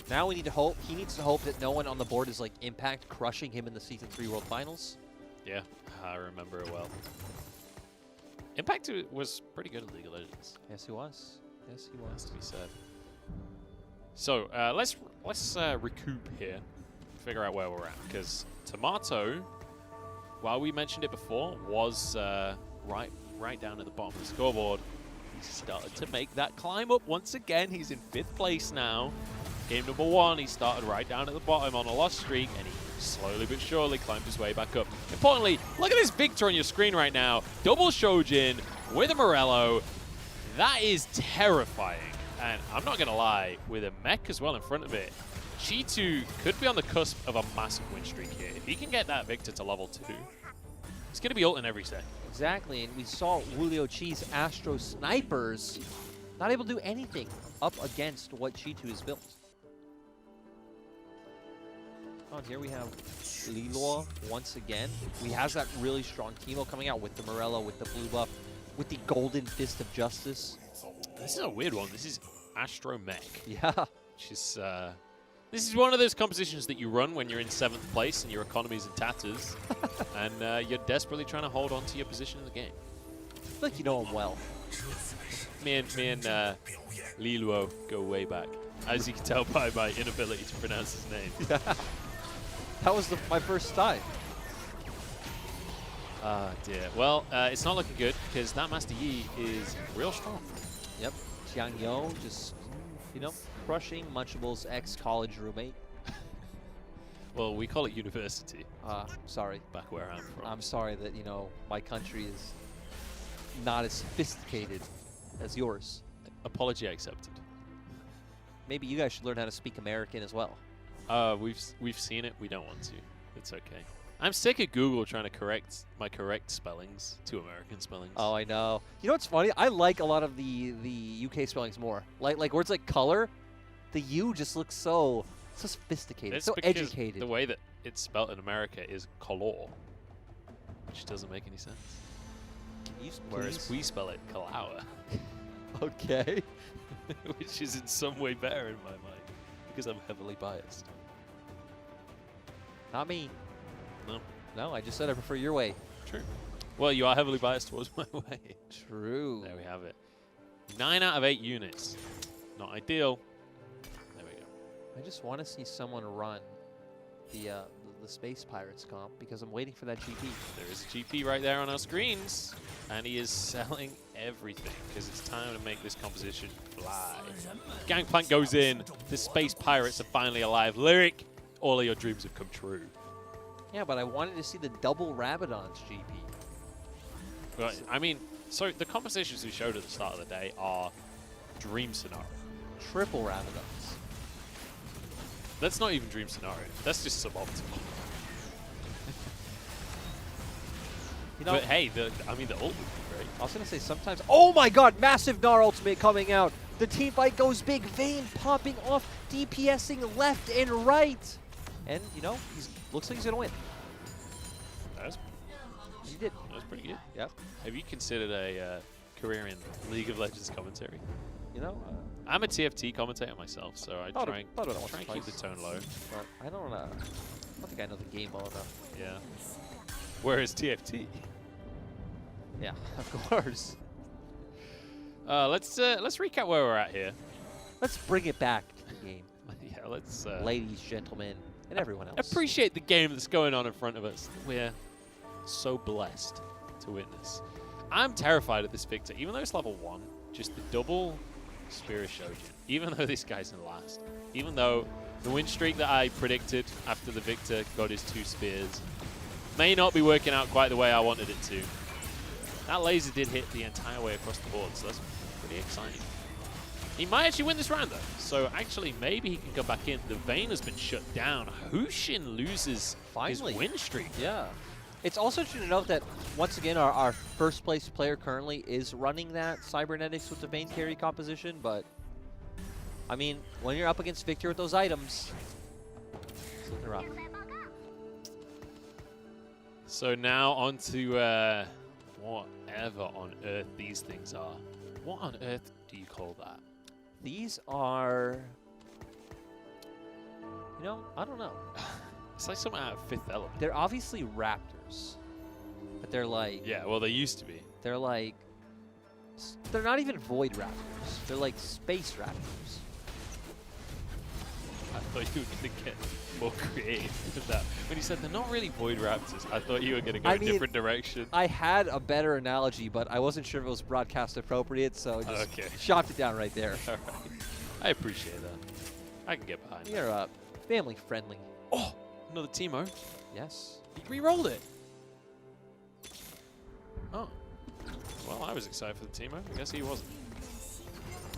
Now we need to hope, he needs to hope that no one on the board is like Impact crushing him in the Season 3 World Finals.
Yeah, I remember it well. Impact was pretty good at League of Legends.
Yes, he was. Yes, he was.
Has to be said. So let's recoup here, figure out where we're at, because Tomato, while we mentioned it before, was right down at the bottom of the scoreboard. He started to make that climb up once again. He's in 5th place now. Game number 1, he started right down at the bottom on a loss streak, and he slowly but surely climbed his way back up. Importantly, look at this Victor on your screen right now. Double Shojin with a Morello. That is terrifying. And I'm not going to lie, with a mech as well in front of it, G2 could be on the cusp of a massive win streak here. If he can get that Victor to level 2, he's going to be ulting every set.
Exactly, and we saw Wulio Chi's Astro Snipers not able to do anything up against what G2 has built. On here we have Lilo once again. He has that really strong teamo coming out with the Morello, with the blue buff, with the Golden Fist of Justice.
This is a weird one. This is Astro Mech.
Yeah.
Which is, this is one of those compositions that you run when you're in 7th place and your economy's in tatters. And you're desperately trying to hold on to your position in the game.
I feel like you know him well.
Me and Lilo go way back. As you can tell by my inability to pronounce his name.
Yeah. That was my first time.
Ah, dear. Well, it's not looking good because that Master Yi is real strong.
Yep. Xiang Yo just, you know, crushing Munchable's ex-college roommate.
Well, we call it university.
Sorry.
Back where I'm from.
I'm sorry that, you know, my country is not as sophisticated as yours.
Apology accepted.
Maybe you guys should learn how to speak American as well.
We've seen it. We don't want to. It's okay. I'm sick of Google trying to correct my correct spellings to American spellings.
Oh, I know. You know what's funny? I like a lot of the UK spellings more. Like words like color, the U just looks so sophisticated,
It's
so
because
educated.
the way that it's spelled in America is color, which doesn't make any sense. Whereas we spell it Kalawa.
Okay.
Which is in some way better in my mind because I'm heavily biased.
Not me.
No.
No, I just said I prefer your way.
True. Well, you are heavily biased towards my way.
True.
There we have it. 9 out of 8 units. Not ideal. There we go.
I just want to see someone run the Space Pirates comp because I'm waiting for that GP.
There is a GP right there on our screens. And he is selling everything because it's time to make this composition fly. Gangplank goes in. The Space Pirates are finally alive. Lyric, all of your dreams have come true.
Yeah, but I wanted to see the double Rabadon's GP.
Right. I mean, so the compositions we showed at the start of the day are dream scenario.
Triple Rabadons.
That's not even dream scenario. That's just suboptimal.
You know,
but hey, the ult would be great.
I was going to say sometimes... Oh my god, massive Gnar ultimate coming out. The team fight goes big. Vayne popping off, DPSing left and right. And, you know, looks like he's going to win. He did.
That was pretty good.
Yep.
Have you considered a career in League of Legends commentary?
You know,
I'm a TFT commentator myself, so I try and keep the tone low.
But I don't think I know the game well enough.
Yeah. Whereas TFT.
Yeah, of course.
Let's recap where we're at here.
Let's bring it back to the game.
Yeah, let's...
ladies, gentlemen, and everyone else.
Appreciate the game that's going on in front of us. We're so blessed to witness. I'm terrified of this Victor, even though it's level 1. Just the double Spirit Shojin. Even though this guy's in last. Even though The win streak that I predicted after the Victor got his 2 spears may not be working out quite the way I wanted it to. That laser did hit the entire way across the board, so that's pretty exciting. He might actually win this round, though. So actually, maybe he can come back in. The Vayne has been shut down. Hushin loses his win streak.
Yeah. It's also interesting to note that, once again, our first place player currently is running that Cybernetics with the Vayne carry composition, but I mean, when you're up against Victor with those items, it's looking rough.
So now on to whatever on earth these things are. What on earth do you call that?
These are, you know, I don't know.
It's like something out of Fifth Element.
They're obviously raptors, but they're like...
Yeah, well, they used to be.
They're like... They're not even void raptors. They're like space raptors.
I thought you were going to get more creative than that. When you said they're not really void raptors, I thought you were going to go a different direction.
I had a better analogy, but I wasn't sure if it was broadcast appropriate, so I just chopped it down right there.
All right. I appreciate that. I can get behind
You're
that.
family friendly.
Oh, another Teemo.
Yes.
He re-rolled it. Oh. Well, I was excited for the Teemo. I guess he wasn't.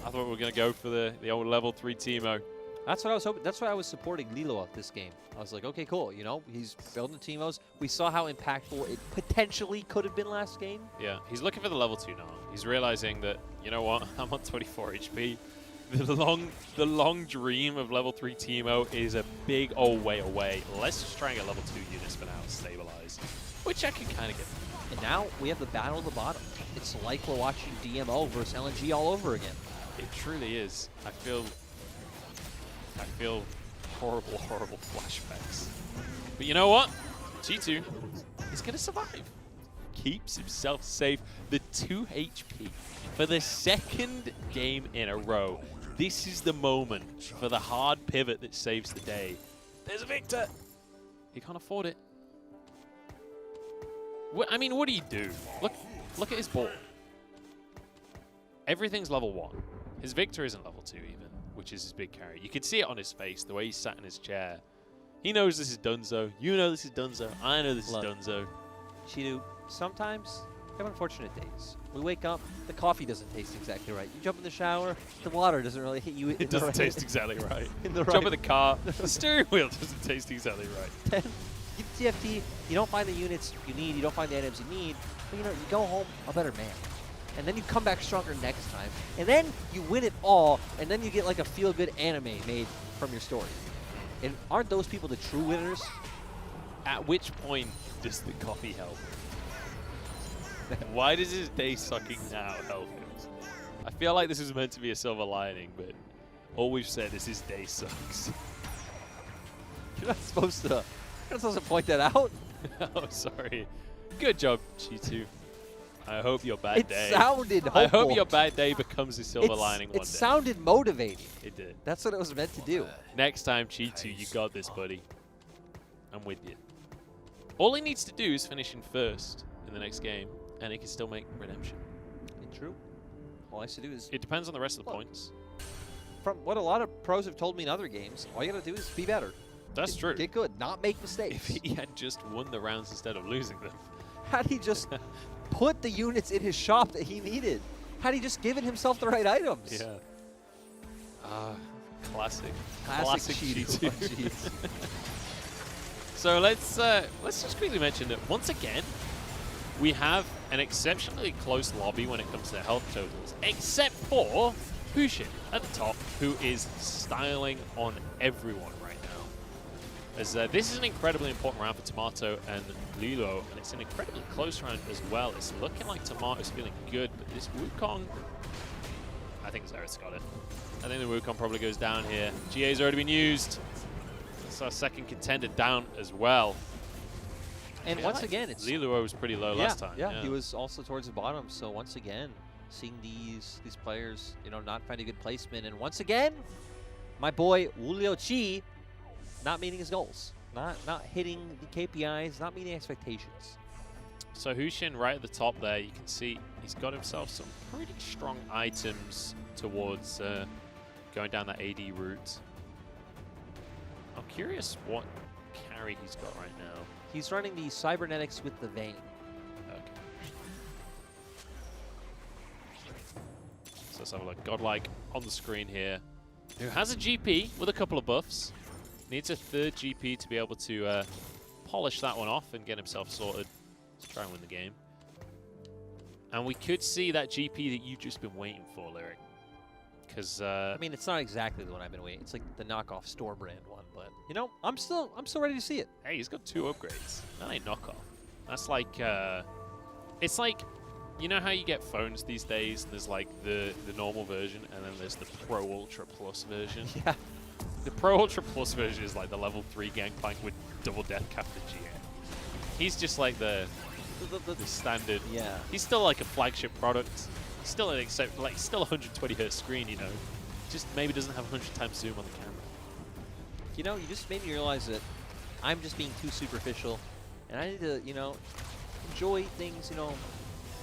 I thought we were going to go for the old level 3 Teemo.
That's what I was hoping. That's why I was supporting Lilo this game. I was like, okay, cool. You know, he's building Teemos. We saw how impactful it potentially could have been last game.
Yeah, he's looking for the level 2 now. He's realizing that, you know what, I'm on 24 HP. The long dream of level 3 Teemo is a big old way away. Let's just try and get level 2 units for now and stabilize, which I can kind of get.
And now we have the battle of the bottom. It's like we're watching DMO versus LNG all over again.
It truly is. I feel horrible, horrible flashbacks. But you know what? G2 is going to survive. Keeps himself safe. The 2 HP for the second game in a row. This is the moment for the hard pivot that saves the day. There's a Victor. He can't afford it. I mean, what do you do? Look at his board. Everything's level 1. His Victor isn't level 2 even, which is his big carry. You can see it on his face, the way he's sat in his chair. He knows this is Dunzo. You know this is Dunzo. I know this is Dunzo.
Shidu, sometimes we have unfortunate days. We wake up, the coffee doesn't taste exactly right. You jump in the shower, the water doesn't really hit you.
It doesn't taste exactly right.
In the
Jump in the car, the steering wheel doesn't taste exactly right.
Then you TFT, you don't find the units you need, you don't find the items you need, but you know, you go home a better man. And then you come back stronger next time, and then you win it all, and then you get like a feel-good anime made from your story. And aren't those people the true winners?
At which point does the coffee help? Why does his day sucking now help him? I feel like this is meant to be a silver lining, but all we've said is his day sucks.
You're not supposed to point that out.
Oh, sorry. Good job, G2. I hope your bad day.
It sounded hopeful.
I hope your bad day becomes a silver lining one day.
It sounded motivating.
It did.
That's what it was meant to do.
Next time, G2, you got this, buddy. I'm with you. All he needs to do is finish in first in the next game, and he can still make redemption.
True. All he has to do is...
It depends on the rest of the points.
From what a lot of pros have told me in other games, all you got to do is be better.
That's true.
Get good, not make mistakes.
If he had just won the rounds instead of losing them.
Had he just put the units in his shop that he needed? Had he just given himself the right items?
Yeah. Classic
G2.
G2. So let's just quickly mention that once again, we have an exceptionally close lobby when it comes to health totals, except for Hushin at the top, who is styling on everyone right now. As this is an incredibly important round for Tomato and Lilo, and it's an incredibly close round as well. It's looking like Tomato's feeling good, but this Wukong, I think Xerath's got it. I think the Wukong probably goes down here. GA's already been used. It's our second contender down as well.
And once again, it's...
Lilo was pretty low last time.
Yeah, he was also towards the bottom. So once again, seeing these players, you know, not find a good placement. And once again, my boy Wu Liuqi not meeting his goals. Not hitting the KPIs, not meeting expectations.
So Hushin right at the top there, you can see he's got himself some pretty strong items towards going down that AD route. I'm curious what carry he's got right now.
He's running the cybernetics with the vein.
Okay. So let's have a look. Godlike on the screen here, who has a GP with a couple of buffs. Needs a third GP to be able to polish that one off and get himself sorted to try and win the game. And we could see that GP that you've just been waiting for, Lyric. Because
I mean, it's not exactly the one I've been waiting. It's like the knockoff store brand one, but you know, I'm still ready to see it.
Hey, he's got 2 upgrades. That ain't knockoff. That's like it's like, you know how you get phones these days? There's like the normal version, and then there's the Pro Ultra Plus version.
Yeah.
The Pro Ultra Plus version is like the level 3 Gangplank with double death cap and GA. He's just like the standard.
Yeah.
He's still like a flagship product. He's still an still 120 Hz screen, you know. Just maybe doesn't have 100 times zoom on the camera.
You know, you just made me realize that I'm just being too superficial, and I need to, you know, enjoy things, you know,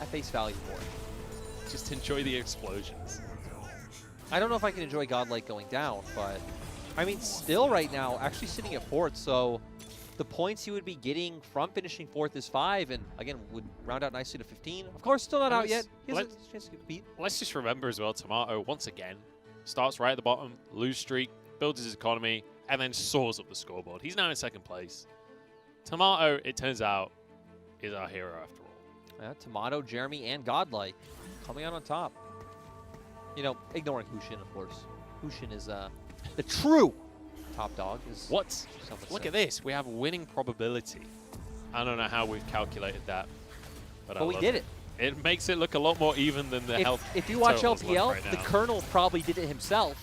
at face value more.
Just enjoy the explosions.
I don't know if I can enjoy Godlike going down, but I mean, still right now, actually sitting at 4th, so the points he would be getting from finishing 4th is 5, and again, would round out nicely to 15. Of course, still not out yet. He has a chance to get beat.
Let's just remember as well, Tomato, once again, starts right at the bottom, lose streak, builds his economy, and then soars up the scoreboard. He's now in 2nd place. Tomato, it turns out, is our hero after all.
Yeah, Tomato, Jeremy, and Godlike coming out on top. You know, ignoring Hushin, of course. Hushin is the true top dog.
What? Look at this. We have winning probability. I don't know how we've calculated that, but
we did it.
It makes it look a lot more even than the health.
If you watch
totals
LPL,
right
the
now.
Colonel probably did it himself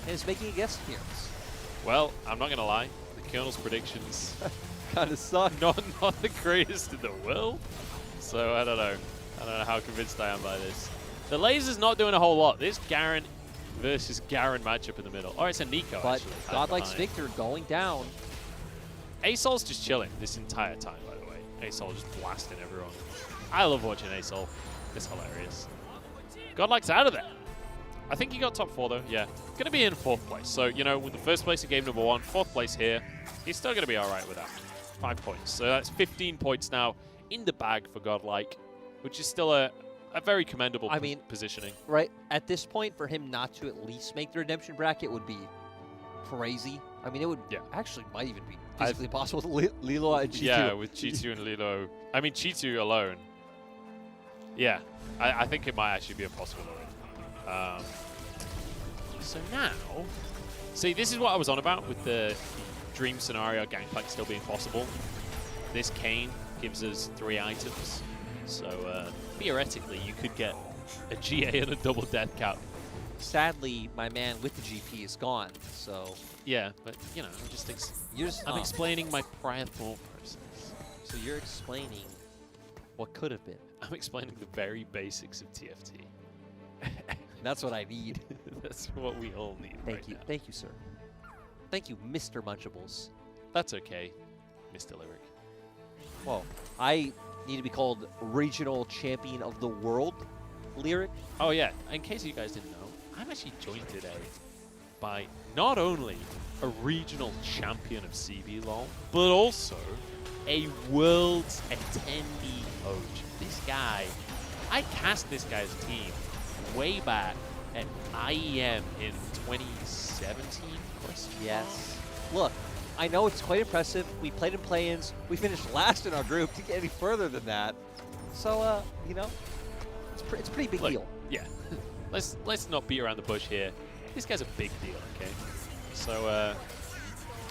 and is making a guest appearance.
Well, I'm not going to lie. The Colonel's predictions
kind of suck.
Not the greatest in the world. So I don't know. I don't know how convinced I am by this. The laser's not doing a whole lot. This Garen versus Garen matchup in the middle. Oh, it's a Nico,
But
actually.
Godlike's Victor going down.
Asol's just chilling this entire time, by the way. Asol just blasting everyone. I love watching Asol. It's hilarious. Godlike's out of there. I think he got top 4, though. Yeah. Going to be in 4th place. So, you know, with the 1st place in game number 1, 4th place here, he's still going to be all right with that. 5 points. So that's 15 points now in the bag for Godlike, which is still a very commendable positioning.
Right, at this point, for him not to at least make the redemption bracket would be crazy. I mean, it would actually might even be physically possible with Lilo and G2.
Yeah, with G2 and Lilo. I mean, G2 alone. Yeah, I think it might actually be a possibility. So now, see, this is what I was on about with the dream scenario, Gangplank still being possible. This Kane gives us 3 items. So theoretically, you could get a GA and a double death cap.
Sadly, my man with the GP is gone. So
yeah, but you know, I'm explaining my prior thought process.
So you're explaining what could have been.
I'm explaining the very basics of TFT.
That's what I need.
That's what we all need.
Thank you. Thank you, sir. Thank you, Mr. Munchables.
That's okay, Mr. Lyric.
Well, I need to be called regional champion of the world, Lyric.
Oh yeah, in case you guys didn't know, I'm actually joined today by not only a regional champion of CB LOL, but also a world's attendee coach. This guy, I cast this guy's team way back at IEM in 2017.
Yes. Look, I know it's quite impressive. We played in play-ins. We finished last in our group. To get any further than that, so you know, it's a pretty big deal.
Yeah. let's not beat around the bush here. This guy's a big deal. Okay. So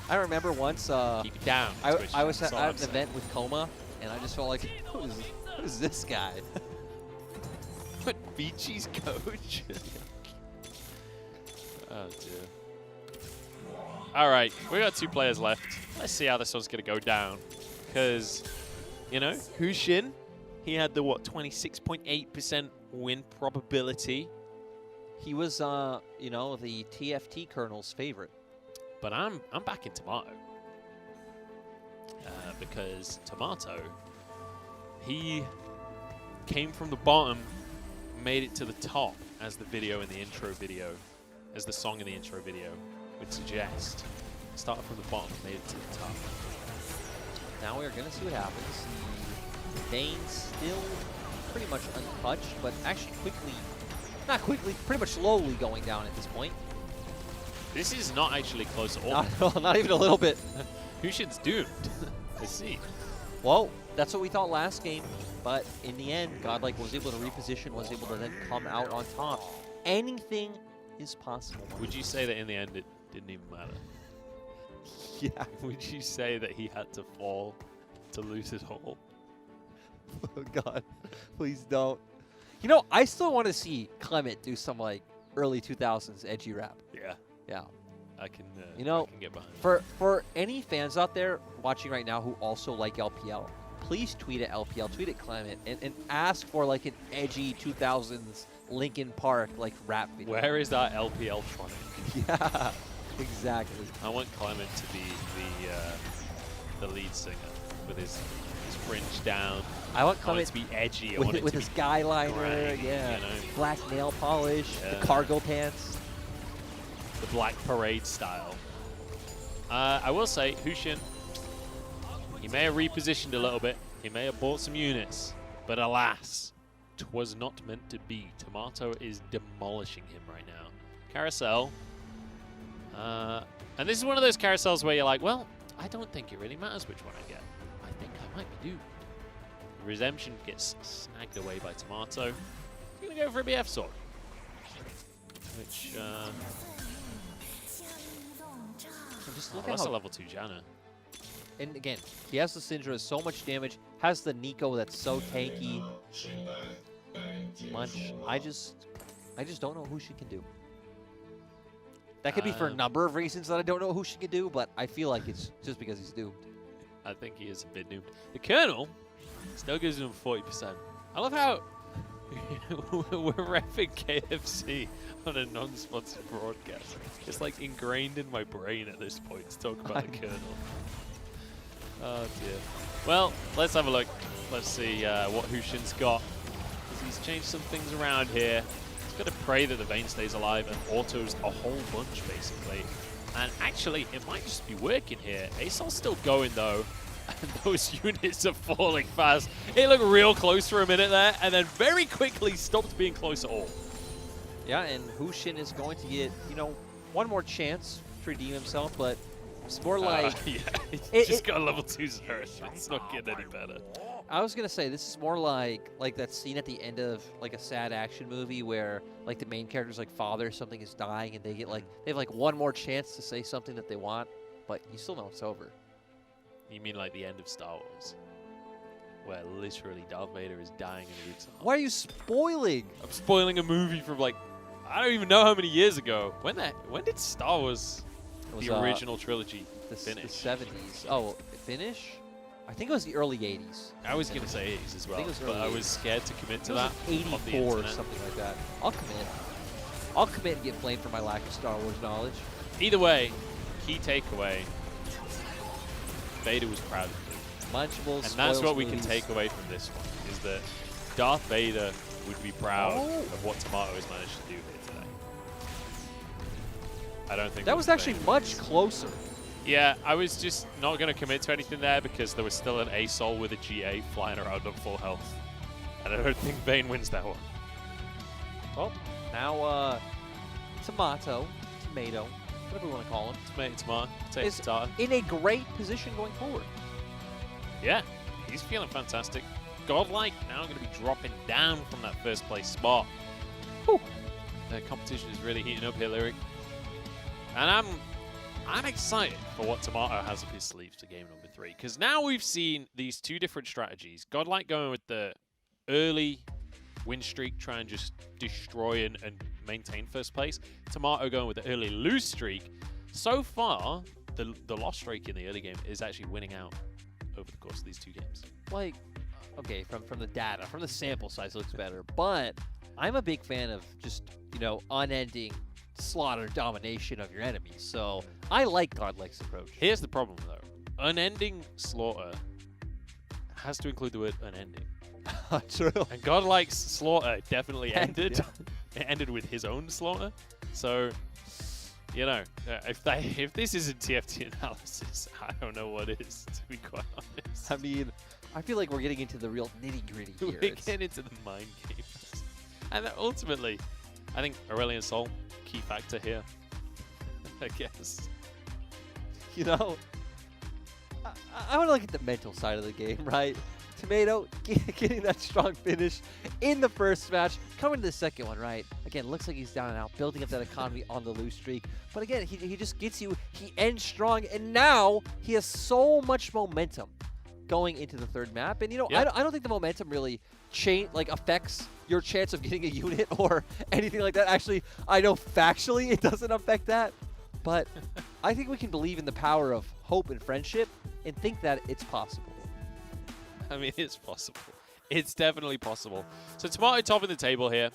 I remember once
keep it down.
I was at an event with Coma, and I just felt like, who is this guy?
What, Vinci's coach? Oh dear. Alright, we got 2 players left. Let's see how this one's going to go down. Because, you know, Hushin, he had the, 26.8% win probability.
He was, you know, the TFT Colonel's favorite.
But I'm backing Tomato. Because Tomato, he came from the bottom, made it to the top, as the video in the intro video, as the song in the intro video would suggest. started from the bottom and made it to the top.
Now we're going to see what happens. The Vayne still pretty much untouched, but actually not quickly, pretty much slowly going down at this point.
This is not actually close at all.
Not even a little bit.
Hushin's doomed. I see.
Well, that's what we thought last game, but in the end, Godlike was able to reposition, was able to then come out on top. Anything is possible.
Would you say that in the end it didn't even matter?
Yeah.
Would you say that he had to fall to lose it all?
Oh God, please don't. You know, I still want to see Clement do some like early 2000s edgy rap.
Yeah.
Yeah.
I can.
You know,
I can get behind.
For any fans out there watching right now who also like LPL, please tweet at LPL, tweet at Clement, and ask for like an edgy 2000s Linkin Park like rap video.
Where is that LPL tronic?
Yeah, exactly.
I want Clement to be the lead singer with his fringe down.
I want
Clement
Clement
to be edgy.
with his guy liner,
grimy,
yeah,
you know?
black nail polish, the cargo pants.
The Black Parade style. I will say, Hushin, he may have repositioned a little bit. He may have bought some units. But alas, 'twas not meant to be. Tomato is demolishing him right now. Carousel. And this is one of those carousels where you're like, well, I don't think it really matters which one I get. I think I might be doomed. Redemption gets snagged away by Tomato. He's going to go for a BF sword. Which,
Just look
that's
at
a
how,
level 2 Janna.
and again, he has the Syndra, so much damage, has the Nico that's so tanky. Munch, I just don't know who she can do. That could be for a number of reasons that I don't know who she can do, but I feel like it's just because he's doomed.
I think he is a bit doomed. The Colonel still gives him 40%. I love how we're reffing KFC on a non-sponsored broadcast. It's like ingrained in my brain at this point to talk about the Colonel. Oh dear. Well, let's have a look. Let's see what Hushin's got. Because he's changed some things around here. He's got to pray that the Vayne stays alive and autos a whole bunch, basically. And actually, it might just be working here. ASOL's still going, though. And those units are falling fast. It looked real close for a minute there, and then very quickly stopped being close at all.
Yeah, and Hushin is going to get, you know, one more chance to redeem himself, but it's more like...
Yeah, he's just got a level 2 Zerus. It's not getting any better.
I was going to say, this is more like that scene at the end of, like, a sad action movie where, like, the main character's, like, father, something is dying, and they get, like, they have, like, one more chance to say something that they want, but you still know it's over.
You mean like the end of Star Wars? Where literally Darth Vader is dying in Luke's arms.
Why are you spoiling?
I'm spoiling a movie from, like, I don't even know how many years ago. When did Star Wars, the original trilogy, finish?
The 70s. Oh, finish? I think it was the early 80s.
I was going to say 80s as well,
I think it was
but I
early
was
80s.
scared to commit to
It
that.
was
off the
84 or
internet.
something like that. I'll commit. I'll commit and get blamed for my lack of Star Wars knowledge.
Either way, key takeaway, Vader was proud of him.
Munchables,
And that's what we
spoils
can
movies.
take away from this one, is that Darth Vader would be proud of what Tomato has managed to do here today. I don't think
That was actually much closer.
Yeah, I was just not going to commit to anything there because there was still an ASOL with a GA flying around on full health. And I don't think Vayne wins that one.
Well, now Tomato, whatever we want to call him, is in a great position going forward.
Yeah, he's feeling fantastic. Godlike now going to be dropping down from that first place spot. Whew. The competition is really heating up here, Lyric. And I'm excited for what Tomato has up his sleeves for game number 3. Because now we've seen these two different strategies. Godlike going with the early win streak, try and just destroy and maintain first place. Tomato going with the early lose streak. So far, the loss streak in the early game is actually winning out over the course of these two games.
Like, okay, from the data, from the sample size, it looks better. But I'm a big fan of just, you know, unending slaughter domination of your enemies. So I like Godlike's approach.
Here's the problem, though. Unending slaughter has to include the word unending.
True.
And Godlike's slaughter definitely ended.
Yeah.
It ended with his own slaughter. So you know, if this isn't TFT analysis, I don't know what is, to be quite honest.
I mean, I feel like we're getting into the real nitty-gritty here.
We're getting into the mind games. And then ultimately, I think Aurelion Sol, key factor here, I guess.
You know, I want to look at the mental side of the game, right? Tomato getting that strong finish in the first match, coming to the second one, right? Again, looks like he's down and out, building up that economy on the lose streak. But again, he just gets you, he ends strong, and now he has so much momentum going into the third map. And, you know, I don't think the momentum really affects your chance of getting a unit or anything like that. Actually, I know factually it doesn't affect that. But I think we can believe in the power of hope and friendship and think that it's possible.
I mean, it's possible. It's definitely possible. So Tomato top of the table here.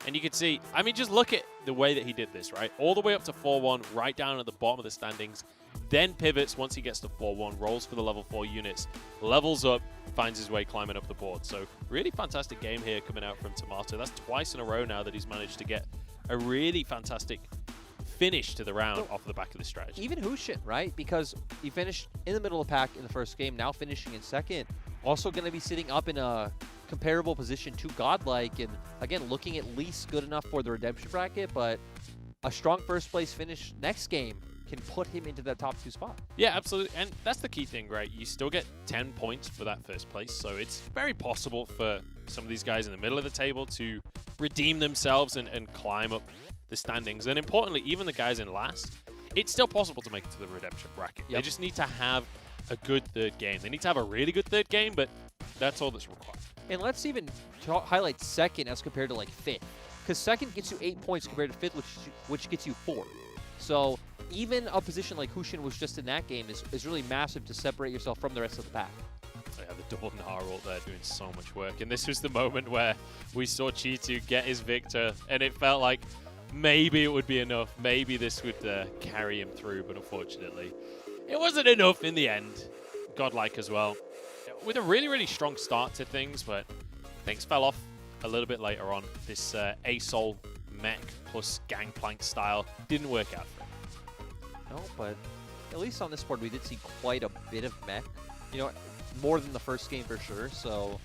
And you can see, I mean, just look at the way that he did this, right? All the way up to 4-1, right down at the bottom of the standings. Then pivots once he gets to 4-1, rolls for the level 4 units, levels up, finds his way climbing up the board. So really fantastic game here coming out from Tomato. That's twice in a row now that he's managed to get a really fantastic finish to the round off the back of this strategy.
Even Hushin, right? Because he finished in the middle of the pack in the first game, now finishing in second. Also going to be sitting up in a comparable position to Godlike, and again, looking at least good enough for the redemption bracket, but a strong first place finish next game can put him into that top 2 spot.
Yeah, absolutely. And that's the key thing, right? You still get 10 points for that first place, so it's very possible for some of these guys in the middle of the table to redeem themselves and climb up the standings. And importantly, even the guys in last, it's still possible to make it to the redemption bracket. They just need to have a good third game. They need to have a really good third game, but that's all that's required.
And let's even highlight second as compared to like fifth, because second gets you 8 points compared to fifth, which gets you 4. So even a position like Hushin was just in that game is really massive to separate yourself from the rest of the pack.
Yeah, the double Nara ult there doing so much work. And this was the moment where we saw Cheetu get his victor, and it felt like maybe it would be enough. Maybe this would carry him through, but unfortunately, it wasn't enough in the end. Godlike as well. With a really, really strong start to things, but things fell off a little bit later on. This ASOL mech plus Gangplank style didn't work out for him.
No, but at least on this board we did see quite a bit of mech. You know, more than the first game for sure. So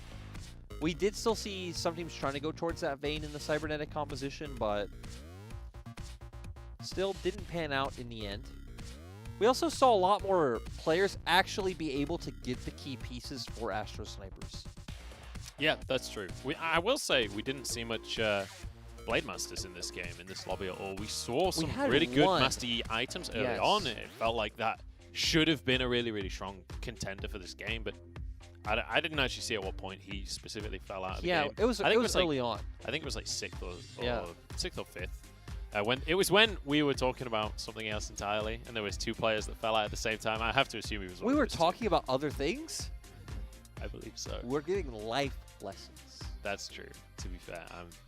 we did still see some teams trying to go towards that vein in the cybernetic composition, but still didn't pan out in the end. We also saw a lot more players actually be able to get the key pieces for Astro Snipers.
Yeah, that's true. I will say we didn't see much Blade Masters in this game, in this lobby at all. We saw some really good Master Yi items early on. It felt like that should have been a really, really strong contender for this game, but I didn't actually see at what point he specifically fell out of the game.
Yeah, it was early on.
I think it was like 6th or 5th. When we were talking about something else entirely, and there was 2 players that fell out at the same time. I have to assume he was.
We were talking about other things.
I believe so.
We're getting life lessons.
That's true. To be fair,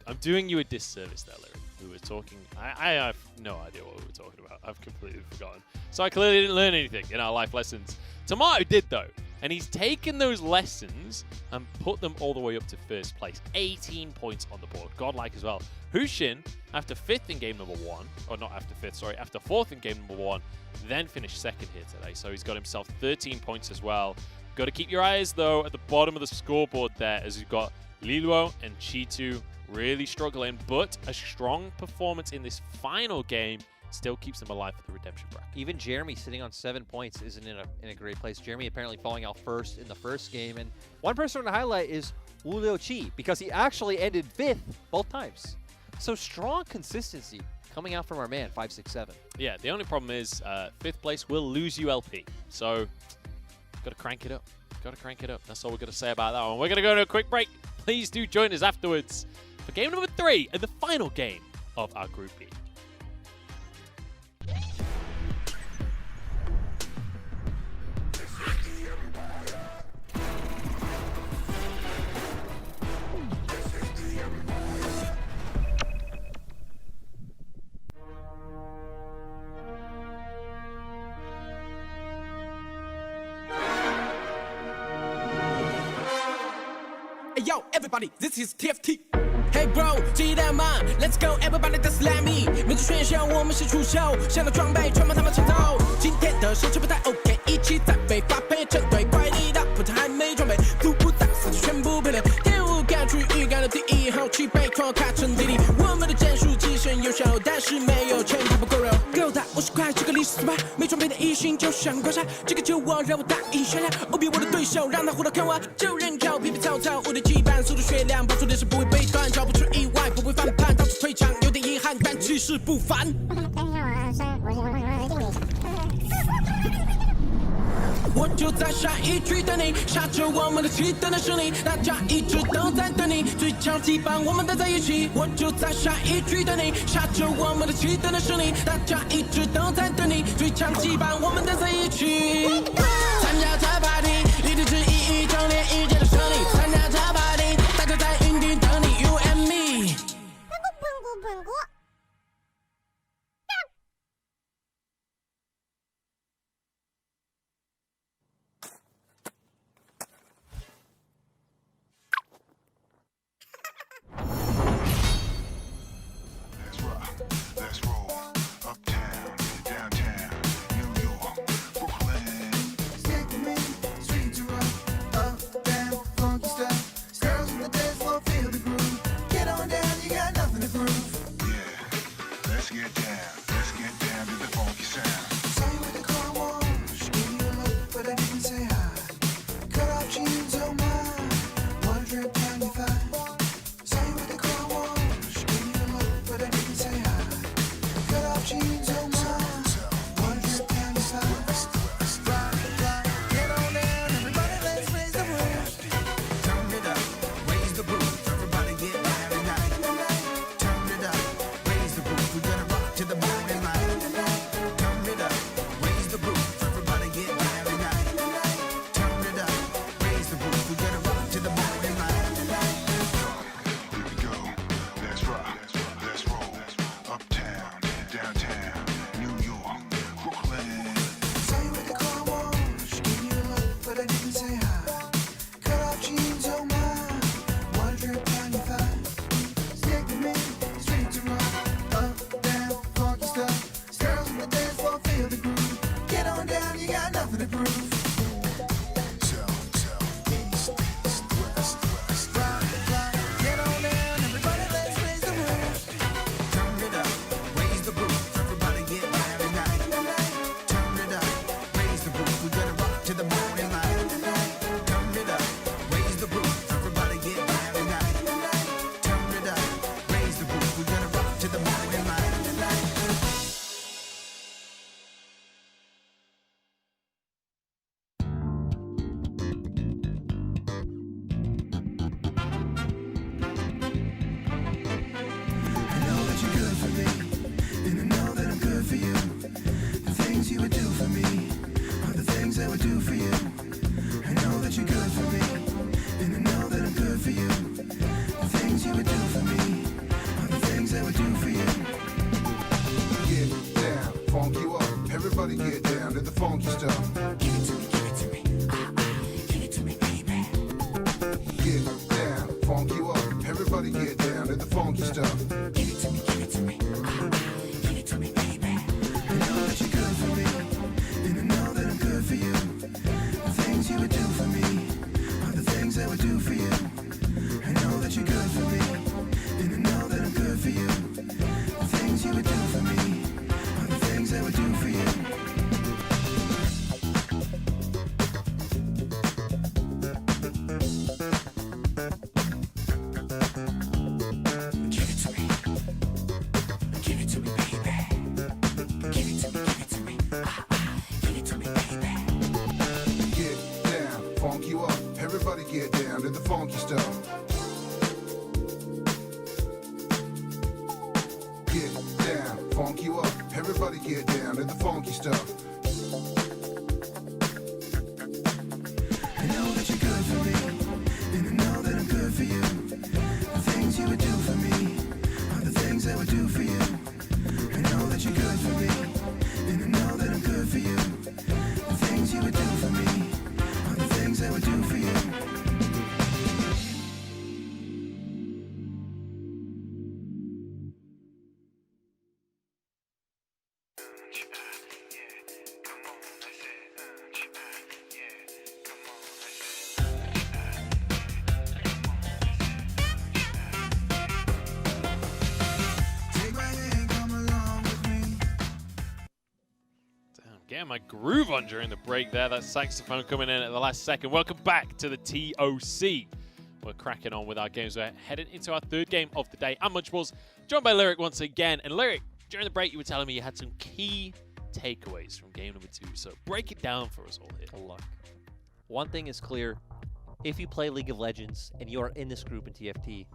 I'm doing you a disservice there, Lyric. We were talking. I have no idea what we were talking about. I've completely forgotten. So I clearly didn't learn anything in our life lessons. Tomato did though, and he's taken those lessons and put them all the way up to first place. 18 points on the board. Godlike as well. Hushin, after 5th in game number 1, or not after 5th, sorry, after 4th in game number 1, then finished 2nd here today. So he's got himself 13 points as well. Got to keep your eyes, though, at the bottom of the scoreboard there, as you've got Liluo and Cheetu really struggling, but a strong performance in this final game still keeps them alive for the redemption bracket.
Even Jeremy sitting on 7 points isn't in a great place. Jeremy apparently falling out first in the first game, and one person to highlight is Wu Liu Qi, because he actually ended 5th both times. So strong consistency coming out from our man, 567.
Yeah, the only problem is 5th place will lose you LP. So, got to crank it up. Got to crank it up. That's all we're going to say about that one. We're going to go to a quick break. Please do join us afterwards for game number 3 and the final game of our Group B.
Hey, yo, everybody, this is TFT. Hey bro， 鸡蛋吗 ？Let's go everybody just let me。民族炫耀，我们是出秀，想到装备，全帮他们抢走。今天的手气不太 OK， 一起在被发配成队，快你的，不但还没装备，足不打死就全部赔了。天舞感区预感的第一号去被拖卡成弟弟，我们的战术极限有效，但是没有钱还不够肉。够大50块，这个历史死吧，没装备的异性就想刮痧，这个球我让我打一下下，我比我的对手，让他胡闹看我，就认靠皮皮草草，我的羁绊速度血量，爆出的是不会被断，找不出意外，不会翻盘，到处退场，有点遗憾，但气势不凡。我就在下一局等你，下着我们的期待的是你，大家一直都在等你，最强羁绊我们待在一起。我就在下一局等你，下着我们的期待的是你，大家一直都在等你，最强羁绊我们待在一起。参加这 party， 一定是意义中连一届的胜利。参加这 party， 大家在云顶等你 ，You and me。Let's
rock, let's roll. Uptown, downtown, New York, Brooklyn.
Stick with me, streets are rough, up, down, funky stuff. Girls on the dance floor, feel the groove. Get on down, you got nothing to prove.
Yeah, let's get down to the funky sound.
Saw you at the car wash, gave you a look, but I didn't say hi. Cut off jeans, oh my, one drip down your thigh. Saw you at the car wash, gave you a look, but I didn't say hi. Cut off jeans, oh my, one drip down your thigh. Get on down, everybody, let's raise the roof.
Turn it up, raise the roof. Everybody get down tonight. Turn it up, raise the roof. We're gonna rock to the morning light. Turn it up, raise the roof. Everybody get down tonight. Turn it up, raise the roof. We're gonna rock to the morning light.
Here we go. Let's rock, let's roll. Uptown, downtown, New York, Brooklyn.
Saw you at the car wash, gave you a look, but I didn't say hi. Cut off jeans, oh my, one drip down your thigh. Stick with me, streets are rough, up, down, funky stuff. Girls on the dance floor, feel the groove. Get on down, you got nothing to prove.
East, west.
Get on down, everybody, let's raise the roof.
Turn it up, raise the roof. Everybody get down tonight. Turn it up, raise the roof. We're gonna rock to the morning light. Turn it up, raise the roof. Everybody get down tonight. Turn it up, raise the roof. We're gonna rock to the morning light.
I know that you're good for me, and I know that I'm good for you. The things you would do for me are the things I would do for you. I know that you're good for me, and I know that I'm good for you. The things you would do for me are the things I would do for you.
Get down, funk you up. Everybody get down to the funky stuff.
Give it to me, give it to me. Give it to me, baby.
Get down, funk you up. Everybody get down to the funky stuff.
Give it to me, give it to me. Give it to me, baby. I know that you're good for me, and I know that I'm good for you. The things you would do for me are the things I would do for you. I know that you're good for me, and I know that I'm good for you. The things you would do for me are the things I would do for you. Give it to me. Give it to me, baby. Give it to me, give it to me. Give it to me, baby.
Get down, funk you up. Everybody get down to the funky stuff. Get down, funk you up. Everybody get down to the funky stuff.
I know that you're good for me, and I know that I'm good for you. The things you would do for me are the things I would do for you. I know that you're good for me, and I know that I'm good for you. The things you would do for me are the things I would do for you.
my groove on during the break there. That saxophone coming in at the last second. Welcome back to the TOC. We're cracking on with our games. We're heading into our third game of the day. I'm Munchables, joined by Lyric once again. And Lyric, during the break, you were telling me you had some key takeaways from game number 2. So break it down for us all here.
Look, one thing is clear. If you play League of Legends and you are in this group in TFT,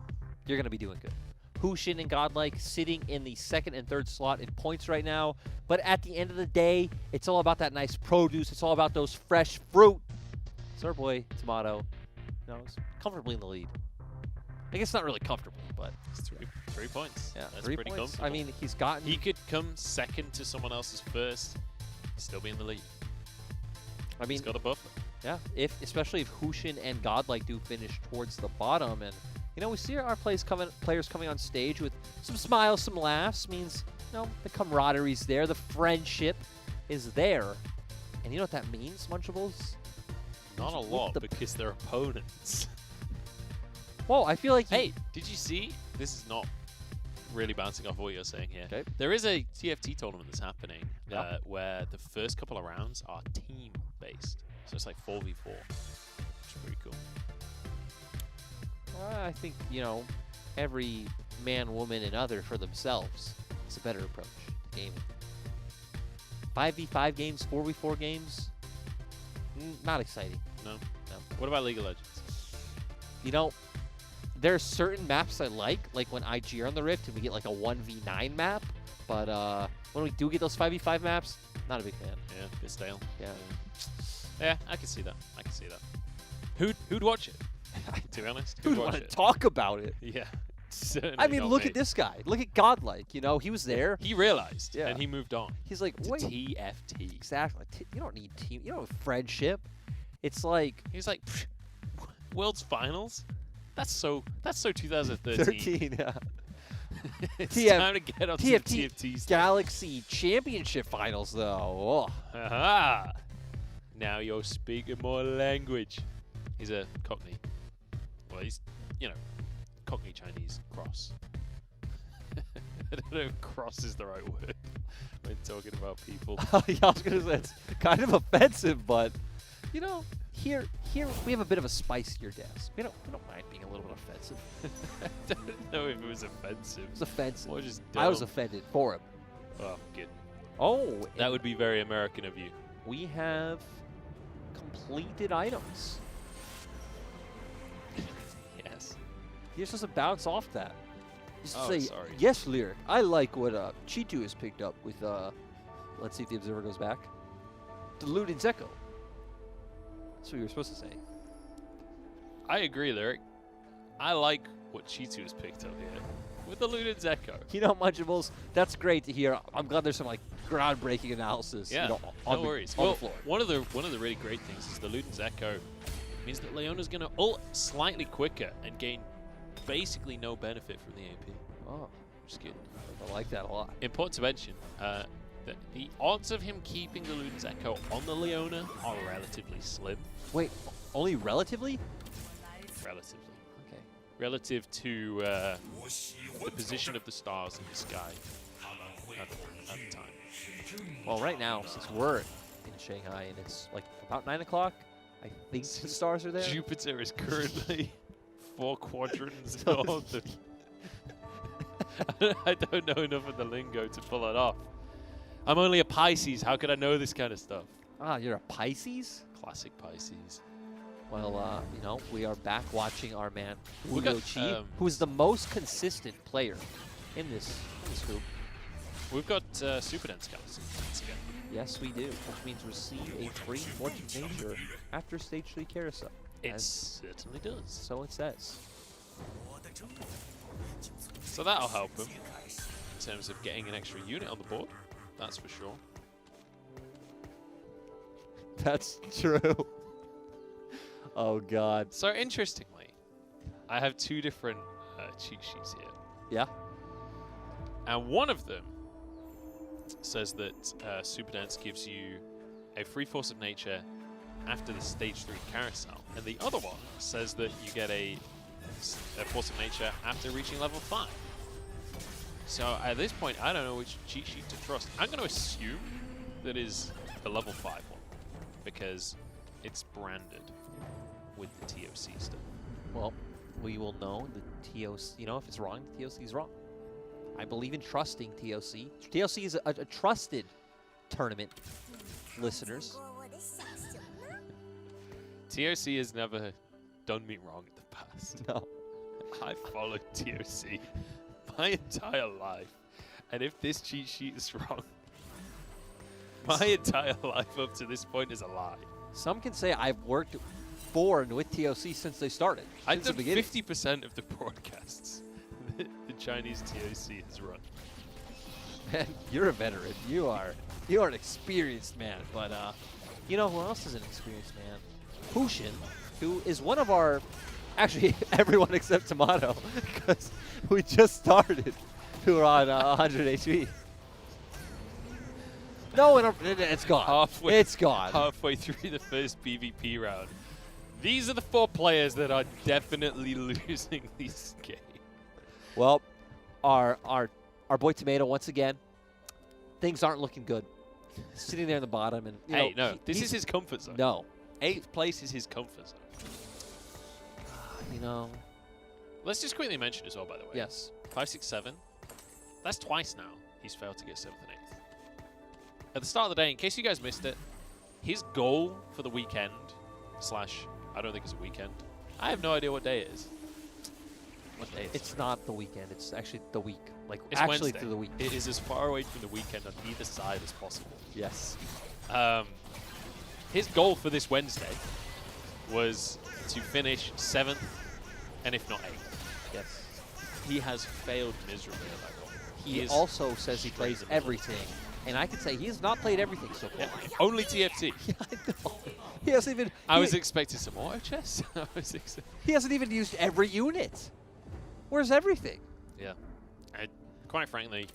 you're going to be doing good. Hushin and Godlike sitting in the 2nd and 3rd slot in points right now. But at the end of the day, it's all about that nice produce. It's all about those fresh fruit. So our boy, Tomato, is comfortably in the lead. I guess not really comfortably, but...
It's 3 points.
Yeah,
that's
3
pretty
points.
comfortable.
I mean, he's gotten...
He could come second to someone else's first, still be in the lead.
I mean,
he's got a buffer.
Yeah, especially if Hushin and Godlike do finish towards the bottom, and we see our players coming on stage with some smiles, some laughs. Means the camaraderie's there, the friendship is there, and you know what that means, Munchables?
Not a lot because they're opponents.
Well, I feel like
hey, did you see? This is not really bouncing off what you're saying here.
Okay.
There is a TFT tournament that's happening where the first couple of rounds are team based. So it's like 4v4, which is pretty cool.
I think, every man, woman, and other for themselves is a better approach to gaming. 5v5 games, 4v4 games, not exciting.
No. What about League of Legends?
There are certain maps I like when IG are on the Rift and we get like a 1v9 map, but when we do get those 5v5 maps, not a big fan.
Yeah, a bit stale.
Yeah,
I can see that. Who'd watch it? To be honest,
who'd want to talk about it?
Yeah, certainly.
I mean,
not
look
me.
at this guy. Look at Godlike. He was there.
He realized, and he moved on.
He's like,
to
wait,
TFT.
Exactly. You don't need team. You don't have friendship. It's like
he's like, World's Finals. That's so 2013.
Yeah.
It's time to get on to the TFT stuff.
Galaxy Championship Finals, though. Oh.
Aha! Now you're speaking more language. He's a Cockney. Well, he's, Cockney Chinese cross. I don't know if cross is the right word when talking about people.
Yeah, I was going to say, it's kind of offensive, but, here we have a bit of a spicier desk. We don't mind being a little bit offensive.
I don't know if it was offensive.
It was offensive.
Or just
I was
dumb.
offended for him.
Oh, good.
Oh.
That would be very American of you.
We have completed items.
Yes.
You're supposed to bounce off that. You're supposed to say,
sorry.
yes, Lyric. I like what Chitu has picked up with, let's see if the observer goes back. The Ludens Echo. That's what you were supposed to say.
I agree, Lyric. I like what Chitu has picked up here with the Ludens Echo.
Munchables, that's great to hear. I'm glad there's some groundbreaking analysis.
Yeah,
on
no worries.
On the floor.
One of the really great things is the Ludens Echo means that Leona's going to ult slightly quicker and gain basically no benefit from the AP.
Oh,
which is good.
I like that a lot.
Important to mention that the odds of him keeping the Ludens Echo on the Leona are relatively slim.
Wait, only relatively?
Relatively.
Okay.
Relative to the position of the stars in the sky at the time.
Well, right now, since we're in Shanghai and it's about 9 o'clock, I think the stars are there.
Jupiter is currently 4 quadrants north of... I don't know enough of the lingo to pull it off. I'm only a Pisces. How could I know this kind of stuff?
Ah, you're a Pisces?
Classic Pisces.
Well, we are back watching our man,
We got,
Chi, who is the most consistent player in this group.
We've got Super Dance Scouts once again.
Yes, we do, which means receive a free Fortune Nature after Stage 3 Carousel.
It certainly does.
So it says.
So that'll help him in terms of getting an extra unit on the board. That's for sure.
That's true. Oh, God.
So interestingly, I have 2 different cheat sheets here.
Yeah.
And one of them says that Super Dance gives you a free Force of Nature after the Stage 3 Carousel. And the other one says that you get a Force of Nature after reaching level 5. So at this point, I don't know which cheat sheet to trust. I'm going to assume that is the level 5 one, because it's branded with the TOC stuff.
Well, we will know the TOC. You know, if it's wrong, the TOC is wrong. I believe in trusting TOC. TOC is a trusted tournament, listeners.
TOC has never done me wrong in the past.
No.
I've followed TOC my entire life. And if this cheat sheet is wrong, my entire life up to this point is a lie.
Some can say I've worked for and with TOC since they started.
I've done 50% of the broadcasts the Chinese TOC has run.
Man, you're a veteran. You are an experienced man. But you know who else is an experienced man? Hushin, who is one of our, actually everyone except Tomato, because we just started, who are on 100 HP. No, it's gone. It's gone.
Halfway through the first PvP round. These are the 4 players that are definitely losing this game.
Well, our boy Tomato, once again, things aren't looking good. Sitting there in the bottom. And
hey, no, this is his comfort zone.
No.
8th place is his comfort zone.
You know.
Let's just quickly mention as well, by the way.
Yes.
5, 6, 7. That's twice now he's failed to get 7th and 8th. At the start of the day, in case you guys missed it, his goal for the weekend / I don't think it's a weekend. I have no idea what day it is. What day is it?
It's not the weekend. It's actually the week. Like,
it's
actually
Wednesday.
through the week.
It is as far away from the weekend on either side as possible.
Yes.
His goal for this Wednesday was to finish 7th, and if not 8th.
Yes.
He has failed miserably at that goal.
He also says he plays everything. And I can say he has not played everything so far.
Yeah, only TFT.
Yeah, I know. He hasn't even...
I was expecting some auto chess.
He hasn't even used every unit. Where's everything?
Yeah. Quite frankly,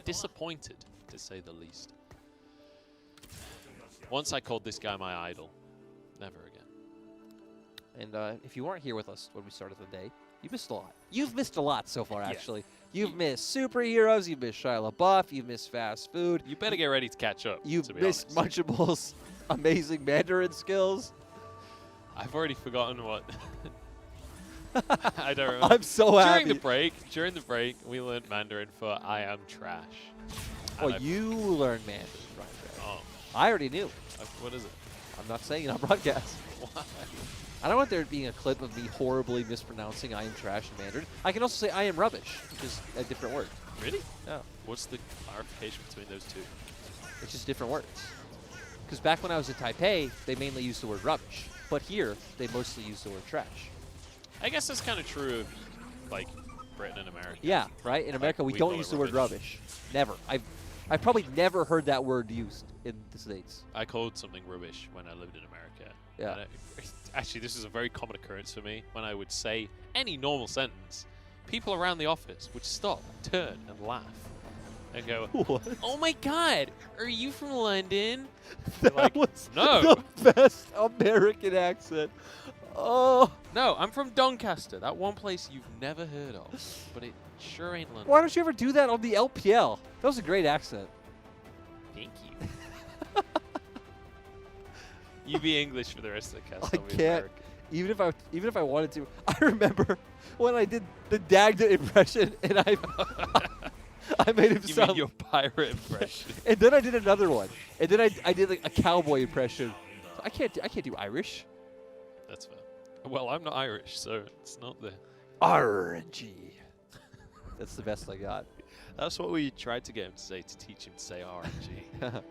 disappointed, to say the least. Once I called this guy my idol. Never again.
And if you weren't here with us when we started the day, you missed a lot. You've missed a lot so far, actually. You've missed superheroes, you've missed Shia LaBeouf, you've missed fast food.
You better get ready to catch up.
You've missed Munchable's amazing Mandarin skills.
I've already forgotten what... I don't remember.
I'm so happy.
During the break, we learned Mandarin for I am trash.
Oh, you learned Mandarin. Right.
Oh.
I already knew.
What is it?
I'm not saying it on broadcast.
Why?
I don't want there being a clip of me horribly mispronouncing I am trash in Mandarin. I can also say I am rubbish, which is a different word.
Really?
Yeah.
What's the clarification between those two?
It's just different words. Because back when I was in Taipei, they mainly used the word rubbish. But here, they mostly use the word trash.
I guess that's kind of true of, like, Britain and America.
Yeah, right? In America, we don't use the word rubbish. Never. I've probably never heard that word used in the States.
I called something rubbish when I lived in America.
Yeah.
Actually, this is a very common occurrence for me. When I would say any normal sentence, people around the office would stop, turn, and laugh. And go,
what?
Oh my God, are you from London?
That
like,
was
no.
the best American accent. Oh.
No, I'm from Doncaster, that one place you've never heard of. But it sure ain't London.
Why don't you ever do that on the LPL? That was a great accent.
Thank you. You be English for the rest of the cast.
I can't. Even if I wanted to. I remember when I did the Dagda impression, and I made him sound.
Mean your pirate impression.
And then I did another one, and then I did like a cowboy impression. I can't do Irish.
That's fair. Well, I'm not Irish, so it's not the
RNG. That's the best I got.
That's what we tried to get him to say, to teach him to say RNG.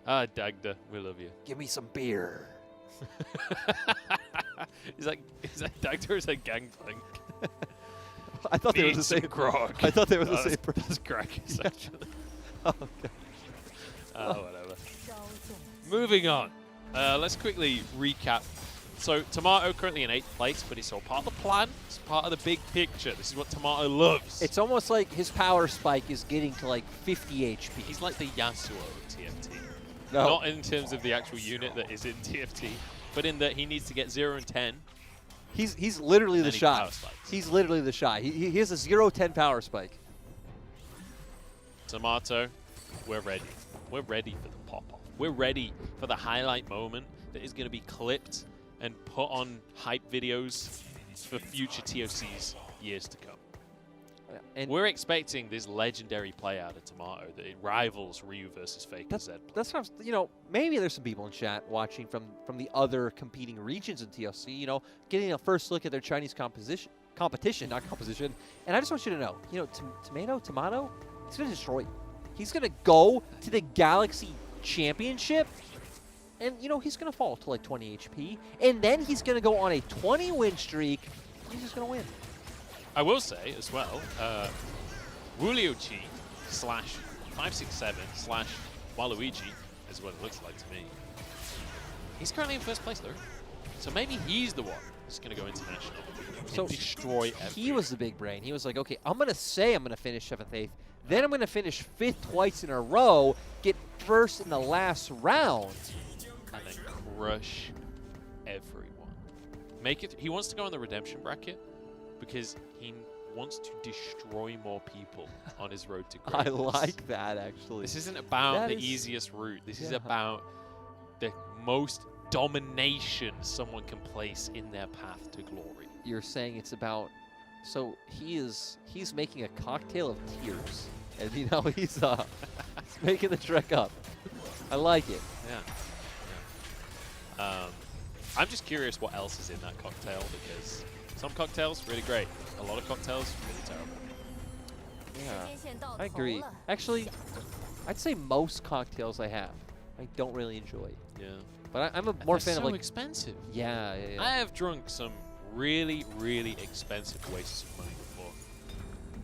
Ah, Dagda, we love you.
Give me some beer.
is that Dagda or is that Gangplank?
I thought they were the same.
Grog.
I thought they were the same person.
That's Crackers, actually.
Oh, okay.
Whatever. Moving on. Let's quickly recap. So, Tomato currently in 8th place, but it's all part of the plan. It's part of the big picture. This is what Tomato loves.
It's almost like his power spike is getting to like 50 HP.
He's like the Yasuo of TFT.
No.
Not in terms of the actual unit that is in TFT, but in that he needs to get 0 and 10.
He's literally the shot. He's literally the shot. He has a 0-10 power spike.
Tomato, we're ready. We're ready for the pop-off. We're ready for the highlight moment that is going to be clipped and put on hype videos for future TOCs years to come. And we're expecting this legendary play out of Tomato that it rivals Ryu versus Faker Z.
That's what you know. Maybe there's some people in chat watching from the other competing regions in TLC. You know, getting a first look at their Chinese competition, not composition. And I just want you to know, you know, Tomato, he's gonna destroy you. He's gonna go to the Galaxy Championship, and you know he's gonna fall to like 20 HP, and then he's gonna go on a 20-win streak. He's just gonna win.
I will say as well, Wuliochi / 567 / Waluigi is what it looks like to me. He's currently in first place though, so maybe he's the one who's going to go international and destroy everything.
He was the big brain. He was like, okay, I'm going to say I'm going to finish 7th, 8th, then I'm going to finish 5th twice in a row, get first in the last round,
and then crush everyone. Make it. He wants to go on the redemption bracket because he wants to destroy more people on his road to greatness.
I like that, actually.
This isn't about the easiest route. This is about the most domination someone can place in their path to glory.
You're saying it's about, so he's making a cocktail of tears, and you know he's making the trek up. I like it.
Yeah. I'm just curious what else is in that cocktail, because some cocktails really great, a lot of cocktails really terrible.
Yeah, I agree. Actually, I'd say most cocktails I have, I don't really enjoy.
Yeah.
But I'm a more fan of like
expensive.
Yeah.
I have drunk some really, really expensive wastes of money before.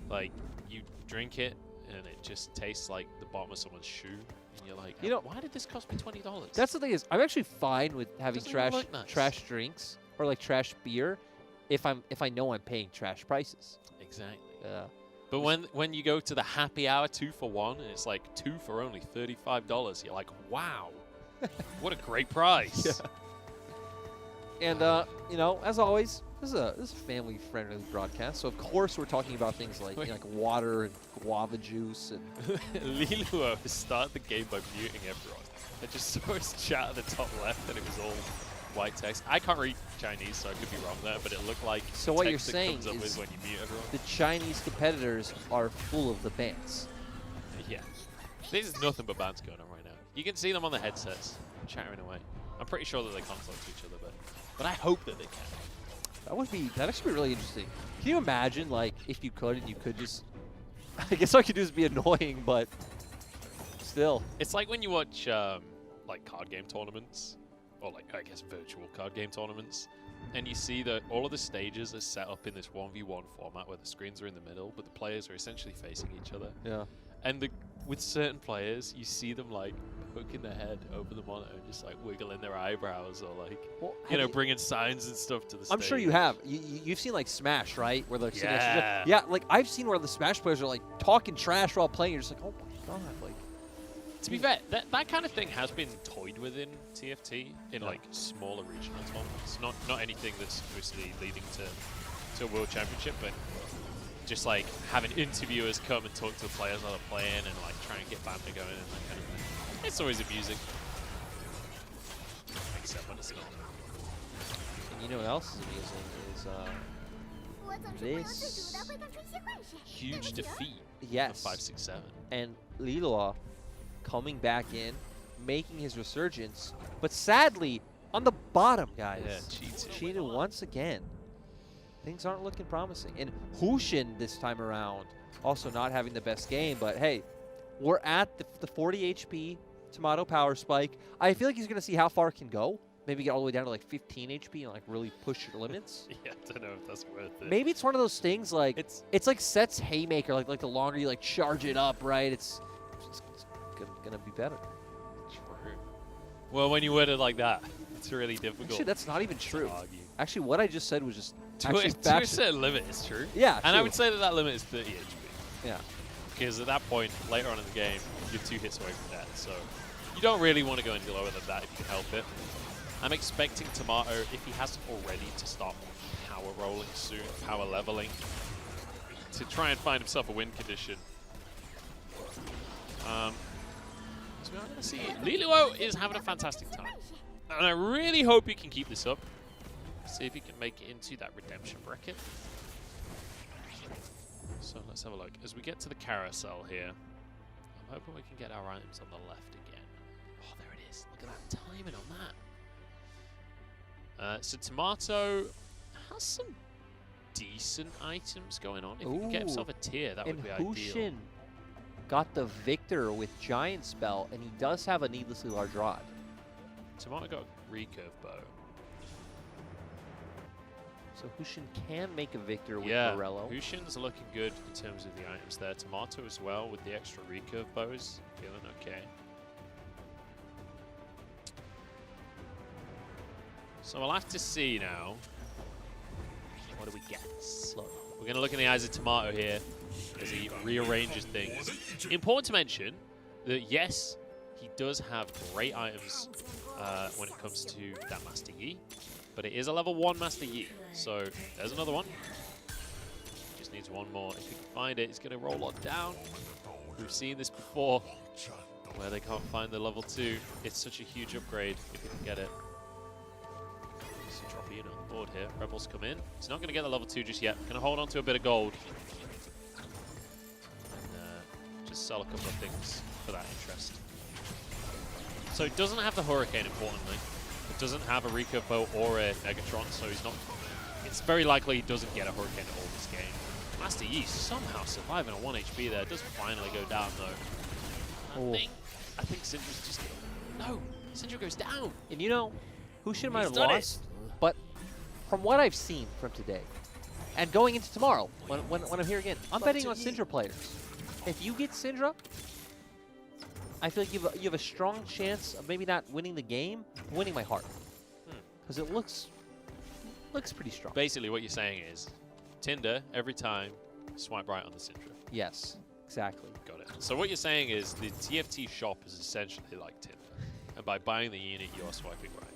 Like, you drink it and it just tastes like the bottom of someone's shoe, and you're like, why did this cost me $20?
That's the thing is, I'm actually fine with having
Doesn't look nice.
trash drinks or like trash beer, if I know I'm paying trash prices.
Exactly.
Yeah.
But when you go to the happy hour 2 for 1 and it's like 2 for only $35, you're like, wow, what a great price.
Yeah. And you know, as always, this is a family-friendly broadcast, so of course we're talking about things like like water and guava juice and.
Liluo started the game by muting everyone. I just saw his chat at the top left and it was all white text. I can't read Chinese, so I could be wrong there, but it looked like
so what you're saying
comes up
is
when you mute everyone.
The Chinese competitors are full of the bants.
Yeah. There's nothing but bans going on right now. You can see them on the headsets, chattering away. I'm pretty sure that they can't talk to each other, but I hope that they can.
That'd actually be really interesting. Can you imagine, like, if you could and you could just, I guess all you could do is be annoying, but still.
It's like when you watch, like, card game tournaments, or, like, I guess virtual card game tournaments, and you see that all of the stages are set up in this 1v1 format where the screens are in the middle, but the players are essentially facing each other.
Yeah.
And with certain players, you see them, like, hooking their head over the monitor and just, like, wiggling their eyebrows or, like, you know, bringing signs and stuff to the stage.
I'm sure you have. You've seen, like, Smash, right? Where they're sitting next to each other.
Yeah.
Yeah, like, I've seen where the Smash players are, like, talking trash while playing. You're just like, oh, my God. Like,
to be fair, that kind of thing has been toyed with in TFT in, like, smaller regional tournaments. Not anything that's obviously leading to a World Championship, but just, like, having interviewers come and talk to the players while they're playing and, like, try and get banter going and that kind of thing. It's always amusing. Except when it's not.
And you know what else is amusing is this
Huge defeat.
Yes.
Of 567.
And Liloa coming back in, making his resurgence, but sadly on the bottom, guys.
Yeah,
cheated once again. Things aren't looking promising. And Hushin this time around, also not having the best game, but hey, we're at the 40 HP Tomato power spike. I feel like he's going to see how far it can go. Maybe get all the way down to like 15 HP and like really push your limits.
Yeah, I don't know if that's worth it.
Maybe it's one of those things like it's like Set's Haymaker. Like the longer you like charge it up, right? It's gonna be better.
True. Well, when you word it like that, it's really difficult.
Actually, that's not even true.
Argue.
Actually, what I just said was just
to a certain limit is true.
Yeah,
and I
true.
would say that limit is 30 HP.
Yeah.
Because at that point, later on in the game, you're 2 hits away from death. So you don't really want to go any lower than that if you can help it. I'm expecting Tomato, if he hasn't already, to start power rolling soon, power leveling, to try and find himself a win condition. So we're going to see Liluo is having a fantastic time. And I really hope he can keep this up. See if he can make it into that redemption bracket. So let's have a look. As we get to the carousel here, I'm hoping we can get our items on the left again. Oh, there it is. Look at that timing on that. So Tomato has some decent items going on. If he can get himself a tier, that would be ideal.
Hushin got the Victor with Giant Spell, and he does have a needlessly large rod.
Tomato got a recurve bow.
So Hushin can make a Victor with
Yeah,
Morello.
Hushin's looking good in terms of the items there. Tomato as well with the extra recurve bows. Feeling okay. So we'll have to see now. What do we get? We're going to look in the eyes of Tomato here as he rearranges things. Important to mention that, yes, he does have great items when it comes to that Master Yi, but it is a level 1 Master Yi. So there's another one. Just needs one more. If he can find it, he's going to roll on down. We've seen this before, where they can't find the level 2. It's such a huge upgrade if you can get it. So drop Ian on the board here. Rebels come in. He's not going to get the level 2 just yet. Going to hold on to a bit of gold. And just sell a couple of things for that interest. So it doesn't have the Hurricane, importantly. It doesn't have a recurve bow or a Negatron, so he's not. It's very likely he doesn't get a Hurricane at all this game. Master Yi somehow surviving on 1 HP there. It does finally go down though. I think Syndra's just. No, Syndra goes down.
And you know, Hushin might have lost, but from what I've seen from today, and going into tomorrow, when I'm here again, I'm betting on Syndra players. If you get Syndra, I feel like you have a strong chance of maybe not winning the game, winning my heart. Because it looks pretty strong.
Basically, what you're saying is, Tinder, every time, swipe right on the Syndra.
Yes, exactly.
Got it. So what you're saying is the TFT shop is essentially like Tinder. And by buying the unit, you are swiping right.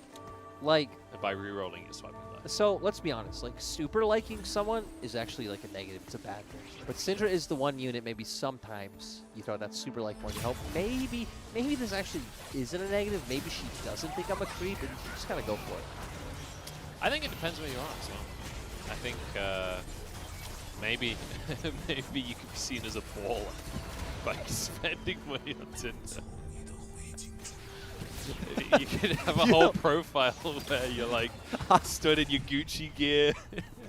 Like,
and by re-rolling, you're swiping left.
So let's be honest, like super liking someone is actually like a negative. It's a bad thing. But Syndra is the one unit maybe sometimes you throw that super like one. You hope maybe this actually isn't a negative. Maybe she doesn't think I'm a creep and you just kind of go for it.
I think it depends where you are as well. I think maybe maybe you could be seen as a baller by spending money on Tinder. You could have a whole profile where you're like stood in your Gucci gear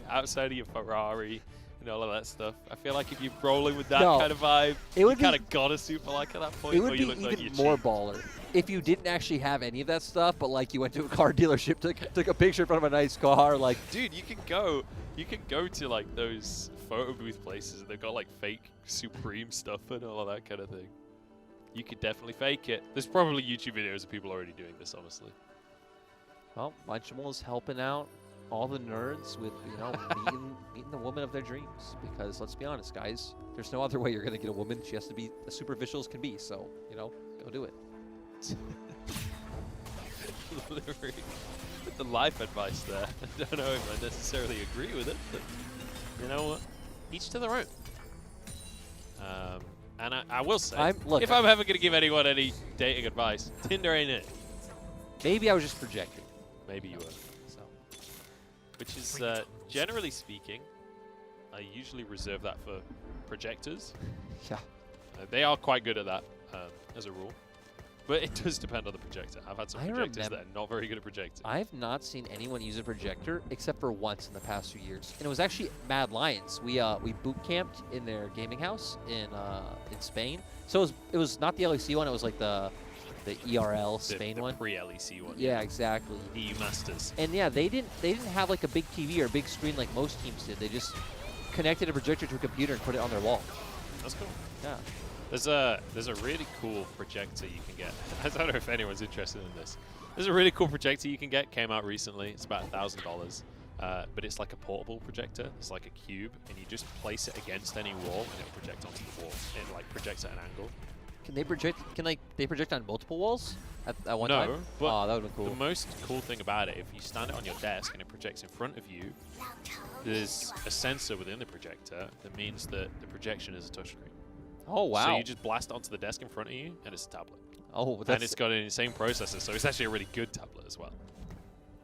outside of your Ferrari and all of that stuff. I feel like if you're rolling with that kind of vibe, you kind of got a super like at that point.
It would be
you look
even
like
more baller if you didn't actually have any of that stuff, but like you went to a car dealership, took a picture in front of a nice car. Like,
dude, you can go to like those photo booth places and they've got like fake Supreme stuff and all of that kind of thing. You could definitely fake it. There's probably YouTube videos of people already doing this, honestly.
Well, Lunchables helping out all the nerds with, you know, meeting the woman of their dreams. Because let's be honest, guys, there's no other way you're going to get a woman. She has to be as superficial as can be. So, you know, go do it.
Literally, with the life advice there. I don't know if I necessarily agree with it, but you know what? Each to their own. And I will say, if I'm ever going to give anyone any dating advice, Tinder ain't it.
Maybe I was just projecting.
Maybe you were. So, which is, generally speaking, I usually reserve that for projectors.
Yeah.
They are quite good at that, as a rule. But it does depend on the projector. I've had some projectors that are not very good at projecting.
I've not seen anyone use a projector except for once in the past few years, and it was actually Mad Lions. We boot camped in their gaming house in Spain. So it was not the LEC one. It was like the ERL Spain one.
The pre-LEC one.
Yeah, exactly.
EU Masters.
And yeah, they didn't have like a big TV or a big screen like most teams did. They just connected a projector to a computer and put it on their wall.
That's cool.
Yeah.
There's a really cool projector you can get. I don't know if anyone's interested in this. There's a really cool projector you can get. Came out recently. It's about $1,000, but it's like a portable projector. It's like a cube, and you just place it against any wall, and it'll project onto the wall. It like projects at an angle.
Can they project? Can they project on multiple walls at one time?
No, but
that would have been cool.
The most cool thing about it, if you stand it on your desk and it projects in front of you, there's a sensor within the projector that means that the projection is a touchscreen.
Oh, wow.
So you just blast onto the desk in front of you, and it's a tablet.
Oh,
and
that's
it's got an insane processor, so it's actually a really good tablet as well.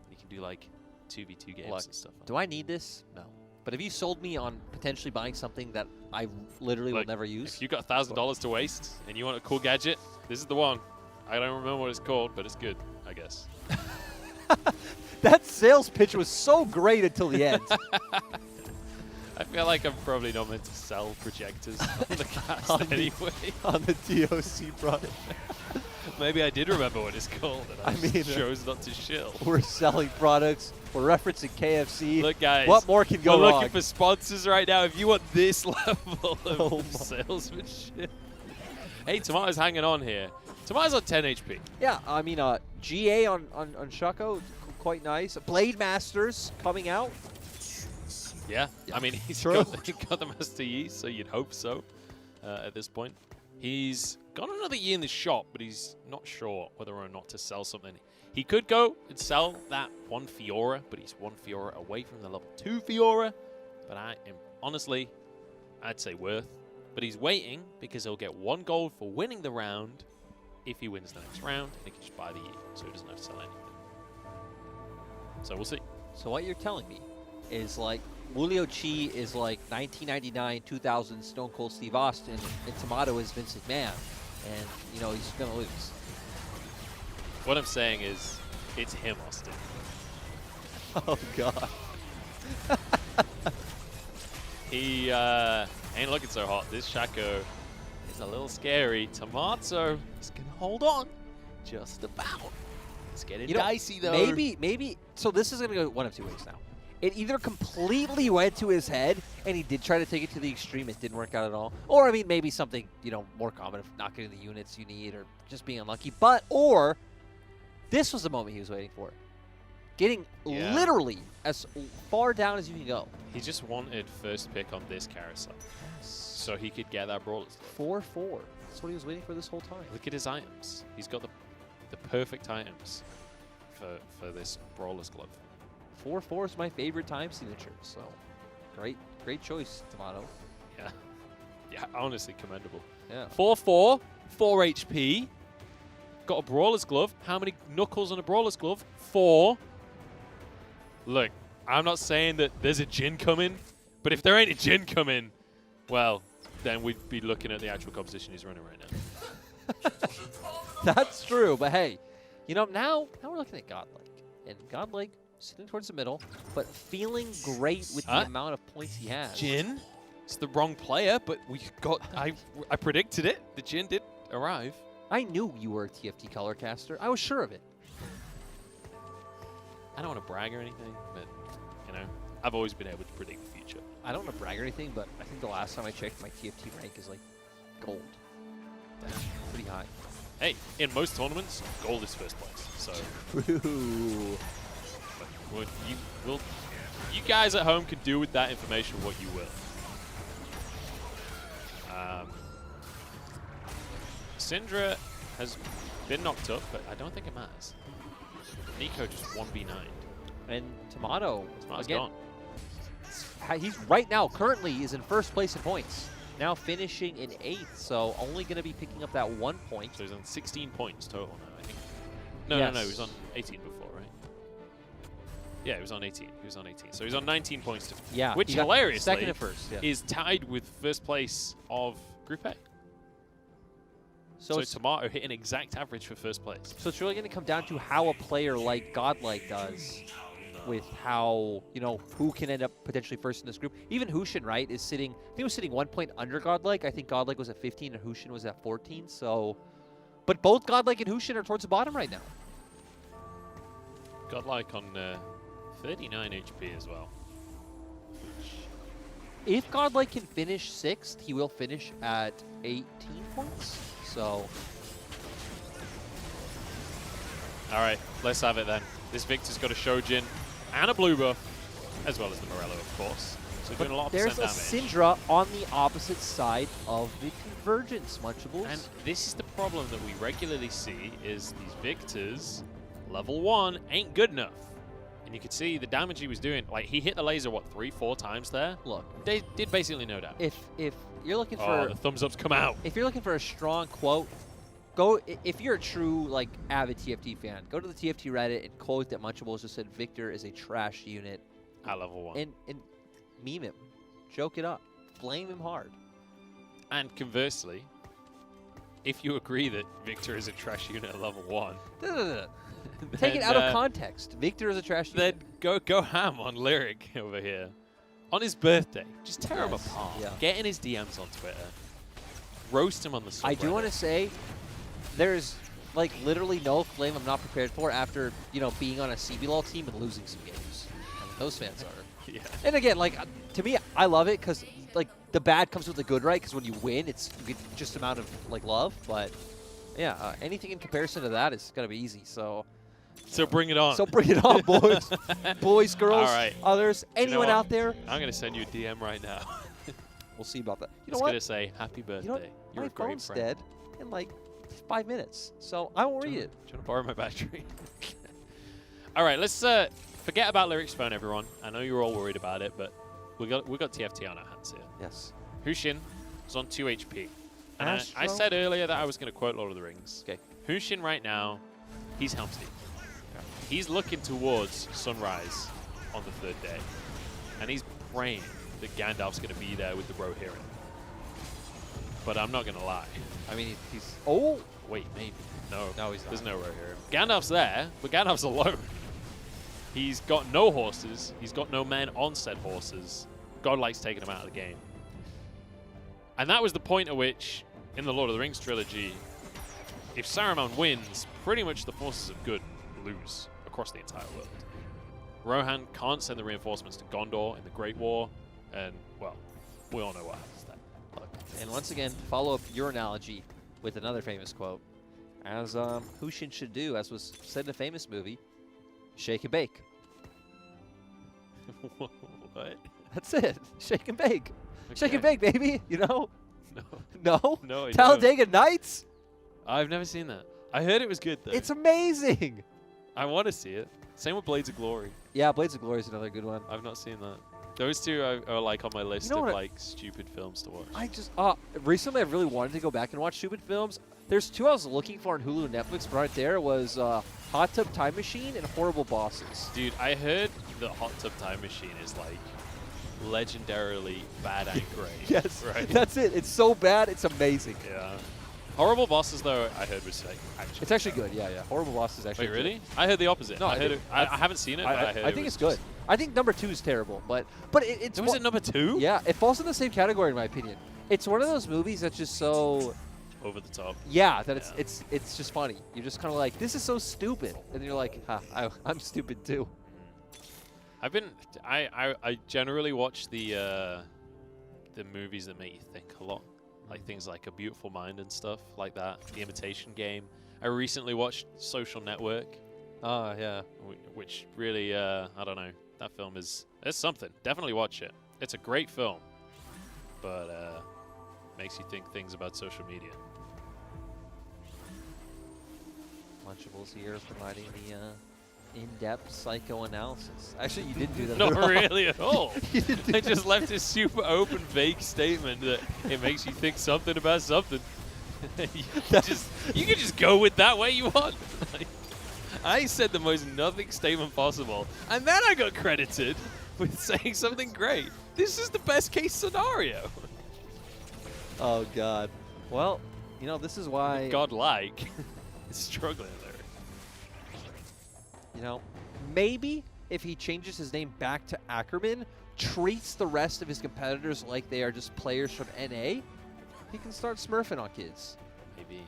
You can do like 2v2 games
Look,
and stuff.
do I need this? No. But if you sold me on potentially buying something that I literally will never use,
If you got $1,000 to waste and you want a cool gadget, this is the one. I don't remember what it's called, but it's good, I guess.
that sales pitch was so great until the end.
I feel like I'm probably not meant to sell projectors on the cast anyway.
On the DOC product.
Maybe I did remember what it's called, and I chose not to shill.
We're selling products. We're referencing KFC.
Look, guys.
What more can go
We're
wrong?
looking for sponsors right now. If you want this level of salesmanship. Hey, Tomato's hanging on here. Tomato's on 10 HP.
Yeah, I mean, GA on Shaco, quite nice. Blade Masters coming out.
Yeah, I mean, he's got the Master Yi, so you'd hope so at this point. He's got another Yi in the shop, but he's not sure whether or not to sell something. He could go and sell that one Fiora, but he's one Fiora away from the level 2 Fiora. But I am, honestly, I'd say worth. But he's waiting because he'll get 1 gold for winning the round if he wins the next round, and he can just buy the Yi, so he doesn't have to sell anything. So we'll see.
So what you're telling me is like Wulio Chi is like 1999, 2000 Stone Cold Steve Austin, and Tomato is Vince McMahon, and you know he's gonna lose.
What I'm saying is, it's him, Austin.
Oh God.
He ain't looking so hot. This Shaco is a little scary. Tomato is gonna hold on, just about. It's getting dicey though.
Maybe. So this is gonna go one of two ways now. It either completely went to his head, and he did try to take it to the extreme. It didn't work out at all. Or, I mean, maybe something, more common of not getting the units you need or just being unlucky. Or this was the moment he was waiting for. Getting literally as far down as you can go.
He just wanted first pick on this carousel. So he could get that Brawler's
Glove. 4-4. That's what he was waiting for this whole time.
Look at his items. He's got the perfect items for this Brawler's Glove.
4-4 is my favorite time signature, so great choice, Tomato.
Yeah, honestly commendable.
Yeah.
4-4, 4 HP. Got a Brawler's Glove. How many knuckles on a Brawler's Glove? 4. Look, I'm not saying that there's a Jin coming, but if there ain't a Jin coming, well, then we'd be looking at the actual composition he's running right now.
That's true, but hey, now we're looking at Godlike. And Godlike sitting towards the middle, but feeling great with the amount of points he has.
Jin? It's the wrong player, but we got. I predicted it. The Jin did arrive.
I knew you were a TFT color caster. I was sure of it.
I don't want to brag or anything, but I've always been able to predict the future.
I don't want to brag or anything, but I think the last time I checked, my TFT rank is like gold. That's pretty high.
Hey, in most tournaments, gold is first place. So.
True.
You guys at home can do with that information what you will. Syndra has been knocked up, but I don't think it matters. Nico just 1v9.
And Tomato's
gone.
He's right now, currently, is in first place in points. Now finishing in 8th, so only going to be picking up that 1 point.
So he's on 16 points total now, I think. No, he was on 18 before, right? Yeah, he was on 18. He was on 18. So he's on 19 points. Which, hilariously,
second and first,
is tied with first place of Group A. So Tomato hit an exact average for first place.
So it's really going to come down to how a player like Godlike does with how, who can end up potentially first in this group. Even Hushin, right, is sitting, I think he was sitting 1 point under Godlike. I think Godlike was at 15 and Hushin was at 14. So, but both Godlike and Hushin are towards the bottom right now.
Godlike on 39 HP as well.
If Godlike can finish 6th, he will finish at 18 points. So.
All right, let's have it then. This Victor's got a Shojin and a blue buff, as well as the Morello, of course. So doing a lot of
there's
percent
a
damage.
Syndra on the opposite side of the Convergence, Munchables.
And this is the problem that we regularly see, is these Victors, level 1, ain't good enough. And you could see the damage he was doing. Like, he hit the laser, what, 3-4 times there?
Look.
They did basically no damage.
If you're looking for...
Oh, the thumbs ups come out.
If you're looking for a strong quote, Go if you're a true like avid TFT fan. Go to the TFT Reddit and quote that Munchables just said Victor is a trash unit
at level 1,
and meme him, joke it up, blame him hard.
And conversely, if you agree that Victor is a trash unit at level 1,
take it out of context. Victor is a trash unit.
Then go ham on Lyric over here. On his birthday, just tear him apart.
Yeah.
Get in his DMs on Twitter. Roast him on the subreddit.
I do want to say, there's like literally no flame I'm not prepared for after being on a CBLOL team and losing some games. I mean, those fans are.
Yeah.
And again, like to me, I love it because like the bad comes with the good, right? Because when you win, you get just amount of like love. But yeah, anything in comparison to that is gonna be easy. So
bring it on.
So bring it on, boys, boys, girls,
all right.
others, anyone out there.
I'm gonna send you a DM right now.
We'll see about that. You know
It's
what?
gonna say happy birthday. You're
my
a great
phone's
friend.
dead in like 5 minutes, so I won't read it.
Do you want to borrow my battery? All right, let's forget about Lyric's phone, everyone. I know you're all worried about it, but we got TFT on our hands here.
Yes.
Hushin is on 2 HP. And I
Astro?
said earlier that I was going to quote Lord of the Rings.
Okay.
Hushin right now, he's Helm's Deep. He's looking towards sunrise on the 3rd day. And he's praying that Gandalf's going to be there with the Rohirrim. But I'm not going to lie.
I mean, he's... Oh!
Wait, maybe. No,
he's not.
There's no Rohirrim. Gandalf's there, but Gandalf's alone. He's got no horses. He's got no men on said horses. Godlike's taking him out of the game. And that was the point at which, in the Lord of the Rings trilogy, if Saruman wins, pretty much the forces of good lose across the entire world. Rohan can't send the reinforcements to Gondor in the Great War, and, well, we all know what happens then.
Look, and once again, follow up your analogy with another famous quote. As Hushin should do, as was said in a famous movie, shake and bake.
What?
That's it. Shake and bake.
Okay.
Shake and bake, baby. You know?
No.
No?
No, I
Talladega Nights?
I've never seen that. I heard it was good, though.
It's amazing.
I want to see it. Same with Blades of Glory.
Yeah, Blades of Glory is another good one.
I've not seen that. Those two are like on my list of
what?
like stupid films to watch.
I just recently I've really wanted to go back and watch stupid films. There's two I was looking for on Hulu and Netflix, but right there it was Hot Tub Time Machine and Horrible Bosses.
Dude, I heard the Hot Tub Time Machine is like legendarily bad and great.
Yes,
right.
That's it. It's so bad, it's amazing.
Yeah. Horrible Bosses, though, I heard was like actually.
It's actually good. Yeah, yeah. Horrible Bosses actually.
Wait, really?
Good.
I heard the opposite.
No,
I heard it. I haven't seen it, but I heard
I think
it
it's good. I think number 2 is terrible, but it's.
Was it number 2?
Yeah, it falls in the same category in my opinion. It's one of those movies that's just so
over the top.
Yeah, that it's just funny. You're just kind of like, this is so stupid, and you're like, I'm stupid too.
I've been. I generally watch the movies that make you think a lot. Like things like A Beautiful Mind and stuff like that. The Imitation Game. I recently watched Social Network.
Oh, yeah.
Which really, I don't know. That film it's something. Definitely watch it. It's a great film. But makes you think things about social media.
Lunchables here providing the in-depth psychoanalysis. Actually, you didn't do that.
Not
at all.
really at all. I just left a super open, vague statement that it makes you think something about something. you can just go with that way you want. Like, I said the most nothing statement possible, and then I got credited with saying something great. This is the best case scenario.
Oh, God. Well, you know, this is why...
Godlike is struggling there.
You know, maybe if he changes his name back to Ackerman, treats the rest of his competitors like they are just players from NA, he can start smurfing on kids.
Maybe.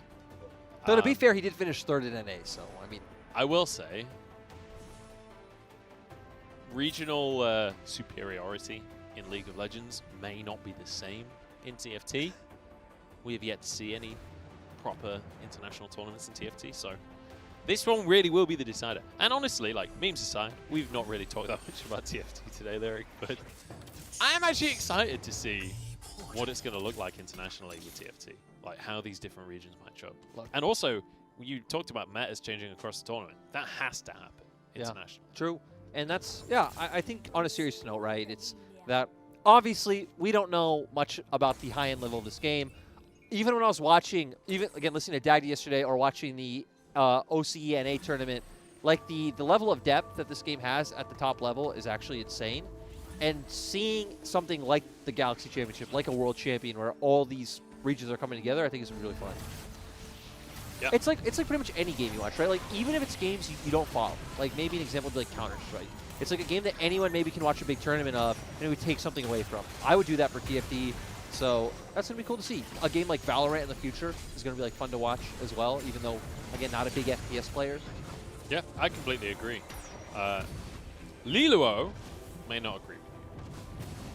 Though to be fair, he did finish 3rd in NA, so, I mean...
I will say, regional superiority in League of Legends may not be the same in TFT. We have yet to see any proper international tournaments in TFT, so this one really will be the decider. And honestly, like, memes aside, we've not really talked that much about TFT today, Lyric, but I am actually excited to see what it's going to look like internationally with TFT, like how these different regions match up. And also, you talked about metas changing across the tournament. That has to happen internationally.
Yeah, true. And that's, yeah, I think on a serious note, right, it's that obviously we don't know much about the high-end level of this game. even when I was watching, even again listening to Dagdy yesterday or watching the OCENA tournament, like the level of depth that this game has at the top level is actually insane. And seeing something like the Galaxy Championship, like a World Champion, where all these regions are coming together, I think is really fun.
Yeah.
It's like pretty much any game you watch, right? Like even if it's games you don't follow. Like maybe an example would be like Counter-Strike. It's like a game that anyone maybe can watch a big tournament of, and it would take something away from. I would do that for TFT, so that's gonna be cool to see. A game like Valorant in the future is gonna be like fun to watch as well, even though again not a big FPS player.
Yeah, I completely agree. Liluo may not agree with you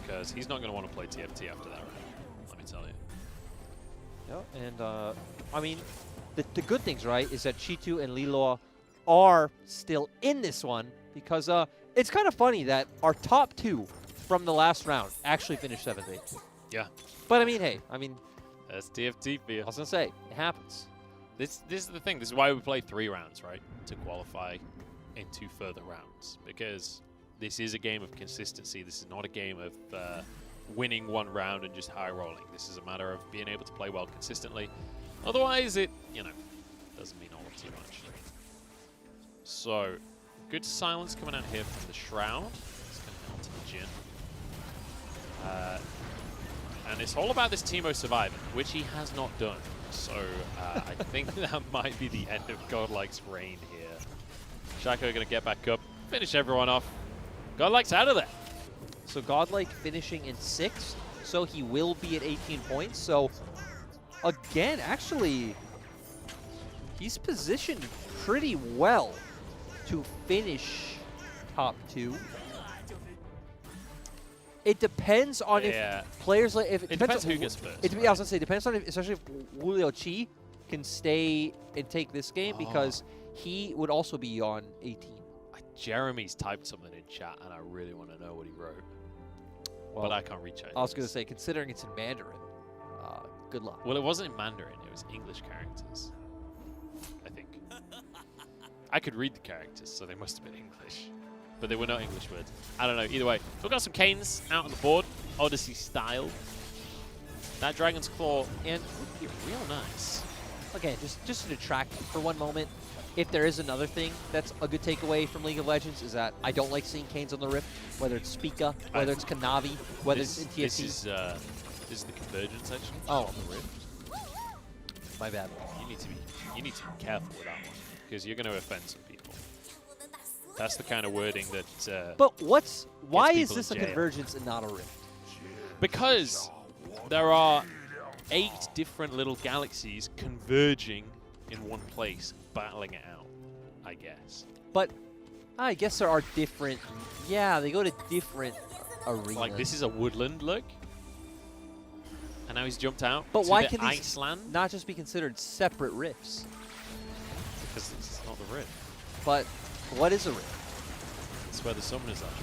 because he's not going to want to play TFT after that round. Let me tell you.
Yeah, and I mean, the good things, right, is that Chitu and Liluo are still in this one because it's kind of funny that our top 2 from the last round actually finished 7th, 8th.
Yeah.
But I mean, hey,
that's TFT for you.
I was gonna say it happens.
This is the thing. This is why we play 3 rounds, right? To qualify into further rounds. Because this is a game of consistency. This is not a game of winning one round and just high rolling. This is a matter of being able to play well consistently. Otherwise, it, doesn't mean all too much. So, good silence coming out here from the Shroud. It's going to head to the Jin. And it's all about this Teemo surviving, which he has not done. So I think that might be the end of Godlike's reign here. Shaco going to get back up, finish everyone off. Godlike's out of there.
So Godlike finishing in 6th, so he will be at 18 points. So again, actually, he's positioned pretty well to finish top 2. It depends on if players like
it depends who gets first.
I was gonna say depends on if, especially if Wu Liuqi can stay and take this game because he would also be on 18.
Jeremy's typed something in chat, and I really want to know what he wrote, but I can't reach out.
I was gonna say, considering it's in Mandarin, good luck.
Well, it wasn't in Mandarin; it was English characters, I think. I could read the characters, so they must have been English. But they were not English words. I don't know. Either way, we've got some canes out on the board, Odyssey style. That Dragon's Claw and would be real nice.
Again, just to detract for one moment, if there is another thing that's a good takeaway from League of Legends is that I don't like seeing canes on the Rift, whether it's Spica, whether it's Kanavi, whether it's in TFT.
This is the convergence actually.
Oh,
on the Rift.
My bad.
You need to be careful with that one because you're going to offend some people. That's the kind of wording that.
But why is this a convergence and not a Rift?
Because there are 8 different little galaxies converging in one place, battling it out, I guess.
But I guess there are different. Yeah, they go to different arenas.
Like this is a woodland look, and now he's jumped out.
But
to
why
the
can these
Iceland?
not just be considered separate rifts?
Because it's not the rift.
But what is a rift?
It's where the summoners are.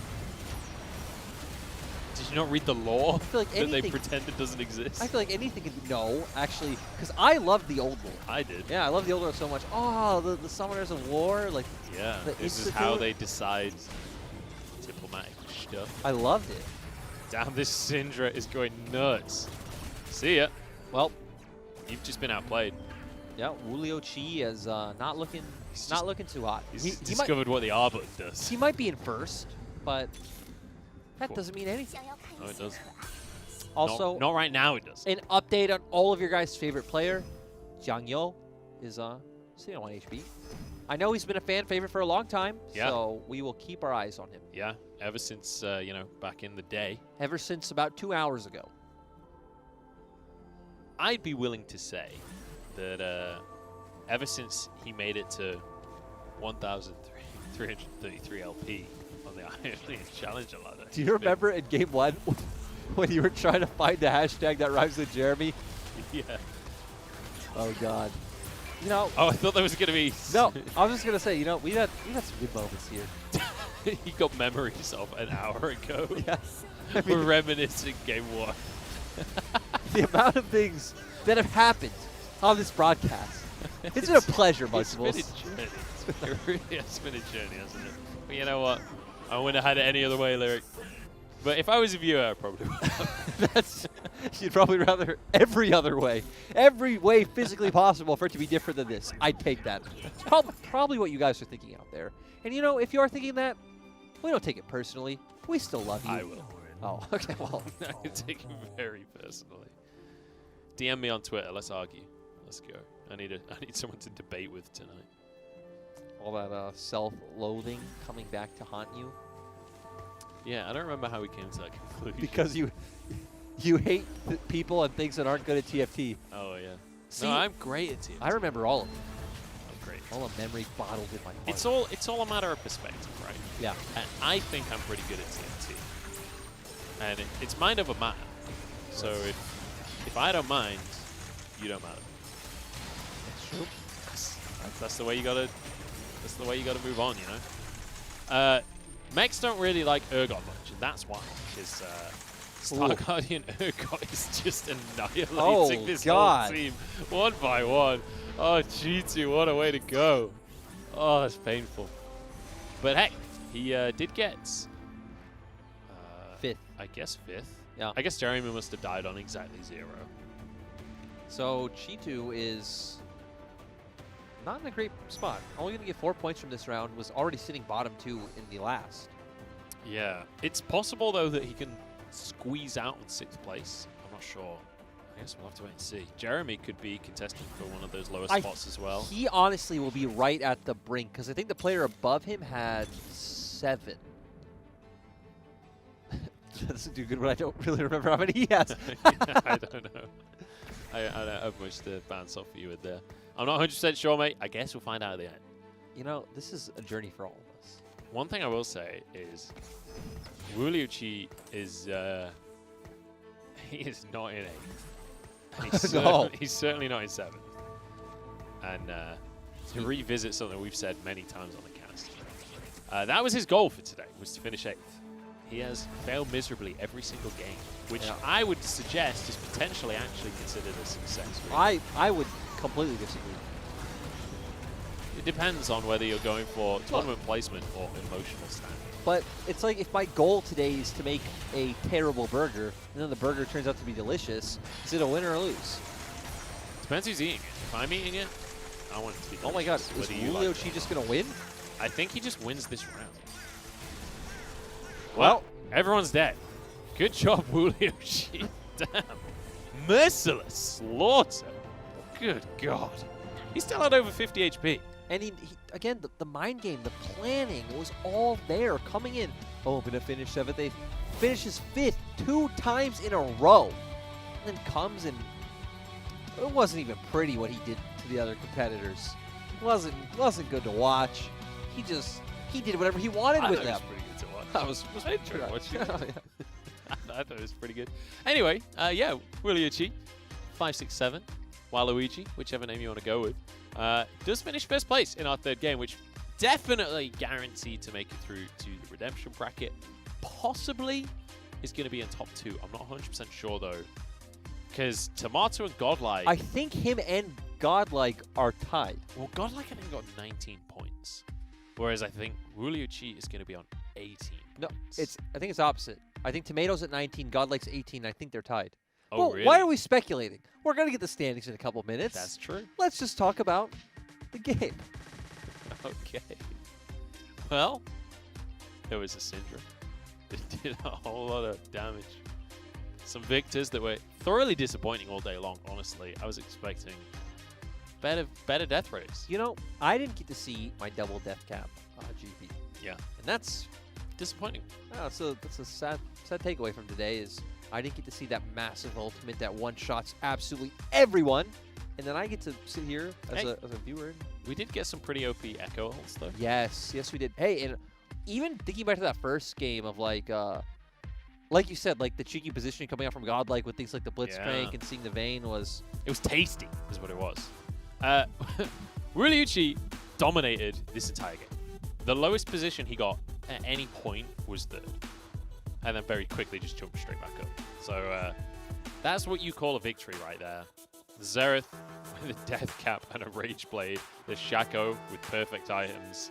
Did you not read the lore
like
that they pretend it doesn't exist?
I feel like anything could be. No, actually, because I love the old lore.
I did.
Yeah, I love the old lore so much. Oh, the Summoners of War, like.
Yeah, this is how they decide diplomatic stuff.
I loved it.
Damn, this Syndra is going nuts. See ya.
Well,
you've just been outplayed.
Yeah, Wu Liuqi is not looking too hot.
He's discovered what the R button does.
He might be in first, but that doesn't mean anything.
No, it doesn't.
Also,
not right now. It does.
An update on all of your guys' favorite player, Jiang Yo, is sitting on 1 HP. I know he's been a fan favorite for a long time, so we will keep our eyes on him.
Yeah, ever since back in the day.
Ever since about 2 hours ago.
I'd be willing to say that ever since he made it to 1,333 LP on the Iron Challenger ladder.
Do you remember in Game 1 when you were trying to find the hashtag that rhymes with Jeremy?
Yeah.
Oh, God. You know.
Oh, I thought there was going to be.
No, I was just going to say, we had some good moments here.
He got memories of an hour ago.
Yeah.
We're reminiscing Game 1.
The amount of things that have happened on this broadcast. It's been a pleasure, Multiples.
It's been a journey. It really has been a journey, hasn't it? But you know what? I wouldn't have had it any other way, Lyric. But if I was a viewer, I probably would.
You'd probably rather every other way. Every way physically possible for it to be different than this. I'd take that. It's probably what you guys are thinking out there. And you know, if you are thinking that, we don't take it personally. We still love you.
I will.
Oh, okay, well.
I take it very personally. DM me on Twitter. Let's argue. Let's go. I need someone to debate with tonight.
All that self-loathing coming back to haunt you.
Yeah, I don't remember how we came to that conclusion.
Because you hate people and things that aren't good at TFT.
Oh, yeah.
See,
no, I'm great at TFT.
I remember all of them.
I'm great.
All the memory bottled in my heart.
It's all a matter of perspective, right?
Yeah.
And I think I'm pretty good at TFT. And it's mind over matter. So if I don't mind, you don't matter.
That's true.
That's the way you gotta. That's the way you gotta move on, you know. Mechs don't really like Urgot much, and that's why. Because Star Guardian Urgot is just annihilating this whole team one by one. Oh, G2, what a way to go! Oh, that's painful. But hey, he did get
fifth.
I guess fifth.
Yeah.
I guess Jeremy must have died on exactly 0.
So G2 is not in a great spot. Only going to get 4 points from this round. Was already sitting bottom 2 in the last.
Yeah. It's possible, though, that he can squeeze out in 6th place. I'm not sure. I guess we'll have to wait and see. Jeremy could be contesting for one of those lower spots as well.
He honestly will be right at the brink, because I think the player above him had 7. That doesn't do good when I don't really remember how many he has.
I don't know. I don't have much to bounce off for you with there. I'm not 100% sure, mate. I guess we'll find out at the end.
You know, this is a journey for all of us.
One thing I will say is Wuliuchi is he is not in 8th.
No.
He's certainly not in 7th. And to revisit something we've said many times on the cast, that was his goal for today, was to finish 8th. He has failed miserably every single game, which I would suggest is potentially actually considered a success. Really.
I would completely disagree.
It depends on whether you're going for tournament placement or emotional standing.
But it's like if my goal today is to make a terrible burger, and then the burger turns out to be delicious, is it a win or a lose?
Depends who's eating it. If I'm eating it, I want it to be delicious.
Oh my god, is Wuliuchi just going to win?
I think he just wins this round. Well, everyone's dead. Good job, Wuliuchi. Damn. Merciless slaughter. Good God. He still had over 50 HP.
And he again, the mind game, the planning was all there coming in. Oh, I'm going to finish 7th, 8th. Finishes 5th 2 times in a row. And then comes and it wasn't even pretty what he did to the other competitors. Wasn't good to watch. He did whatever he wanted with them.
It was pretty good to watch.
That was
I enjoyed watching it. I thought it was pretty good. Anyway, yeah, Wuliuchi, 5, 6, 7. Waluigi, whichever name you want to go with, does finish 1st place in our 3rd game, which definitely guaranteed to make it through to the redemption bracket. Possibly is going to be in top 2. I'm not 100% sure, though, because Tomato and Godlike...
I think him and Godlike are tied.
Well, Godlike, I think, got 19 points, whereas I think Wuliuchi is going to be on 18
No,
points.
I think it's opposite. I think Tomato's at 19, Godlike's 18. I think they're tied.
Oh,
well,
really?
why are we speculating? We're going to get the standings in a couple minutes.
That's true.
Let's just talk about the game.
Okay. Well, there was a syndrome. It did a whole lot of damage. Some victors that were thoroughly disappointing all day long, honestly. I was expecting better death rates.
You know, I didn't get to see my double death cap GP.
Yeah.
And that's
disappointing.
That's a sad takeaway from today is I didn't get to see that massive ultimate that one-shots absolutely everyone. And then I get to sit here as a viewer.
We did get some pretty OP Echo ults, though.
Yes, we did. Hey, and even thinking back to that first game of like you said, like the cheeky positioning coming out from Godlike with things like the Blitzcrank and seeing the Vayne was...
It was tasty, is what it was. Wuliuchi dominated this entire game. The lowest position he got at any point was 3rd. And then very quickly just jumped straight back up. So that's what you call a victory right there. Xerath with a death cap and a rage blade. The Shaco with perfect items.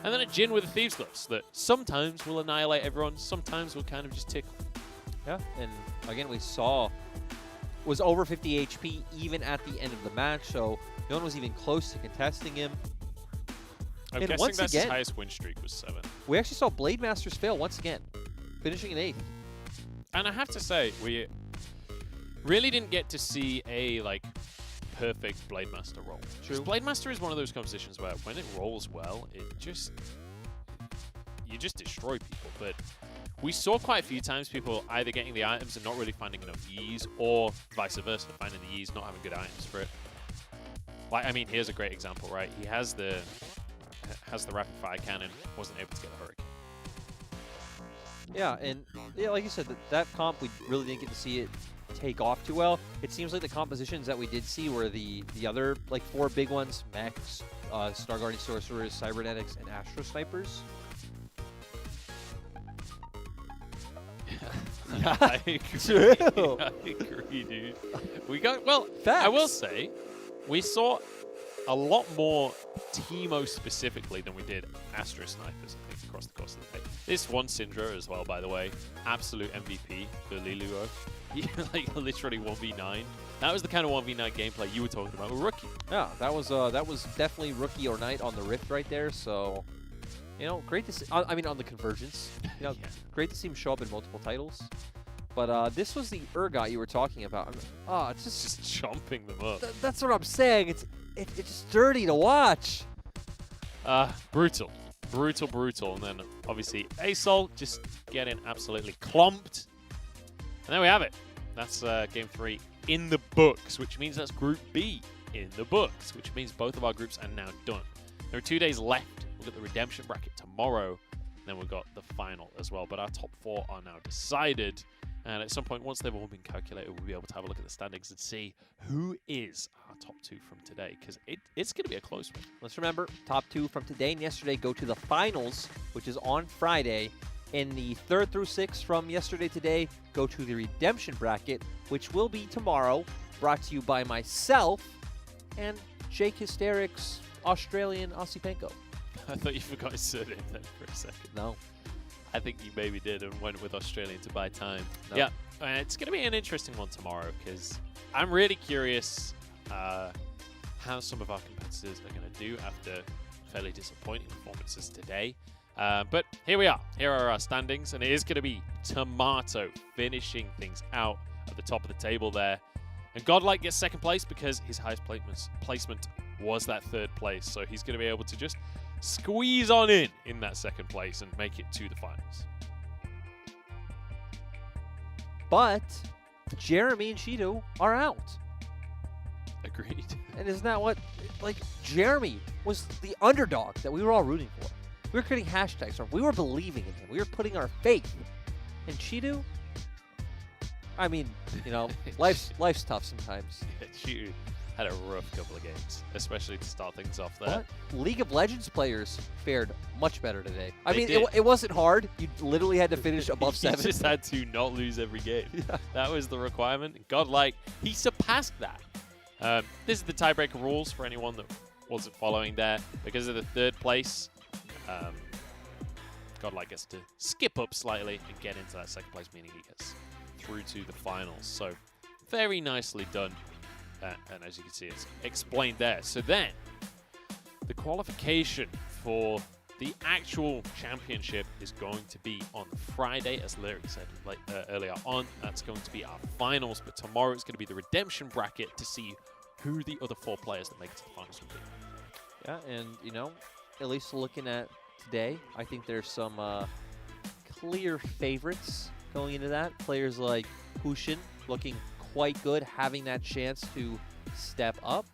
And then a Jin with the Thieves' Gloves that sometimes will annihilate everyone, sometimes will kind of just tickle.
Yeah, and again, we saw was over 50 HP even at the end of the match, so no one was even close to contesting him.
I'm
and
guessing
once
that's
again,
his highest win streak was 7.
We actually saw Blade Masters fail once again, finishing in 8th.
And I have to say, we really didn't get to see a perfect Blade Master roll.
True.
Blade Master is one of those compositions where when it rolls well, you just destroy people. But we saw quite a few times people either getting the items and not really finding enough Ys, or vice versa, finding the Ys, not having good items for it. Like, I mean, here's a great example, right? He has the rapid fire cannon, wasn't able to get the hurricane.
Yeah, and yeah, like you said, that comp, we really didn't get to see it take off too well. It seems like the compositions that we did see were the other 4 big ones: Mechs, Star Guardian Sorcerers, Cybernetics, and Astro Snipers.
Yeah, I agree. I agree, dude. We got, well,
Facts.
I will say, we saw a lot more Teemo specifically than we did Astro Snipers, I think, across the course of the day. This one Syndra as well, by the way, absolute MVP for Liluo. He literally 1v9. That was the kind of 1v9 gameplay you were talking about with Rookie.
Yeah, that was definitely Rookie or Knight on the Rift right there. So, great to see. I mean, on the Convergence,
Yeah.
Great to see him show up in multiple titles. But this was the Urgot you were talking about. It's
just chomping them up.
That's what I'm saying. It's just dirty to watch.
Brutal. And then obviously Asol just getting absolutely clomped. And there we have it. That's game 3 in the books, which means that's Group B in the books, which means both of our groups are now done. There are 2 days left. We've got the redemption bracket tomorrow, and then we've got the final as well. But our top 4 are now decided. And at some point, once they've all been calculated, we'll be able to have a look at the standings and see who is our top 2 from today, because it's going to be a close one.
Let's remember, top 2 from today and yesterday go to the finals, which is on Friday. And the 3rd through 6th from yesterday today go to the redemption bracket, which will be tomorrow, brought to you by myself and Jake Hysteric's Australian Osipenko.
I thought you forgot his surname then for a second.
No.
I think you maybe did and went with Australian to buy time.
No.
Yeah, it's going to be an interesting one tomorrow, because I'm really curious how some of our competitors are going to do after fairly disappointing performances today. But here we are. Here are our standings, and it is going to be Tomato finishing things out at the top of the table there. And Godlike gets 2nd place because his highest placement was that 3rd place. So he's going to be able to just squeeze on in that 2nd place and make it to the finals.
But Jeremy and Shido are out.
Agreed.
And isn't that what, Jeremy was the underdog that we were all rooting for. We were creating hashtags for him. We were believing in him. We were putting our faith in Shido. I mean, life's tough sometimes.
Shido had a rough couple of games, especially to start things off there.
But League of Legends players fared much better today. I
They
mean,
did.
it wasn't hard. You literally had to finish above 7.
You just had to not lose every game. Yeah. That was the requirement. Godlike, he surpassed that. This is the tiebreaker rules for anyone that wasn't following there. Because of the 3rd place, Godlike gets to skip up slightly and get into that 2nd place, meaning he gets through to the finals. So very nicely done. And as you can see, it's explained there. So then, the qualification for the actual championship is going to be on Friday, as Lyric said earlier on. That's going to be our finals. But tomorrow it's going to be the redemption bracket to see who the other 4 players that make it to the finals will be.
Yeah, and, at least looking at today, I think there's some clear favorites going into that. Players like Hushin looking quite good, having that chance to step up.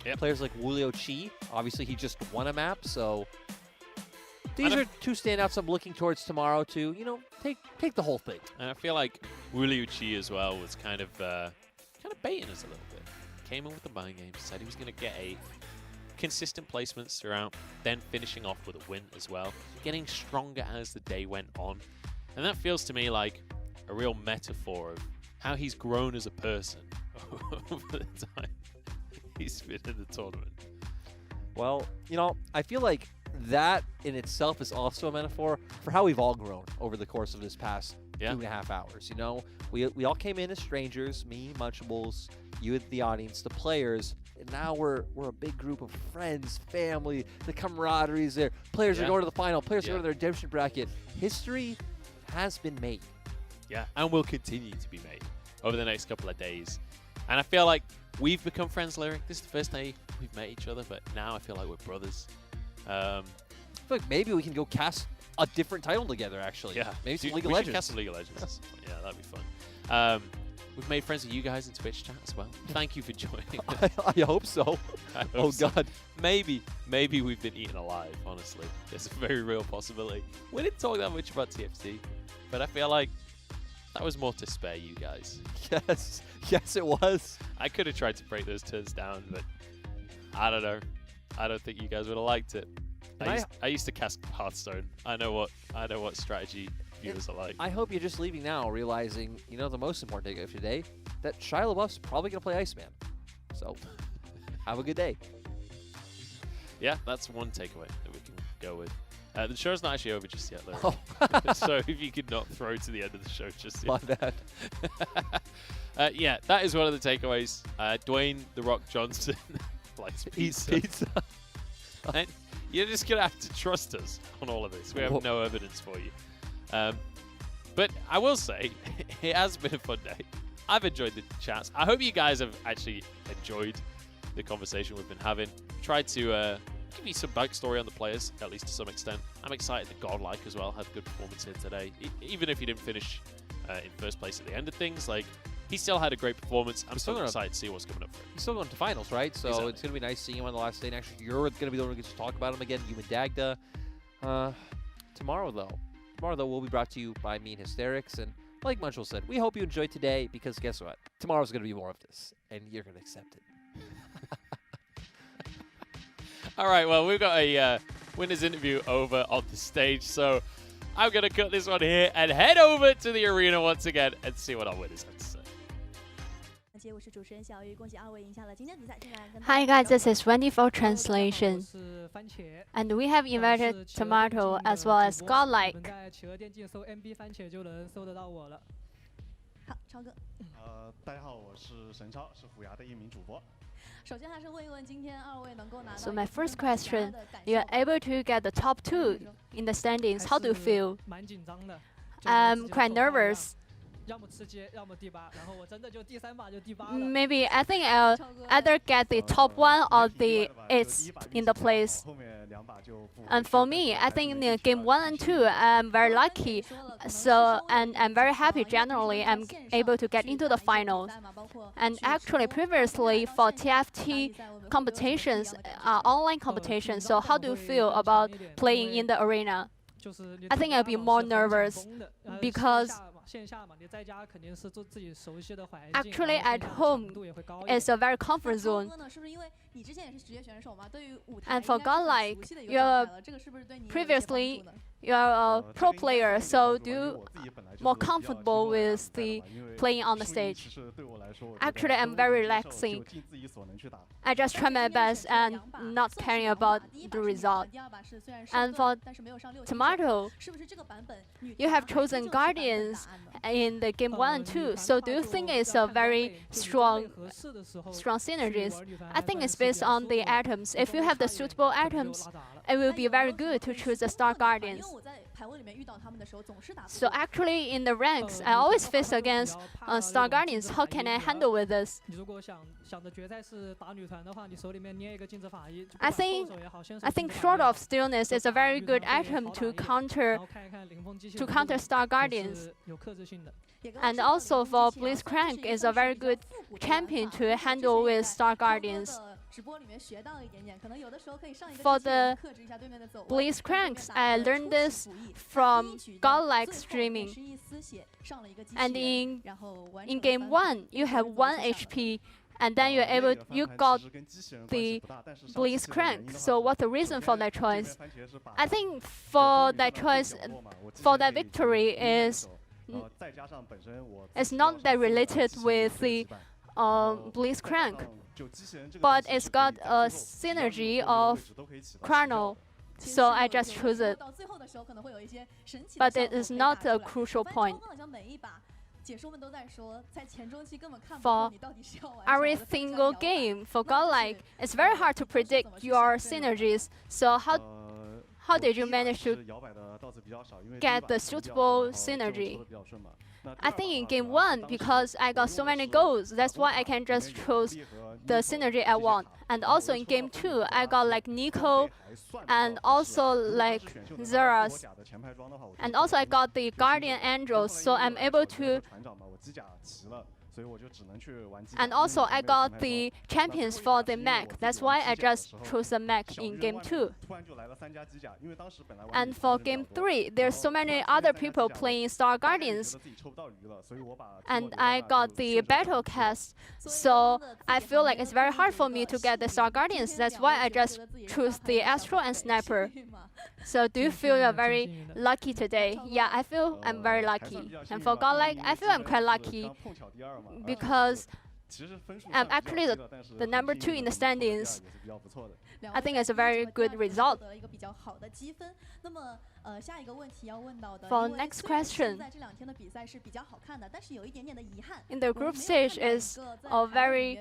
Yep.
Players like Wulio Chi, obviously he just won a map, so these are 2 standouts I'm looking towards tomorrow to, take the whole thing.
And I feel like Wulio Chi as well was kind of baiting us a little bit. Came in with the mind game, said he was going to get a consistent placements throughout, then finishing off with a win as well, getting stronger as the day went on. And that feels to me like a real metaphor of how he's grown as a person over the time he's been in the tournament.
Well, I feel like that in itself is also a metaphor for how we've all grown over the course of this past 2.5 hours. You know, we all came in as strangers, me, Munchables, you, the audience, the players, and now we're a big group of friends, family. The camaraderie's there. Players are going to the final. Players are going to their redemption bracket. History has been made.
Yeah, and will continue to be made over the next couple of days. And I feel like we've become friends, Lyric. This is the first day we've met each other, but now I feel like we're brothers.
I feel like maybe we can go cast a different title together, actually.
Yeah.
Maybe some
We
League of
should
Legends.
cast some League of Legends. Yeah, that'd be fun. We've made friends with you guys in Twitch chat as well. Thank you for joining.
I hope so. Oh, God.
Maybe we've been eaten alive, honestly. There's a very real possibility. We didn't talk that much about TFT, but I feel like that was more to spare you guys.
Yes, it was.
I could have tried to break those turns down, but I don't know. I don't think you guys would have liked it. I used to cast Hearthstone. I know what strategy viewers are like.
I hope you're just leaving now realizing, you know, the most important takeaway of today, that Shia LaBeouf's probably going to play Iceman. So, have a good day.
Yeah, that's one takeaway that we can go with. The show's not actually over just yet, though. So if you could not throw to the end of the show just yet.
My bad.
Yeah, that is one of the takeaways. Dwayne "The Rock" Johnson likes pizza.
Eats pizza.
And you're just going to have to trust us on all of this. We have no evidence for you. But I will say, it has been a fun day. I've enjoyed the chats. I hope you guys have actually enjoyed the conversation we've been having. Tried to give you some backstory on the players, at least to some extent. I'm excited that Godlike as well had a good performance here today. Even if he didn't finish in first place at the end of things, like, he still had a great performance. I'm still excited to see what's coming up for him.
He's still going to finals, right? So It's going to be nice seeing him on the last day. And actually, you're going to be the one who gets to talk about him again, you and Dagda. Tomorrow, though, we'll be brought to you by me and Hysterics. And like Munchel said, we hope you enjoyed today because guess what? Tomorrow's going to be more of this, and you're going to accept it.
All right, well, we've got a winner's interview over on the stage, so I'm going to cut this one here and head over to the arena once again and see what our winners have to say.
Hi guys, this is Wendy for translation. And we have invited Tomato as well as Godlike.
大家好，我是神超，是虎牙的一名主播。
So my first question, you are able to get the top 2 in the standings. How do you feel? I'm quite nervous. Maybe I think I'll either get the top 1 or it's in the place. And for me, I think in the game 1 and 2, I'm very lucky. And I'm very happy generally I'm able to get into the finals. And actually previously for TFT competitions, online competitions, so how do you feel about playing in the arena? I think I'll be more nervous because actually at home it's a very comfort zone. And for Godlike, previously you're a pro player, so do you more comfortable with the playing on the stage? Actually, I'm very relaxing. I just try my best and not caring about the result. And for Tomato, you have chosen Guardians in the game 1 and 2. So do you think it's a very strong synergies? I think it's based on the items. If you have the suitable items, it will be very good to choose the Star Guardians. So actually in the ranks, I always face against Star Guardians. How can I handle with this? I think Sword of Stillness is a very good item to counter Star Guardians. And also for Blitzcrank is a very good champion to handle with Star Guardians. For the Blitzcranks, I learned this from Godlike streaming. And in game 1, you have 1 HP, and then you got the Blitzcrank. So what's the reason for that choice? I think for that choice, for that victory is it's not that related with the Blitzcrank, but it's got a synergy of Chrono. so I just choose it. But it is not a crucial point. For every single game, for Godlike, it's very hard to predict your synergies. So how did you manage to get the suitable synergy? I think in game 1, because I got so many goals, that's why I can just choose the synergy I want. And also in game 2, I got like Nico and also like Zeras. And also I got the Guardian Angels, so I'm able to. And also I got the champions for the mech. That's why I just chose the mech in game 2. And for game 3, there's so many other people playing Star Guardians. And I got the battle cast, so I feel like it's very hard for me to get the Star Guardians. That's why I just choose the Astro and Sniper. So do you feel you're very lucky today? Yeah, I feel I'm very lucky. And for Godlike, I feel I'm quite lucky because I'm actually the number 2 in the standings. I think it's a very good result. For next question, in the group stage is a very.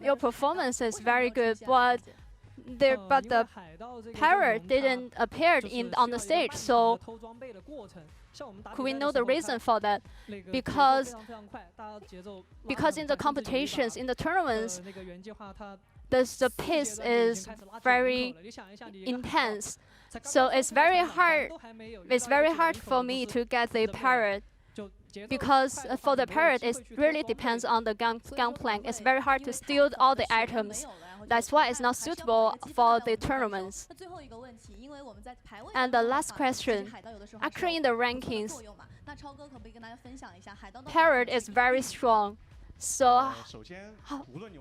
Your performance is very good, but the parrot didn't appear on the stage, so could we know the reason for that? Because in the competitions, in the tournaments, the pace is very intense. So it's very hard. It's very hard for me to get the parrot. Because for the parrot, it really depends on the gangplank. It's very hard to steal all the items. That's why it's not suitable for the tournaments. And the last question, actually in the rankings, parrot is very strong. So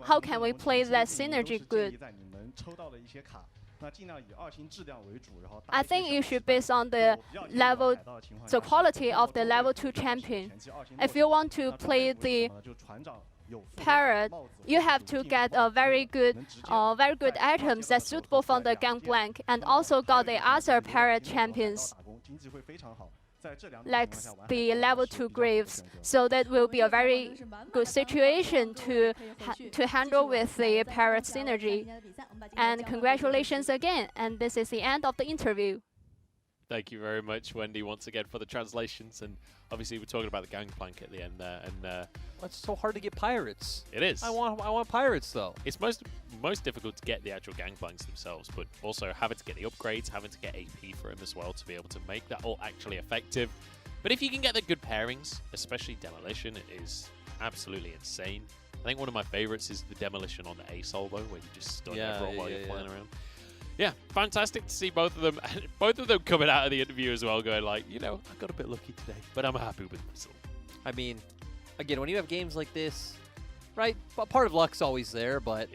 how can we play that synergy good? I think you should base on the quality of the level 2 champion. If you want to play the parrot, you have to get a very good items that's suitable for the gangplank, and also got the other parrot champions, like the level 2 Graves. So that will be a very good situation to handle with the parrot synergy. And congratulations again. And this is the end of the interview.
Thank you very much, Wendy, once again for the translations. And obviously, we're talking about the gangplank at the end there. And
it's so hard to get pirates.
It is.
I want pirates though.
It's most difficult to get the actual gangplanks themselves, but also having to get the upgrades, having to get AP for him as well to be able to make that all actually effective. But if you can get the good pairings, especially Demolition, it is absolutely insane. I think one of my favorites is the Demolition on the A-Sol, though, where you just stun everyone while you're flying around. Yeah, fantastic to see both of them. Both of them coming out of the interview as well, going like, I got a bit lucky today, but I'm happy with the result.
I mean, again, when you have games like this, right, part of luck's always there, but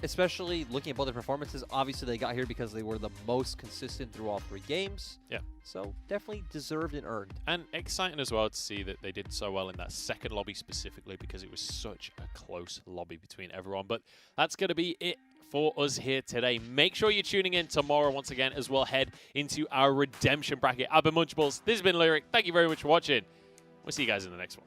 especially looking at both their performances, obviously they got here because they were the most consistent through all 3 games.
Yeah.
So definitely deserved and earned.
And exciting as well to see that they did so well in that second lobby specifically, because it was such a close lobby between everyone. But that's going to be it for us here today. Make sure you're tuning in tomorrow once again as we'll head into our redemption bracket. I've been Munchables. This has been Lyric. Thank you very much for watching. We'll see you guys in the next one.